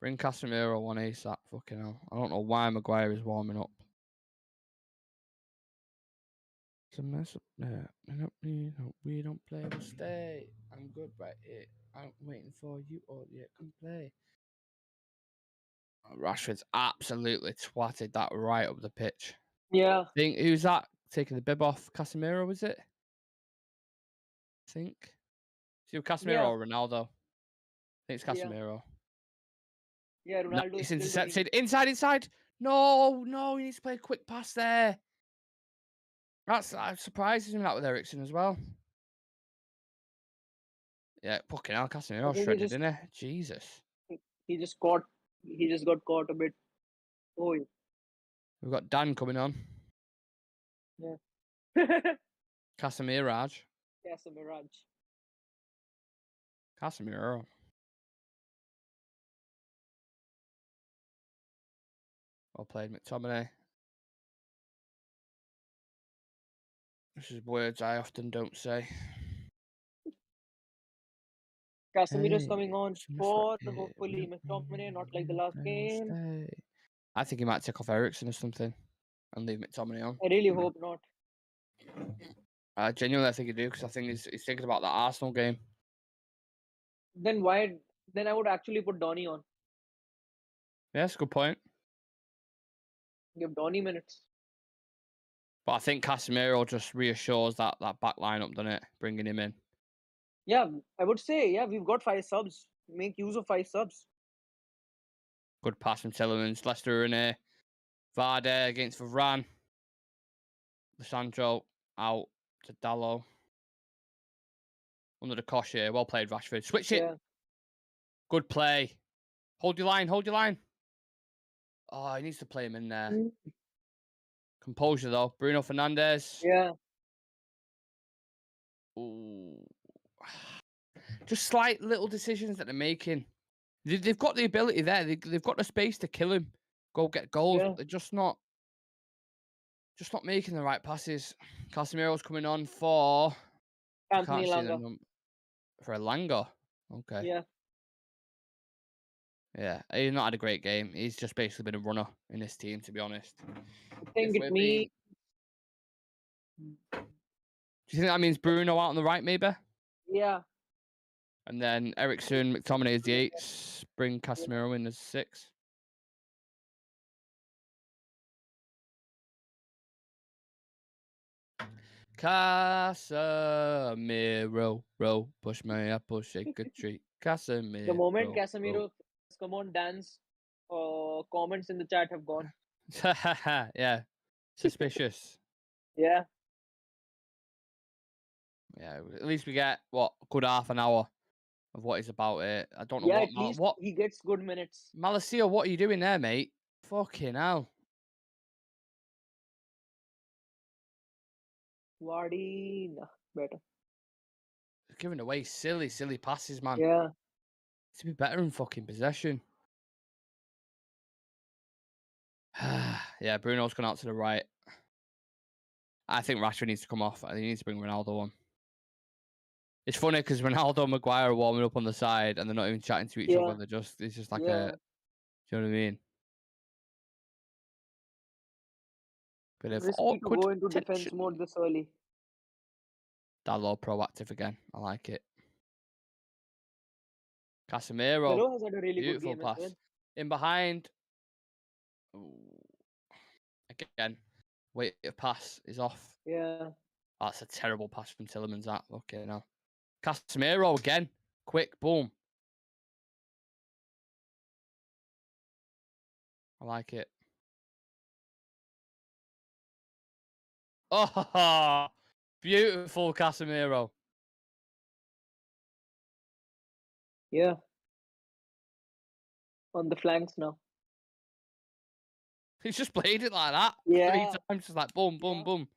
Bring Casemiro on ASAP. Fucking hell. I don't know why Maguire is warming up. It's a mess up there. We don't play, we'll stay. I'm good right here. I'm waiting for you all. Yeah, come play. Rashford's absolutely twatted that right up the pitch. Yeah. Who's that taking the bib off? Casemiro, was it? I think. See, Casemiro or Ronaldo? I think it's Casemiro. Yeah, Ronaldo It's is still intercepted. Inside. No, he needs to play a quick pass there. That surprises me that with Eriksen as well. Yeah, fucking hell, Casemiro shredded, didn't he? Jesus. He just got caught a bit. Oh, We've got Dan coming on. yeah. Casemiro. Casemiro. Well played, McTominay. This is words I often don't say. Casemiro's coming on for hopefully McTominay, not like the last game. I think he might take off Eriksen or something and leave McTominay on. I really hope not. Genuinely, I think he do because I think he's thinking about that Arsenal game. Then why? Then I would actually put Donny on. Yeah, that's a good point. Give Donny minutes. But I think Casemiro just reassures that back lineup, doesn't it? Bringing him in. Yeah, I would say, yeah, we've got 5 subs. Make use of 5 subs. Good pass from Tielemans. Leicester in here. Vardy against Varane. Lissandro out to Dallo. Under the cosh here. Well played, Rashford. Switch it. Yeah. Good play. Hold your line. Oh, he needs to play him in there. Composure, though. Bruno Fernandes. Yeah. Ooh. Just slight little decisions that they're making. They've got the ability there. They've got the space to kill him. Go get goals. Yeah. But they're just not making the right passes. Casemiro's coming on for... Anthony Langa. For Elanga. Okay. Yeah. Yeah, he's not had a great game. He's just basically been a runner in this team, to be honest. I think it means... Do you think that means Bruno out on the right, maybe? Yeah. And then Eriksen, McTominay is the 8s. Bring Casemiro in as 6. Casemiro, push my apple, shake a tree. Casemiro. The moment Casemiro come on, Dan's comments in the chat have gone. Yeah, suspicious. Yeah. Yeah, at least we get a good half an hour of what he's about it. I don't know Yeah, at least he gets good minutes. Malacia, what are you doing there, mate? Fucking hell. Vardy, nah, better. Giving away silly passes, man. Yeah. To be better in fucking possession. Yeah, Bruno's gone out to the right. I think Rashford needs to come off. I think he needs to bring Ronaldo on. It's funny because Ronaldo and Maguire are warming up on the side and they're not even chatting to each Yeah. other. It's just like Yeah. a, do you know what I mean? Bit of Risky to awkward go into defense tension. mode this early. Dalot proactive again. I like it. Casemiro. Melo has had a really good Beautiful game as pass. well. In behind. Ooh. Again. Weight of pass is off. Yeah. That's a terrible pass from Tielemans. That. Okay, now. Casemiro again. Quick. Boom. I like it. Oh, beautiful Casemiro. Yeah. On the flanks now. He's just played it like that. Yeah. 3 times. Just like boom, boom, Yeah. boom.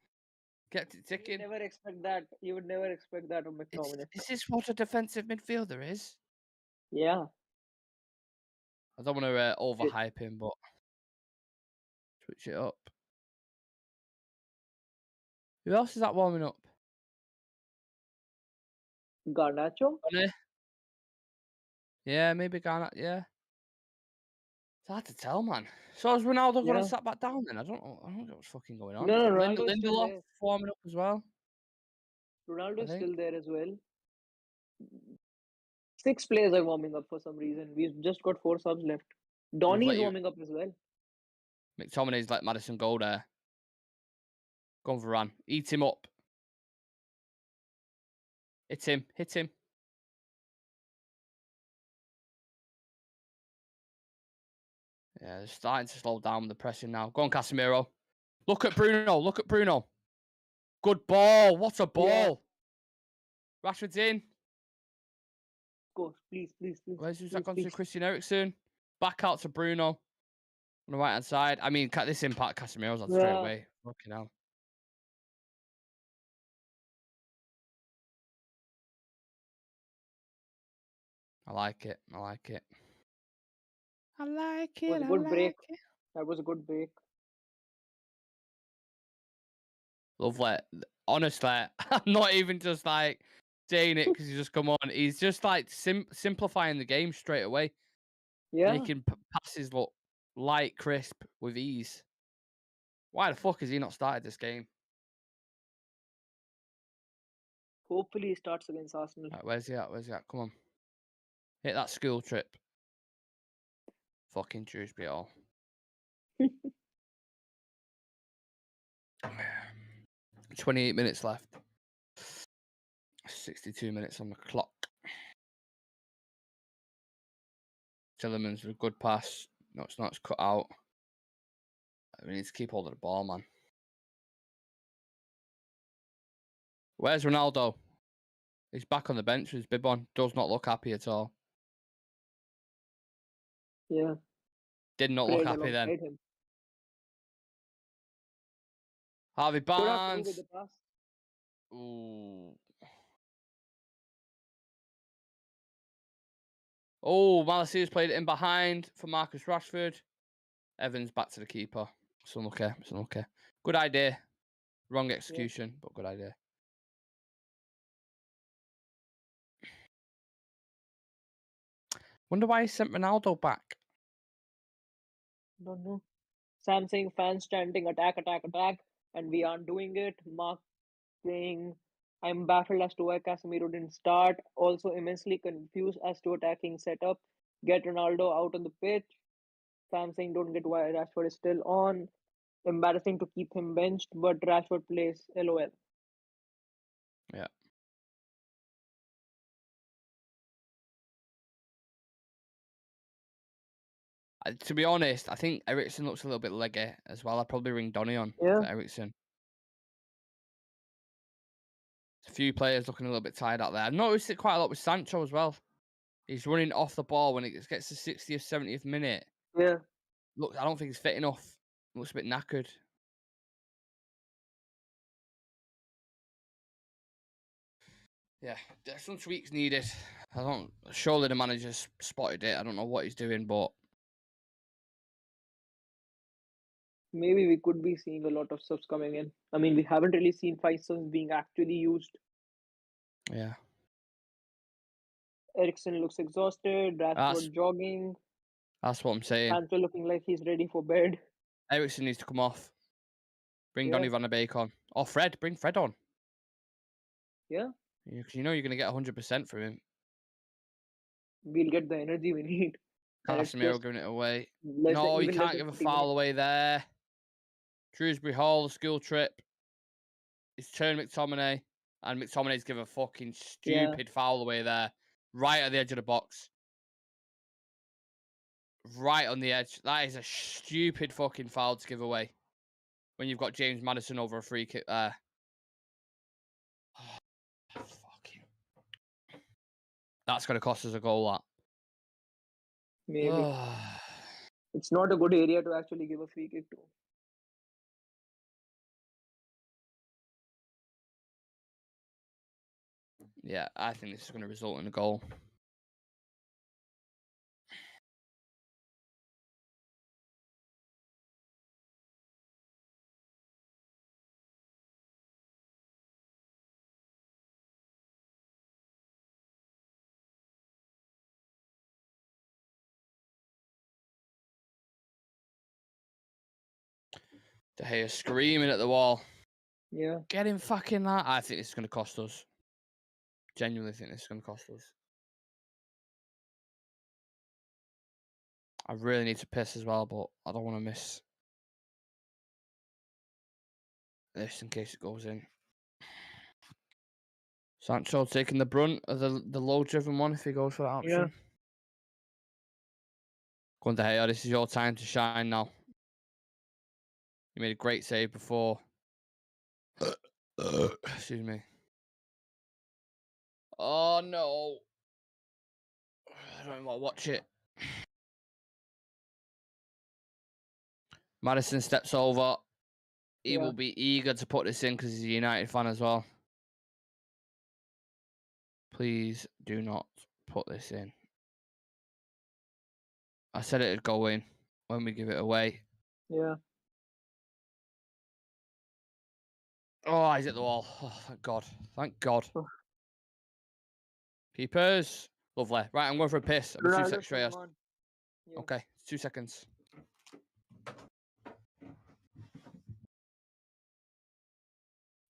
Kept it You would ticking. never expect that. You would never expect that of McTominay. Is this what a defensive midfielder is? Yeah. I don't want to overhype him, but switch it up. Who else is that warming up? Garnacho? Yeah, maybe Garnett. Yeah. It's hard to tell, man. So has Ronaldo Yeah. gonna sat back down then? I don't know what's fucking going on. No, Ronaldo is still Lindelof there. warming up as well. Ronaldo I is think. still there as well. 6 players are warming up for some reason. We've just got 4 subs left. Donny let is you- warming up as well. McTominay's let Maddison go there. Go on Varane. Eat him up. Hit him. Hit him. Yeah, they're starting to slow down the pressing now. Go on, Casemiro. Look at Bruno. Look at Bruno. Good ball. What a ball. Yeah. Rashford's in. Go, please. Where's please, that gone to? please. Christian Eriksen. Back out to Bruno. On the right hand side. I mean, this impact Casemiro's on straight Yeah. away. Fucking hell. I like it. I like it. I like It was it. a I good like break. it. That was a good break. Lovely. Honestly, I'm not even just like saying it because he's just come on. He's just like simplifying the game straight away. Yeah. Making passes look light, crisp, with ease. Why the fuck has he not started this game? Hopefully he starts against Arsenal. Right, where's he at? Where's he at? Come on. Hit that school trip. Fucking Shrewsbury all. 28 minutes left. 62 minutes on the clock. Tielemans with a good pass. No, it's not. It's cut out. We need to keep hold of the ball, man. Where's Ronaldo? He's back on the bench with his bib on. Does not look happy at all. Yeah. Did not look Played happy then. alongside him. Harvey Could have through Barnes. with the pass. Ooh. Oh, Malasia's played it in behind for Marcus Rashford. Evans back to the keeper. It's unlucky. It's unlucky. Good idea. Wrong execution, but good idea. Wonder why he sent Ronaldo back. Don't know. Sam saying fans chanting attack, and we aren't doing it. Mark saying I'm baffled as to why Casemiro didn't start. Also immensely confused as to attacking setup. Get Ronaldo out on the pitch. Sam saying don't get why Rashford is still on. Embarrassing to keep him benched, but Rashford plays. LOL. Yeah. To be honest, I think Eriksen looks a little bit leggy as well. I'd probably ring Donny on for Eriksen. A few players looking a little bit tired out there. I've noticed it quite a lot with Sancho as well. He's running off the ball when it gets to 60th, 70th minute. Yeah. Look, I don't think he's fit enough. Looks a bit knackered. Yeah, there's some tweaks needed. Surely the manager's spotted it. I don't know what he's doing, but Maybe we could be seeing a lot of subs coming in. I mean, we haven't really seen 5 subs being actually used. Yeah. Eriksen looks exhausted. Rashford jogging. That's what I'm saying. Sancho looking like he's ready for bed. Eriksen needs to come off. Bring Yeah. Donny van de Beek on. Or Fred. Bring Fred on. Yeah. Because you know you're going to get 100% from him. We'll get the energy we need. And it's Casemiro just giving it away. less No, than, you even less can't than give a 40 foul minutes. away there. Shrewsbury Hall, the school trip. It's turned McTominay. And McTominay's given a fucking stupid foul away there. Right at the edge of the box. Right on the edge. That is a stupid fucking foul to give away. When you've got James Maddison over a free kick there. Fucking. That's going to cost us a goal, that. Maybe. It's not a good area to actually give a free kick to. Yeah, I think this is going to result in a goal. De Gea screaming at the wall. Yeah. Get him fucking that. I think this is going to cost us. Genuinely think this is going to cost us. I really need to piss as well, but I don't want to miss this in case it goes in. Sancho taking the brunt of the low-driven one if he goes for that option. Yeah. Go on, De Gea, this is your time to shine now. You made a great save before. Excuse me. Oh, no. I don't even want to watch it. Maddison steps over. He will be eager to put this in because he's a United fan as well. Please do not put this in. I said it'd go in when we give it away. Yeah. Oh, he's at the wall. Oh, thank God. Thank God. Oh. Keepers. Lovely. Right, I'm going for a piss. I'll be 2 seconds, Shreyas. Yeah. Okay, 2 seconds.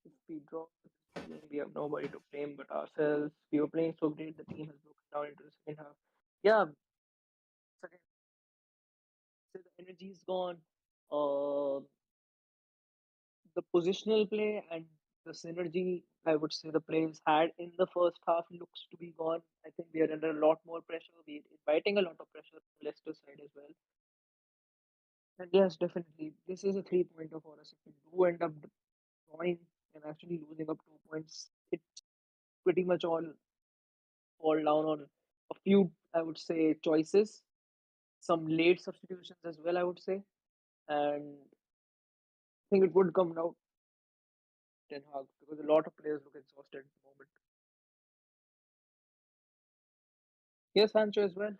If we draw, we have nobody to blame but ourselves. We were playing so great, the team has broken down into the second half. Yeah. Second, so the energy is gone. The positional play and the synergy, I would say, the players had in the first half looks to be gone. I think we are under a lot more pressure. We're inviting a lot of pressure from Leicester side as well. And yes, definitely, this is a 3-pointer for us. If we do end up drawing and actually losing up 2 points, it's pretty much all fall down on a few, I would say, choices, some late substitutions as well, I would say. And I think it would come down Ten Hag because a lot of players look exhausted at the moment. Yes, Sancho as well.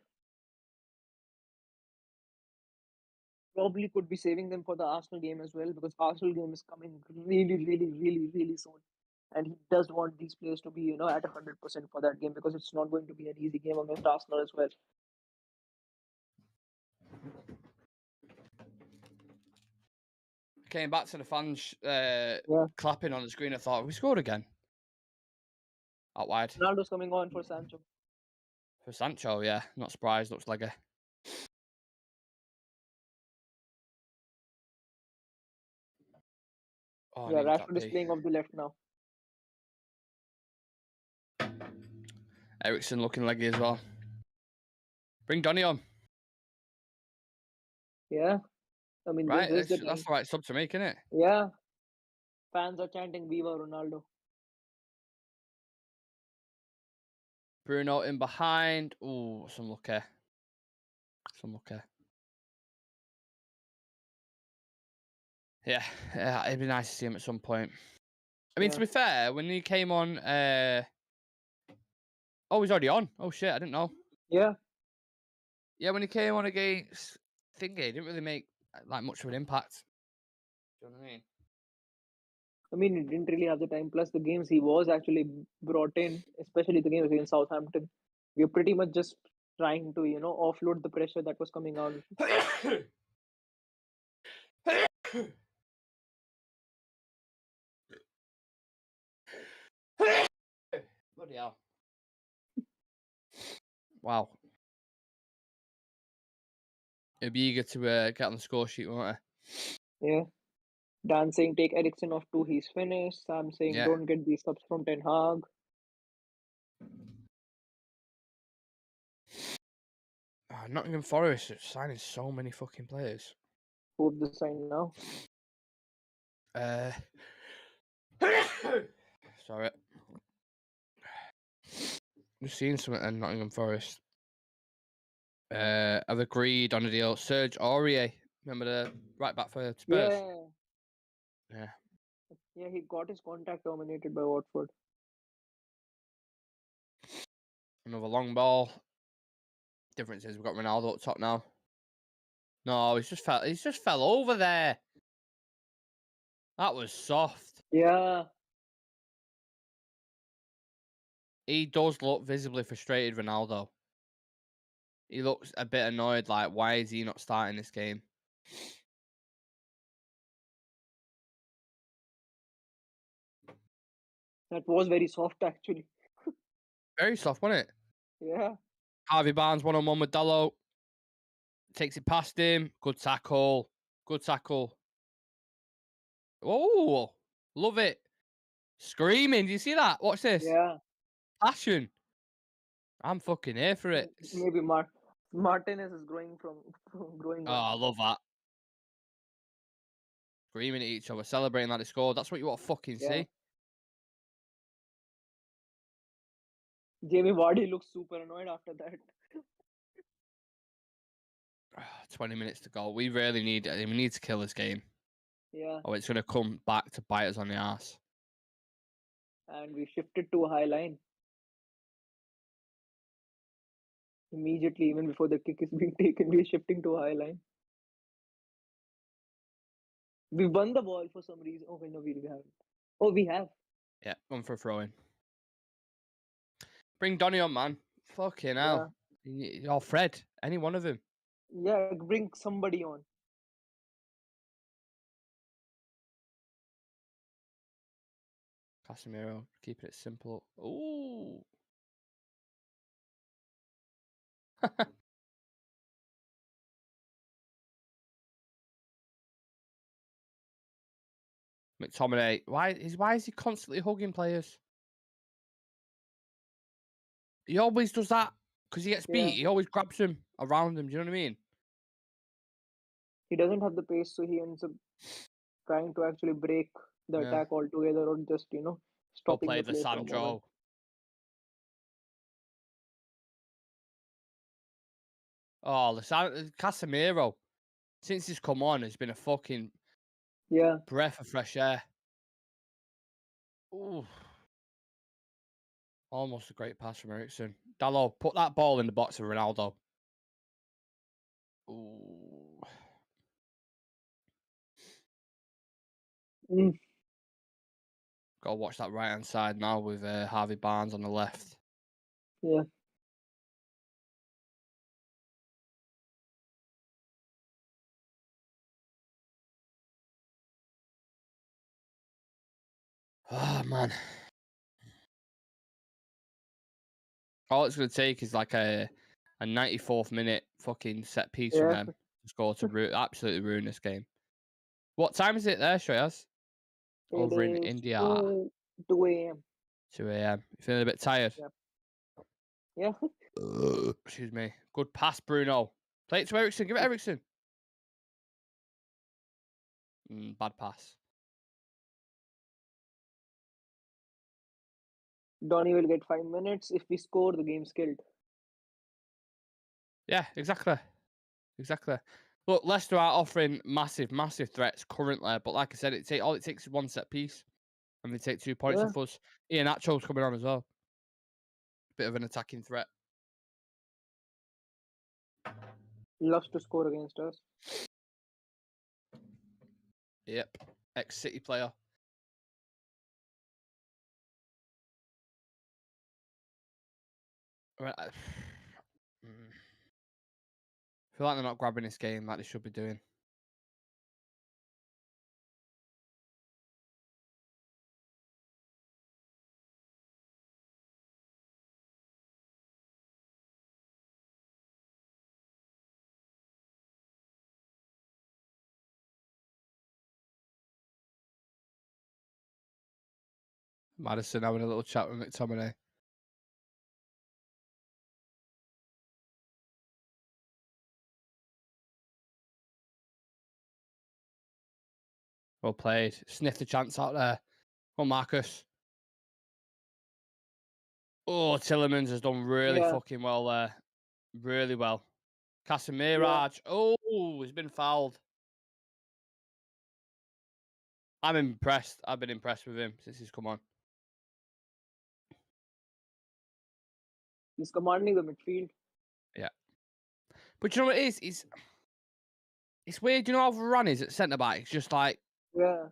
Probably could be saving them for the Arsenal game as well because Arsenal game is coming really soon. And he does want these players to be, at 100% for that game because it's not going to be an easy game against Arsenal as well. Came back to the fans clapping on the screen. I thought, we scored again. Out wide. Ronaldo's coming on for Sancho. For Sancho, yeah. Not surprised. Looks like a... Oh, yeah, Rashford is playing off the left now. Eriksen looking leggy as well. Bring Donny on. Yeah. I mean, right, that's the right sub to make, isn't it? Yeah. Fans are chanting Viva Ronaldo. Bruno in behind. Ooh, some lucky. Some lucky. Yeah, it'd be nice to see him at some point. I mean, to be fair, when he came on... Oh, he's already on. Oh, shit, I didn't know. Yeah. Yeah, when he came on against Thingy, he didn't really make like much of an impact. Do you know what I mean? I mean, he didn't really have the time. Plus, the games he was actually brought in, especially the games against Southampton, we were pretty much just trying to, offload the pressure that was coming on. Bloody hell. Wow. He'll be eager to get on the score sheet, won't Yeah. Dan saying take Eriksen off too, he's finished. Sam saying Yeah. don't get these subs from Ten Hag. Nottingham Forest are signing so many fucking players. Who've the sign now? Sorry. Just seeing something in Nottingham Forest. I've agreed on a deal. Serge Aurier. Remember the right back for Spurs? Yeah. Yeah. Yeah, he got his contract terminated by Watford. Another long ball. Difference is we've got Ronaldo up top now. No, he's just fell over there. That was soft. Yeah. He does look visibly frustrated, Ronaldo. He looks a bit annoyed, like, why is he not starting this game? That was very soft, actually. Very soft, wasn't it? Yeah. Harvey Barnes one-on-one with Dalot. Takes it past him. Good tackle. Good tackle. Oh, love it. Screaming. Do you see that? Watch this. Yeah. Passion. I'm fucking here for it. Maybe Martinez is growing growing Oh, on. I love that. Screaming at each other, celebrating that they scored. That's what you want to fucking Yeah. see. Jamie Vardy looks super annoyed after that. 20 minutes to go. We really need it. We need to kill this game. Yeah. Oh, it's going to come back to bite us on the ass. And we shifted to a high line. Immediately, even before the kick is being taken, we're shifting to a high line. We won the ball for some reason. Okay, no, we haven't. Oh, we have. Yeah, one for a throw in. Bring Donny on, man. Fucking hell. Or Fred. Any one of them. Yeah, bring somebody on. Casemiro, keeping it simple. Ooh. McTominay. Why is he constantly hugging players? He always does that because he gets beat. Yeah. He always grabs him around him. Do you know what I mean? He doesn't have the pace, so he ends up trying to actually break the attack altogether or just, Well stopping the played, play for a moment. Lissandro. Oh, Casemiro. Since he's come on, has been a fucking breath of fresh air. Ooh. Almost a great pass from Eriksen. Dalot, put that ball in the box of Ronaldo. Ooh. Got to watch that right-hand side now with Harvey Barnes on the left. Yeah. Oh, man. All it's going to take is like a 94th minute fucking set piece from them to score to absolutely ruin this game. What time is it there, Shreyas? Over in India. 2 a.m. 2 a.m. You feeling a bit tired? Yeah. Excuse me. Good pass, Bruno. Play it to Eriksen. Give it Eriksen. Bad pass. Donny will get 5 minutes. If we score, the game's killed. Yeah, exactly. Exactly. Look, Leicester are offering massive, massive threats currently, but like I said, all it takes is one set piece, and they take 2 points off us. Ian Acho's coming on as well. Bit of an attacking threat. Loves to score against us. Yep. ex-City player. Right, I feel like they're not grabbing this game like they should be doing. Madison having a little chat with McTominay. Well played. Sniff the chance out there. Well, Marcus. Oh, Tillemans has done really fucking well there. Really well. Casemiro. Oh, he's been fouled. I'm impressed. I've been impressed with him since he's come on. He's commanding the midfield. Yeah. But you know what it is? It's weird. You know how Varane is at centre back? It's just like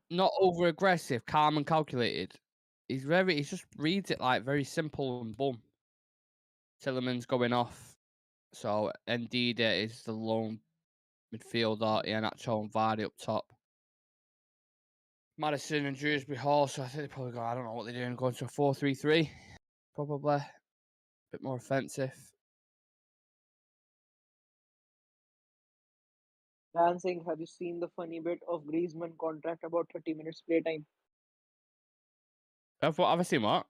not over aggressive, calm and calculated. He just reads it like very simple and boom. Tillemans going off. So indeed is the lone midfielder, Iheanacho and Vardy up top. Madison and Dewsbury Hall, so I think they probably I don't know what they're doing, going to a 4-3-3. Probably. A bit more offensive. Dancing, have you seen the funny bit of Griezmann contract about 30 minutes playtime? Have I seen what?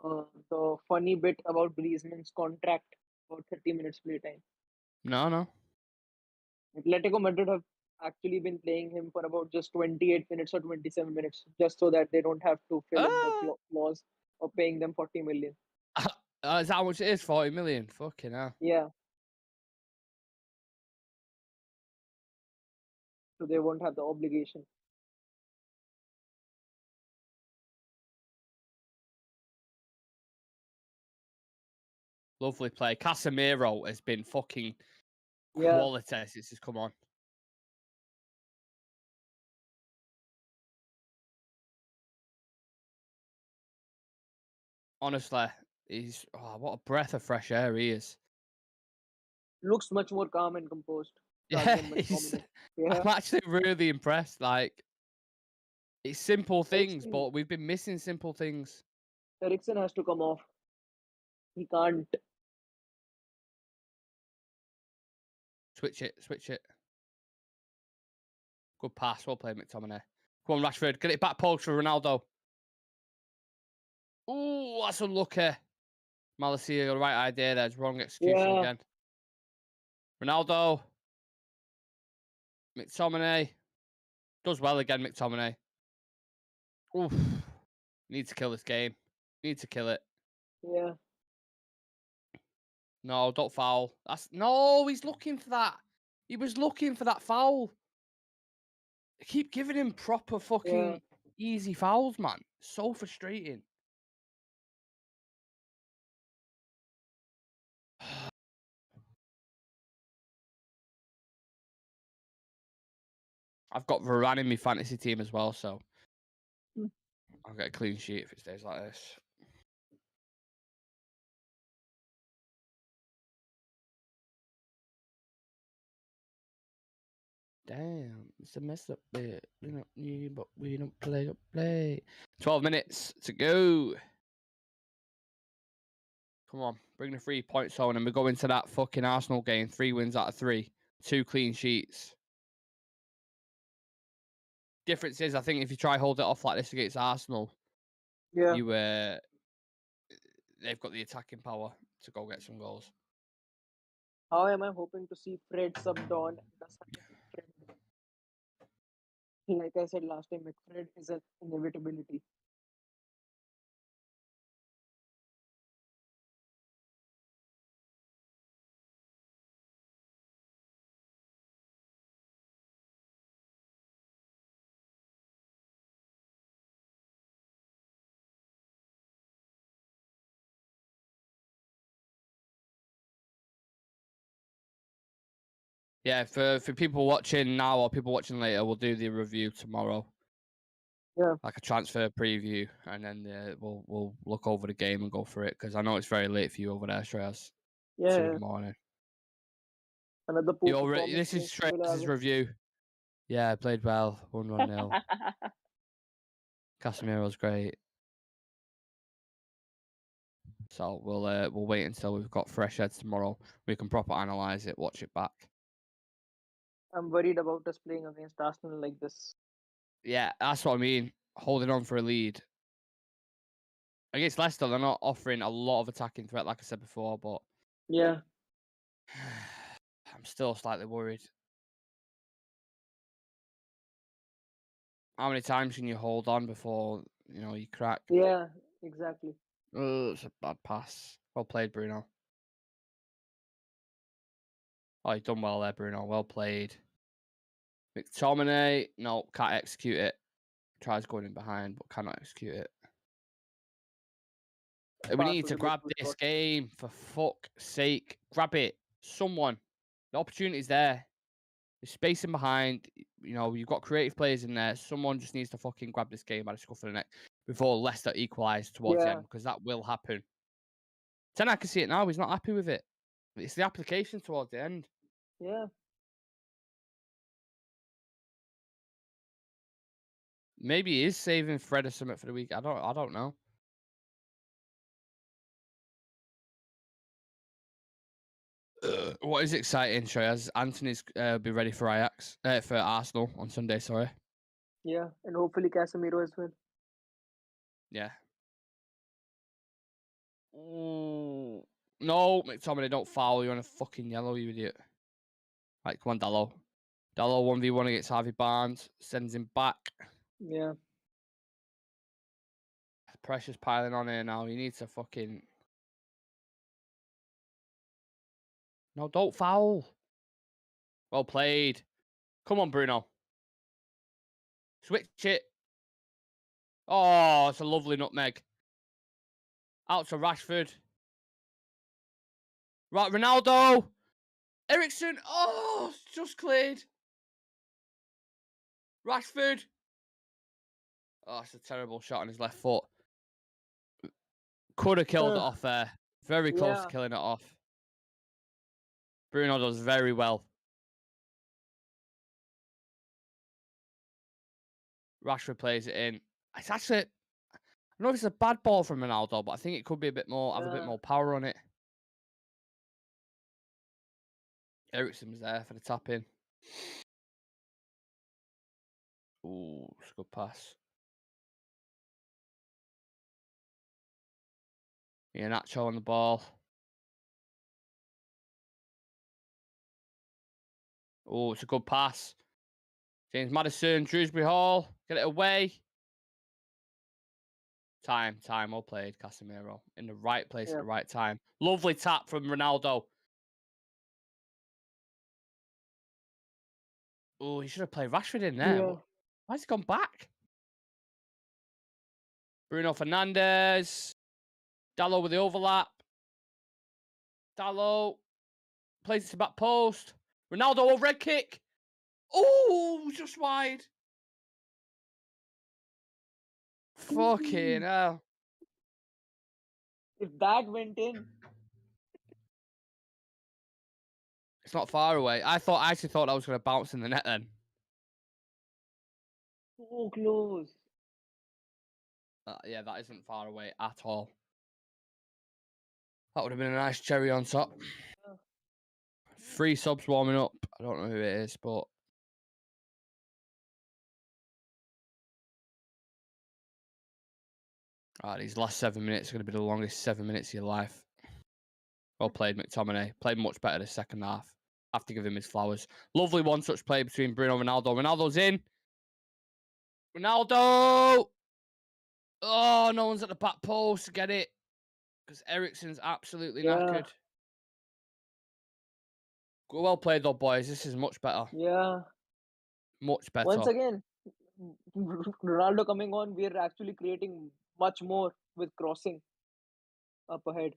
The funny bit about Griezmann's contract about 30 minutes playtime. No. Atletico Madrid have actually been playing him for about just 28 minutes or 27 minutes, just so that they don't have to fill in the clause of paying them 40 million. Is that how much it is? 40 million? Fucking hell. Yeah. So they won't have the obligation. Lovely play. Casemiro has been fucking quality since he's come on. Honestly, he's what a breath of fresh air he is. Looks much more calm and composed. Yeah, I'm actually really impressed. Like, it's simple things, but we've been missing simple things. Eriksen has to come off. He can't. Switch it. Good pass. Well played, McTominay. Come on, Rashford. Get it back post for Ronaldo. Ooh, that's unlucky. Malacia, got the right idea there. It's wrong execution again. Ronaldo. McTominay. Does well again, McTominay. Oof. Need to kill this game. Need to kill it. Yeah. No, don't foul. No, he's looking for that. He was looking for that foul. I keep giving him proper fucking easy fouls, man. So frustrating. I've got Varane in my fantasy team as well, so I'll get a clean sheet if it stays like this. Damn, it's a mess up bit. We don't need, but we don't play. 12 minutes to go. Come on, bring the 3 points on, and we go into that fucking Arsenal game. 3 wins out of 3, 2 clean sheets. Difference is, I think if you try hold it off like this against Arsenal, they've got the attacking power to go get some goals. How am I hoping to see Fred subbed on? Like I said last time, McFred is an inevitability. Yeah, for people watching now or people watching later, we'll do the review tomorrow. Yeah. Like a transfer preview, and then we'll look over the game and go for it because I know it's very late for you over there, Shreyas. Yeah. 2 in the morning. Another poor This performance. is Shreyas' review. Yeah, played well. 1-1-0. Casemiro's great. So we'll wait until we've got fresh heads tomorrow. We can proper analyze it, watch it back. I'm worried about us playing against Arsenal like this. Yeah, that's what I mean. Holding on for a lead. Against Leicester, they're not offering a lot of attacking threat, like I said before, but Yeah. I'm still slightly worried. How many times can you hold on before you crack? Yeah, exactly. Oh, it's a bad pass. Well played, Bruno. Oh, you've done well there, Bruno. Well played. McTominay, no, can't execute it. Tries going in behind, but cannot execute it. We need to grab this game, for fuck's sake. Grab it. Someone. The opportunity's there. There's space in behind. You've got creative players in there. Someone just needs to fucking grab this game by the scruff of the neck before Leicester equalise towards the end, because that will happen. I can see it now. He's not happy with it. It's the application towards the end. Yeah. Maybe he is saving Fred or something for the week. I don't know. What is exciting, Shreyas? Anthony's be ready for for Arsenal on Sunday. Sorry. Yeah, and hopefully Casemiro as well. Yeah. Ooh. No, McTominay, don't foul. You're on a fucking yellow, you idiot. Right, come on, Dallo. Dallo 1v1 against Harvey Barnes. Sends him back. Yeah. Pressure's piling on here now. He needs to fucking... No, don't foul. Well played. Come on, Bruno. Switch it. Oh, it's a lovely nutmeg. Out to Rashford. Right, Ronaldo. Eriksen. Oh, it's just cleared. Rashford. Oh, it's a terrible shot on his left foot. Could have killed it off there. Very close to killing it off. Bruno does very well. Rashford plays it in. It's actually... I don't know if it's a bad ball from Ronaldo, but I think it could be a bit more, have a bit more power on it. Eriksen was there for the tap in. Ooh, it's a good pass. Yeah, Nacho on the ball. Oh, it's a good pass. James Maddison, Shrewsbury Hall. Get it away. Time. Well played, Casemiro. In the right place at the right time. Lovely tap from Ronaldo. Oh, he should have played Rashford in there. Yeah. Why has he gone back? Bruno Fernandes. Dallo with the overlap. Dallo plays it to back post. Ronaldo overhead kick. Oh, just wide. Fucking hell. If that went in. It's not far away. I actually thought I was going to bounce in the net then. So close. Yeah, that isn't far away at all. That would have been a nice cherry on top. 3 subs warming up. I don't know who it is, but... these last 7 minutes are going to be the longest 7 minutes of your life. Well played, McTominay. Played much better the second half. Have to give him his flowers. Lovely one-touch play between Bruno and Ronaldo. Ronaldo's in. Ronaldo! Oh, no one's at the back post to get it. Because Eriksen's absolutely knackered. Well played, though, boys. This is much better. Yeah. Much better. Once again, Ronaldo coming on, we're actually creating much more with crossing up ahead.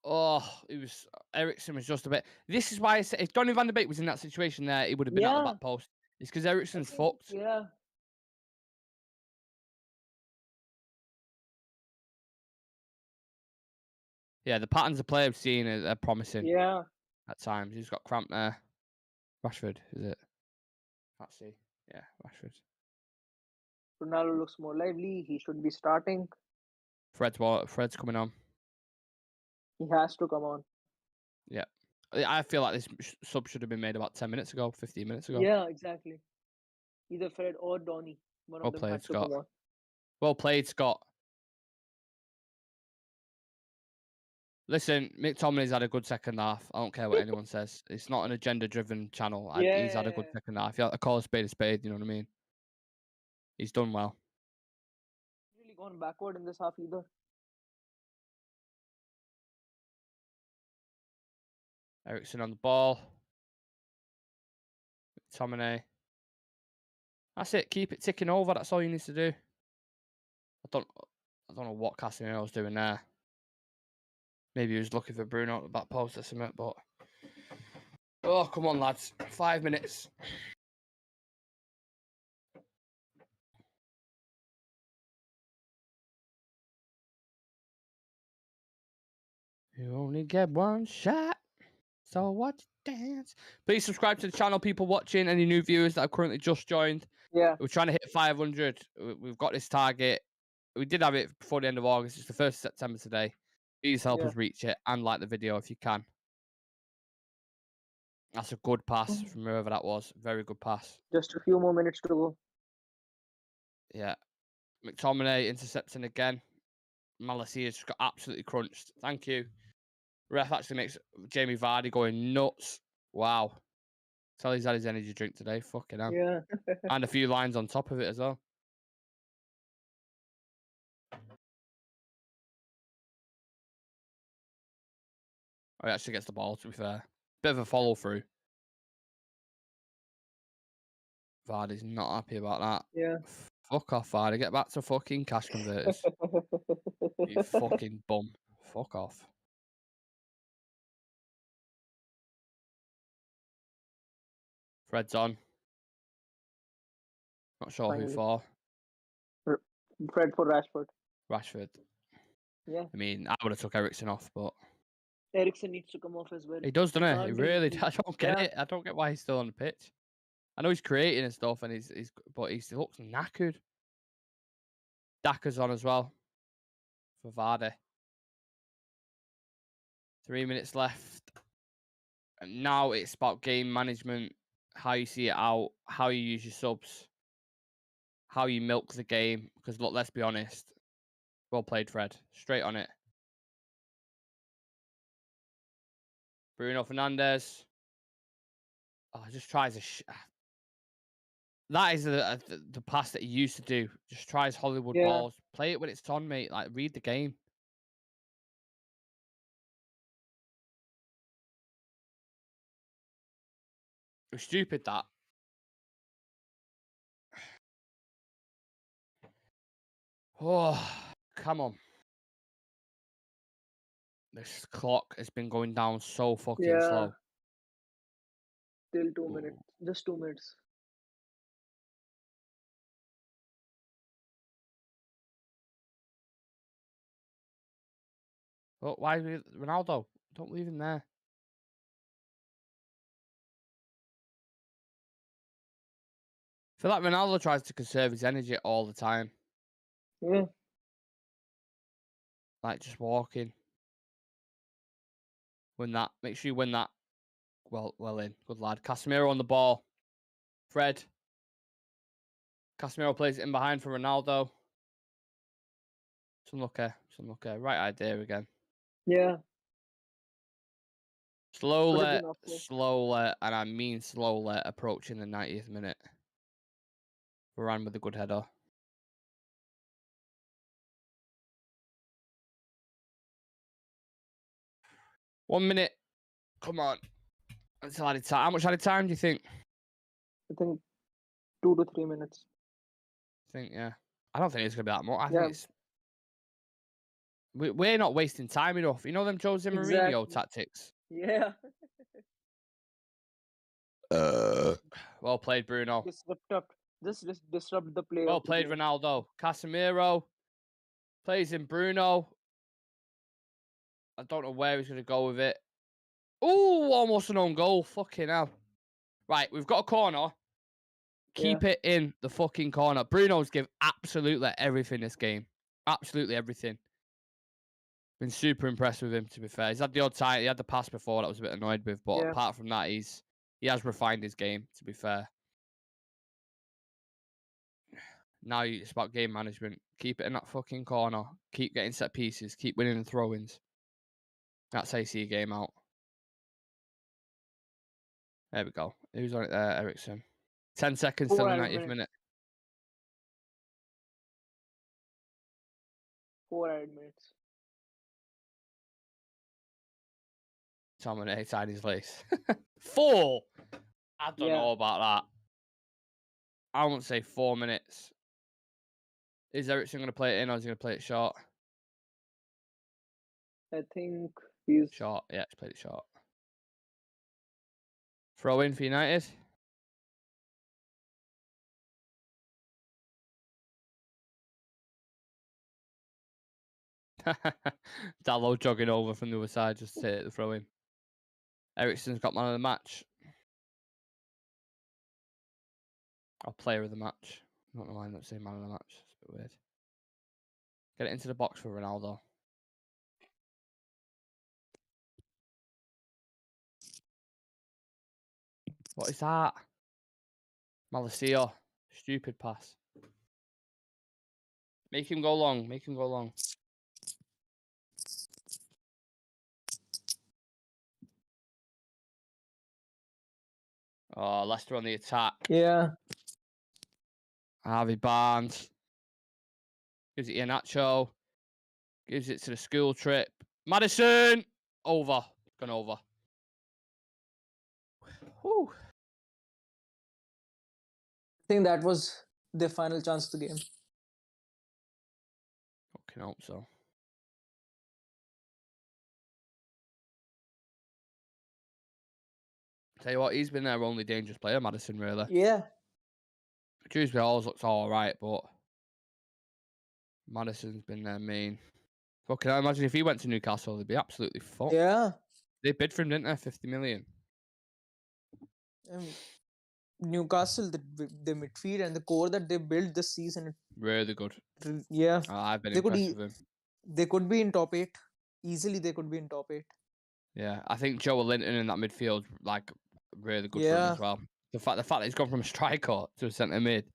Eriksen was just a bit. This is why I said if Donny van de Beek was in that situation there, he would have been at the back post. It's because Eriksen's fucked. Yeah. Yeah, the patterns of play I've seen are promising. Yeah. At times, he's got cramp there. Rashford, is it? Can't see. Yeah, Rashford. Ronaldo looks more lively. He should be starting. Fred's coming on. He has to come on. Yeah. I feel like this sub should have been made about 10 minutes ago, 15 minutes ago. Yeah, exactly. Either Fred or Donny. One Well of them played, had to Scott. come on. Well played, Scott. Listen, McTominay's had a good second half. I don't care what anyone says. It's not an agenda-driven channel. He's had a good second half. I call a spade, you know what I mean? He's done well. Really gone backward in this half either. Eriksen on the ball. McTominay. That's it. Keep it ticking over. That's all you need to do. I don't know what Casemiro's doing there. Maybe he was looking for Bruno at the back post or something, but... Oh, come on, lads. 5 minutes. You only get one shot, so watch dance. Please subscribe to the channel, people watching, any new viewers that have currently just joined. Yeah. We're trying to hit 500. We've got this target. We did have it before the end of August. It's the 1st of September today. Please help us reach it and like the video if you can. That's a good pass from whoever that was. Very good pass. Just a few more minutes to go. Yeah. McTominay intercepting again. Malacia just got absolutely crunched. Thank you. Ref actually makes Jamie Vardy going nuts. Wow. Tell he's had his energy drink today. Fucking hell. Yeah. And a few lines on top of it as well. Oh, he actually gets the ball, to be fair. Bit of a follow through. Vardy's not happy about that. Yeah. Fuck off, Vardy. Get back to fucking cash converters. You fucking bum. Fuck off. Fred's on. Not sure who for. Fred for Rashford. Rashford. Yeah. I mean, I would have took Eriksen off, but... Eriksen needs to come off as well. He does, doesn't he? He can't really be- does. I don't get it. I don't get why he's still on the pitch. I know he's creating and stuff, and but he looks knackered. Daka's on as well for Vardy. 3 minutes left. And now it's about game management, how you see it out, how you use your subs, how you milk the game. Because look, let's be honest. Well played, Fred. Straight on it. Bruno Fernandes. Oh, just tries that is the pass that he used to do. Just tries Hollywood balls. Play it when it's on, mate. Like, read the game. It was stupid, that. Oh, come on. This clock has been going down so fucking slow. Till 2 minutes. Just 2 minutes. But why Ronaldo? Don't leave him there. I feel like Ronaldo tries to conserve his energy all the time. Yeah. Like, just walking. Win that. Make sure you win that. Well in. Good lad. Casemiro on the ball. Fred. Casemiro plays it in behind for Ronaldo. Some lucky. Right idea again. Yeah. Slowly, and I mean slowly, approaching the 90th minute. Varane with a good header. One minute. Come on. Until added time. How much added time do you think? I think 2 to 3 minutes. I don't think it's going to be that much. I think it's... We're not wasting time enough. You know them Jose Mourinho Exactly. tactics. Yeah. Well played, Bruno. Disrupt the play Well of the played, game. Ronaldo. Casemiro plays in Bruno. I don't know where he's going to go with it. Ooh, almost an own goal. Fucking hell. Right, we've got a corner. Keep it in the fucking corner. Bruno's give absolutely everything this game. Absolutely everything. Been super impressed with him, to be fair. He's had the odd time. He had the pass before that I was a bit annoyed with. But Yeah. apart from that, he has refined his game, to be fair. Now it's about game management. Keep it in that fucking corner. Keep getting set pieces. Keep winning the throw-ins. That's how you see a game out. There we go. Who's on it there? Eriksen. 10 seconds till the 4 90th added minute. 4 added minutes. Dominic inside his lace. 4? I don't Yeah. know about that. I won't say 4 minutes. Is Eriksen going to play it in or is he going to play it short? I think he's Short. Yeah, he's played it short. Throw in for United. Dallo jogging over from the other side just to take the throw in. Eriksen's got man of the match. Or player of the match. I don't know why I'm not saying man of the match. It's a bit weird. Get it into the box for Ronaldo. What is that? Malacia. Stupid pass. Make him go long. Make him go long. Oh, Leicester on the attack. yeah. Harvey Barnes. Gives it Iheanacho. Gives it to the school trip. Maddison! Over. Gone over. Whew. I think that was their final chance of the game. Fucking hope so. Tell you what, he's been their only dangerous player, Maddison, really. Yeah. Dewsbury always looks alright, but Maddison's been their main. Fucking hell, imagine if he went to Newcastle, they'd be absolutely fucked. Yeah. They bid for him, didn't they? 50 million. Newcastle, the midfield and the core that they built this season. Really good. Yeah. I've been They could impressed with him. They could be in top 8. Easily, they could be in top 8. Yeah, I think Joe Linton in that midfield, like, really good for him Yeah. as well. The fact that he's gone from a striker to a centre mid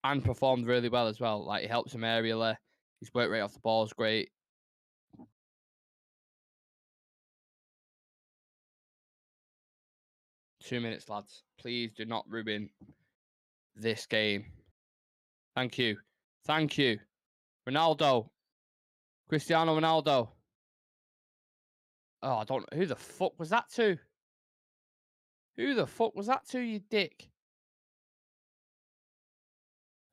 and performed really well as well. Like, he helps him aerially. His work rate off the ball is great. Two minutes, lads. Please do not ruin this game. Thank you. Thank you. Ronaldo. Cristiano Ronaldo. Oh, I don't know. Who the fuck was that to? Who the fuck was that to, you dick?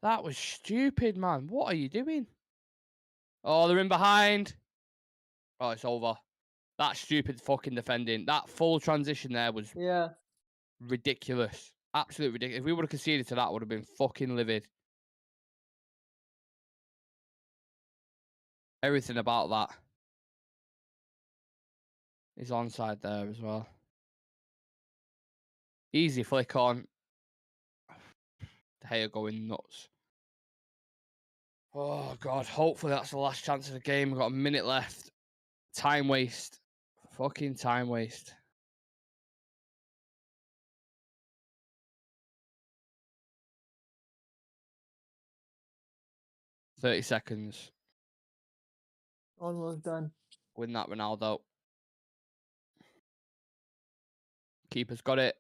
That was stupid, man. What are you doing? Oh, they're in behind. Oh, it's over. That stupid fucking defending. That full transition there was ridiculous. Absolutely ridiculous. If we would have conceded to that, I would have been fucking livid. Everything about that is onside there as well. Easy flick on. De Gea going nuts. Oh, God. Hopefully that's the last chance of the game. We've got a minute left. Time waste. Fucking time waste. "30 seconds. Almost done. Win that, Ronaldo. Keeper's got it.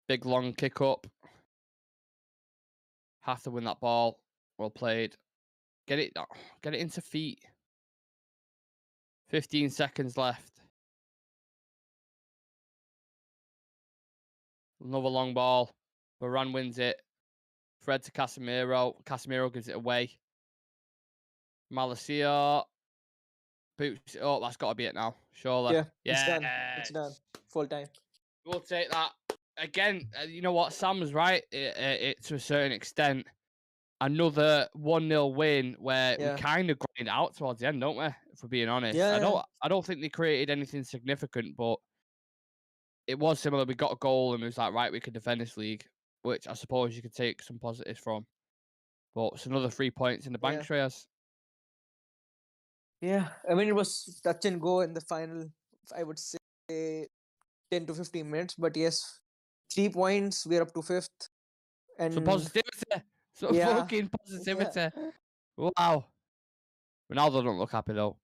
Big long kick up. Have to win that ball. Well played. Get it into feet. 15 seconds left. Another long ball. Varane wins it. Fred to Casemiro. Casemiro gives it away. Malacia. Boots. Oh, that's got to be it now. Surely. Yeah, it's Yeah. done. It's done. Full time. We'll take that. Again, you know what? Sam was right. It to a certain extent. Another 1-0 win where we kind of grind out towards the end, don't we? If we're being honest. Yeah, I don't think they created anything significant, but it was similar. We got a goal and it was like, right, we could defend this league, which I suppose you could take some positives from. But it's another 3 points in the bank, Shreyas. Yeah, I mean, it was touch and go in the final, I would say 10 to 15 minutes. But yes, 3 points, we're up to 5th. And Some positivity. Some fucking positivity. Yeah. Wow. Ronaldo don't look happy, though.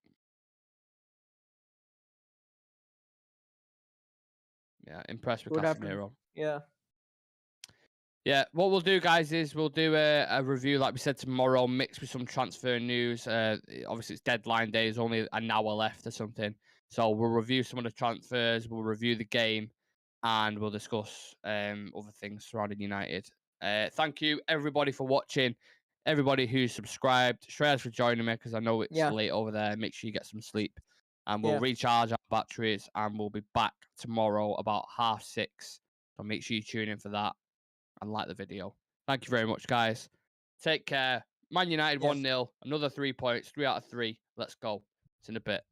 Yeah, impressed with Casemiro. Yeah. Yeah, what we'll do, guys, is we'll do a review, like we said, tomorrow, mixed with some transfer news. Obviously, it's deadline day. There's only an hour left or something. So we'll review some of the transfers, we'll review the game, and we'll discuss other things surrounding United. Thank you, everybody, for watching. Everybody who's subscribed. Shreyas for joining me, because I know it's late over there. Make sure you get some sleep. And we'll recharge our batteries, and we'll be back tomorrow about 6:30. So make sure you tune in for that. And like the video. Thank you very much, guys. Take care. Man United 1-0. Another 3 points. 3 out of 3. Let's go. It's in a bit.